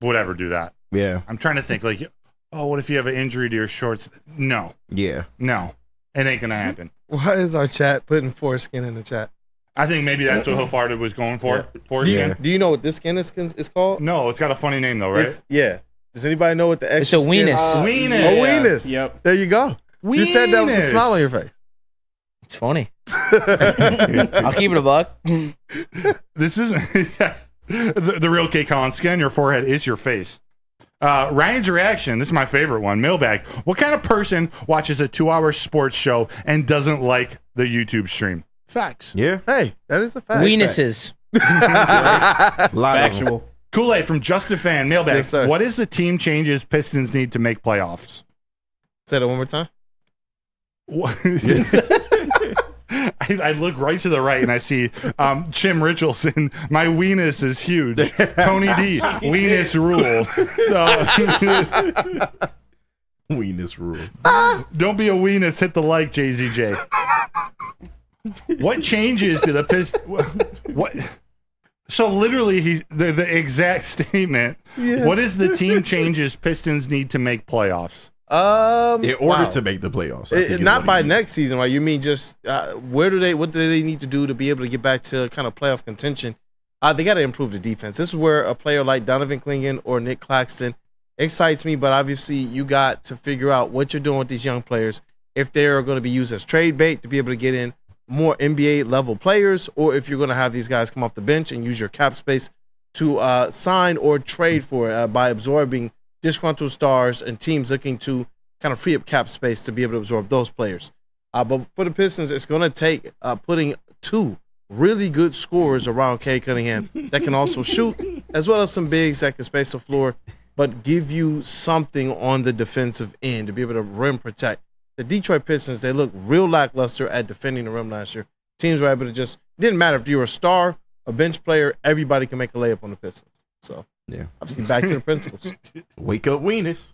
would ever do that. Yeah, I'm trying to think. Like, oh, what if you have an injury to your shorts? No. Yeah. No, it ain't gonna happen. Why is our chat putting foreskin in the chat? I think maybe that's what Hilfardo was going for. Foreskin. Do you know what this skin is called? No, it's got a funny name though, right? Yeah. Does anybody know what the extra It's a weenus. Weenus. Oh, weenus. Yep. There you go. You said that with a smile on your face. It's funny. I'll keep it a buck. This is the real K. Collins skin. Your forehead is your face. Ryan's reaction. This is my favorite one. Mailbag. What kind of person watches a 2-hour sports show and doesn't like the YouTube stream? Facts. Yeah. Hey, that is a fact. Weenuses. Factual. Kool-Aid from Just a Fan. Mailbag. Yes, sir. What is the team changes Pistons need to make playoffs? Say that one more time. What? I look right to the right and I see Chim Richardson. My weenus is huge. Tony D. Weenus rule. Weenus rule. Don't be a weenus. Hit the like, JZJ. What changes to the Pistons? What? So literally, the exact statement. Yeah. What is the team changes Pistons need to make playoffs? In order to make the playoffs. I think is Not what by he means. next season, right? You mean just what do they need to do to be able to get back to kind of playoff contention? They got to improve the defense. This is where a player like Donovan Clingan or Nick Claxton excites me, but obviously you got to figure out what you're doing with these young players, if they're going to be used as trade bait to be able to get in more NBA level players, or if you're going to have these guys come off the bench and use your cap space to sign or trade for it by absorbing disgruntled stars and teams looking to kind of free up cap space to be able to absorb those players. But for the Pistons, it's going to take putting two really good scorers around Cade Cunningham that can also shoot, as well as some bigs that can space the floor, but give you something on the defensive end to be able to rim protect. The Detroit Pistons, they look real lackluster at defending the rim last year. Teams were able to just, it didn't matter if you were a star, a bench player, everybody can make a layup on the Pistons. So, yeah, obviously back to the principles. Wake up, weenus.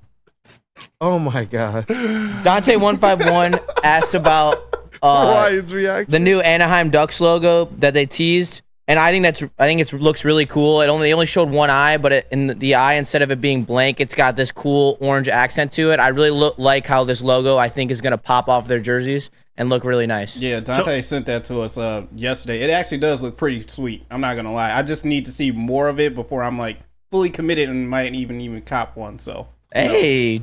Oh my God. Dante151 asked about Ryan's reaction. the new Anaheim Ducks logo that they teased, and I think it looks really cool. They only showed one eye, but in the eye, instead of it being blank, it's got this cool orange accent to it. I really like how this logo, I think, is going to pop off their jerseys and look really nice. Yeah, Dante sent that to us yesterday. It actually does look pretty sweet. I'm not gonna lie. I just need to see more of it before I'm like fully committed and might even cop one. So hey,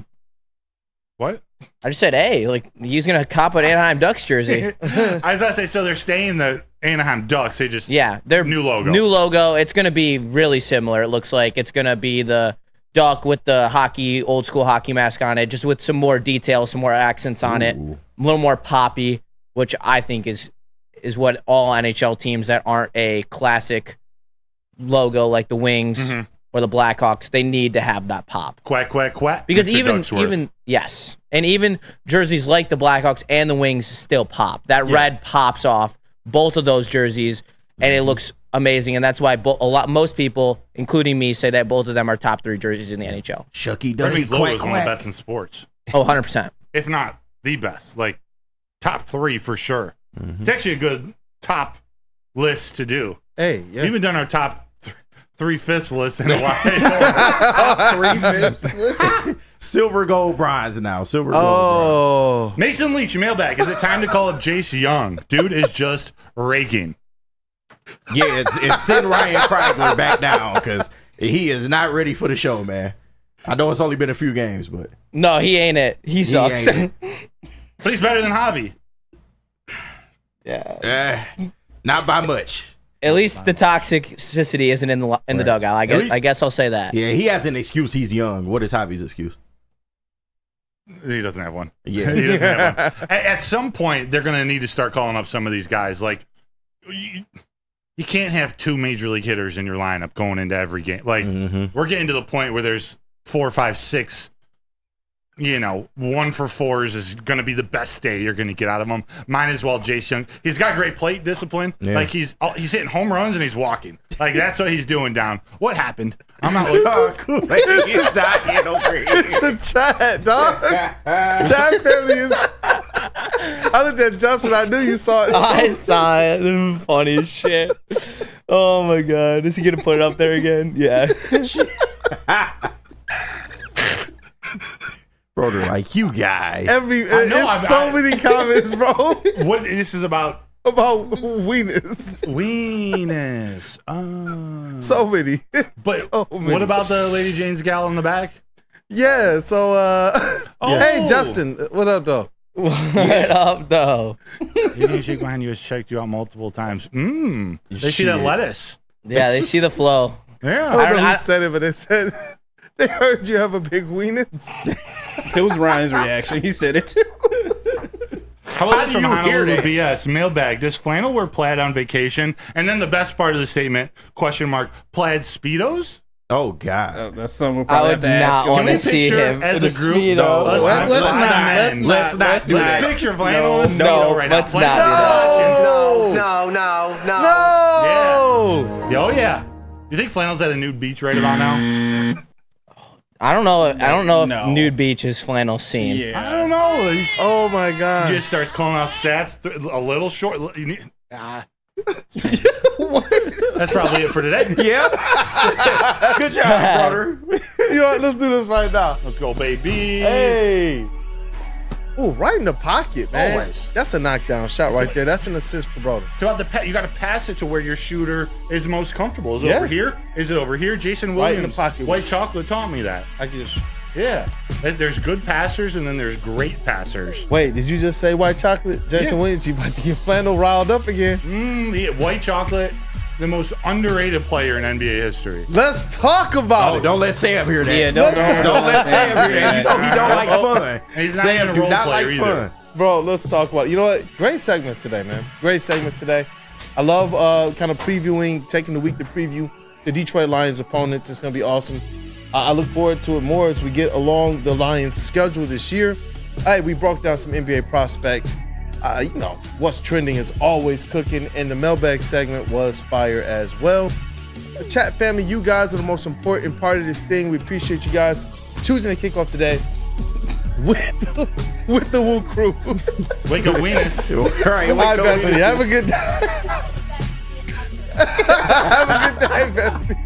what? I just said hey, like he's gonna cop an Anaheim Ducks jersey. I was gonna say, so they're staying the Anaheim Ducks. They just their new logo. New logo. It's gonna be really similar. It looks like it's gonna be the duck with the old school hockey mask on it, just with some more details, some more accents on it, a little more poppy, which I think is what all NHL teams that aren't a classic logo like the Wings or the Blackhawks, they need to have that pop. Quack, quack, quack. Because Mr. even yes, and even jerseys like the Blackhawks and the Wings still pop. That red pops off both of those jerseys, and it looks amazing. And that's why most people, including me, say that both of them are top 3 jerseys in the NHL. Shucky Hermes Ducky, logo is quack, one of the quack. best in sports. Oh, 100%. If not the best. Like, top 3 for sure. It's actually a good top list to do. Hey, yeah. We haven't done our top 3/5 list in a while. Top 3/5 Silver, gold, bronze now. Silver, gold, bronze. Mason Leach, mailbag. Is it time to call up Jace Young? Dude is just raking. Yeah, it's send Ryan Kreidler back down because he is not ready for the show, man. I know it's only been a few games, but no, he ain't it. He sucks. But he's better than Javi. Yeah. Not by much. At least the toxicity isn't in the dugout. I guess I'll say that. Yeah, he has an excuse. He's young. What is Javi's excuse? He doesn't have one. Yeah. He doesn't have one. At some point, they're going to need to start calling up some of these guys. Like, you can't have 2 major league hitters in your lineup going into every game. Like, we're getting to the point where there's 4, 5, 6. 1 for 4s is going to be the best day you're going to get out of him. Might as well Jace Young. He's got great plate discipline. Yeah. Like, he's hitting home runs and he's walking. Like, that's what he's doing down. What happened? I'm not looking. Oh, cool. He's dying over here. It's a chat, dog. Chat family is. I looked at Justin. I knew you saw it. I saw it. Funny as shit. Oh my God. Is he going to put it up there again? Yeah. Broder, like you guys. It's so many comments, bro. What this is about? About weenus. Weenus. So many. But so many. What about the Lady Jane's gal in the back? Yeah. So, hey, Justin, what up, though? What up, though? You didn't shake my hand. You checked you out multiple times. They see that lettuce. Yeah, they see the flow. Yeah. I don't know who said it, but they said they heard you have a big weenus. It was Ryan's reaction. He said it too. How about How this do from you hear Honolulu that? BS? Mailbag. Does flannel wear plaid on vacation? And then the best part of the statement, question mark, plaid Speedos? Oh, God. That's something we'll I probably would have to ask. not him. want to see him. As a group? Speedo. No, Let's not do that. Let's picture flannel in a No, Speedo right now. let's not Flannel do watching. No. Yeah. Oh, yeah. You think flannel's at a nude beach right about now? I don't know. I don't know if No. nude beach is flannel scene. Yeah. I don't know. He Oh my God. just starts calling out stats a little short. You need, That's probably it for today. Yeah. Good job, brother. You know what? Let's do this right now. Let's go, baby. Hey. Ooh, right in the pocket, man. Always. That's a knockdown shot right there. That's an assist for Broder. It's about the you got to pass it to where your shooter is most comfortable. Is it Yeah. over here? Is it over here? Jason Right Williams, in the pocket. White Chocolate taught me that. I can just. Yeah. There's good passers and then there's great passers. Wait, did you just say white chocolate? Jason Yeah. Williams, you about to get flannel riled up again. Yeah, White Chocolate, the most underrated player in NBA history. Let's talk about Oh, it. don't let Sam hear that. Yeah, don't don't let Sam hear that. You know he don't like fun. And he's not Sam even a do role not player like either. fun. Bro, let's talk about it. You know what? Great segments today, man. Great segments today. I love kind of previewing, taking the week to preview the Detroit Lions opponents. It's going to be awesome. I look forward to it more as we get along the Lions' schedule this year. Hey, we broke down some NBA prospects. You know, what's trending is always cooking, and the mailbag segment was fire as well. The chat family, you guys are the most important part of this thing. We appreciate you guys choosing to kick off today with the Woo crew. Wake up, Weenus. All right, All right, Bethany, have a good day. Have a good day, Bethany.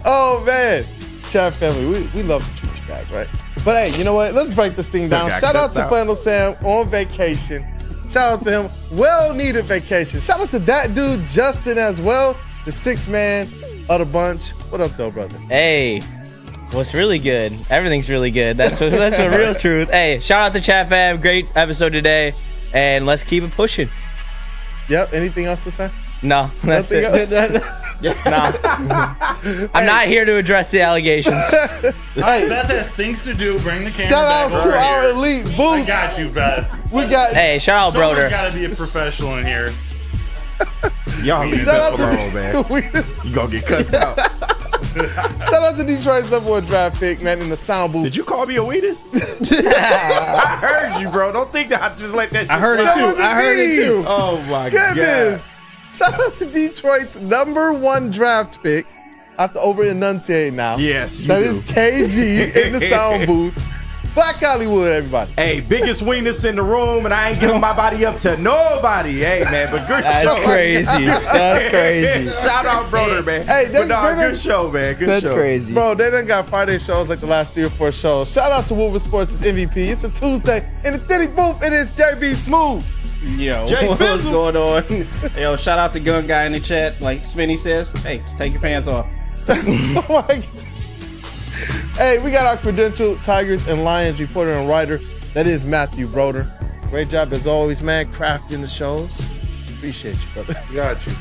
Oh, man. Chat family, we love to treat you guys, right? But hey, you know what? Let's break this thing down. Okay, Shout out to that's Flannel Sam on vacation. Shout out to him. Well-needed vacation. Shout out to that dude, Justin, as well. The sixth man of the bunch. What up, though, brother? Hey, what's really good? Everything's really good. That's the real truth. Hey, shout out to Chat Fam. Great episode today, and let's keep it pushing. Yep. Anything else to say? No, that's Nothing it. else? Nah. I'm not here to address the allegations. All right, Beth has things to do. Bring the camera Shout back out to over our here. elite I booth. got you, Beth. We got. Hey, shout out, Someone's Broder. got to be a professional in here. Y'all leave Shout that out alone, man. to You gonna get cussed out. Shout out to Detroit's #1 draft pick, man, in the sound booth. Did you call me a weedus? I heard you, bro. Don't think that I just let that shit I heard it slide. too. I heard it too. Oh my Goodness. god. Shout out to Detroit's #1 draft pick. I have to over enunciate now. Yes, you That do. is KG in the sound booth. Black Hollywood, everybody. Hey, biggest weenus in the room, and I ain't giving my body up to nobody. Hey, man, but good That's show. crazy. That's crazy. Shout out, brother, man. Hey, but nah, they- good show, man. Good That's show. crazy. Bro, they done got Friday shows like the last 3 or 4 shows. Shout out to Woodward Sports' MVP. It's a Tuesday in the Titty Booth. It is JB Smooth. Yo, Jay what's Bizzle. going on? Yo, shout out to Gun Guy in the chat. Like Spinny says, hey, just take your pants off. Oh my God. Hey, we got our credentialed Tigers and Lions reporter and writer. That is Matthew Broder. Great job as always, man, crafting the shows. Appreciate you, brother. Got you.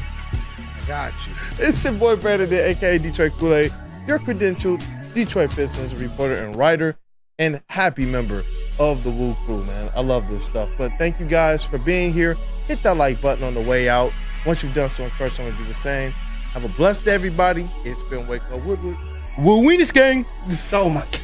Got you. It's your boy Brandon, aka Detroit Kool-Aid, your credentialed Detroit Pistons reporter and writer, and happy member of the Woo Crew, man. I love this stuff. But thank you guys for being here. Hit that like button on the way out. Once you've done so, encourage someone to do the same. Have a blessed day, everybody. It's been Wake Up Woodward. Woo Weenus gang. Oh my God.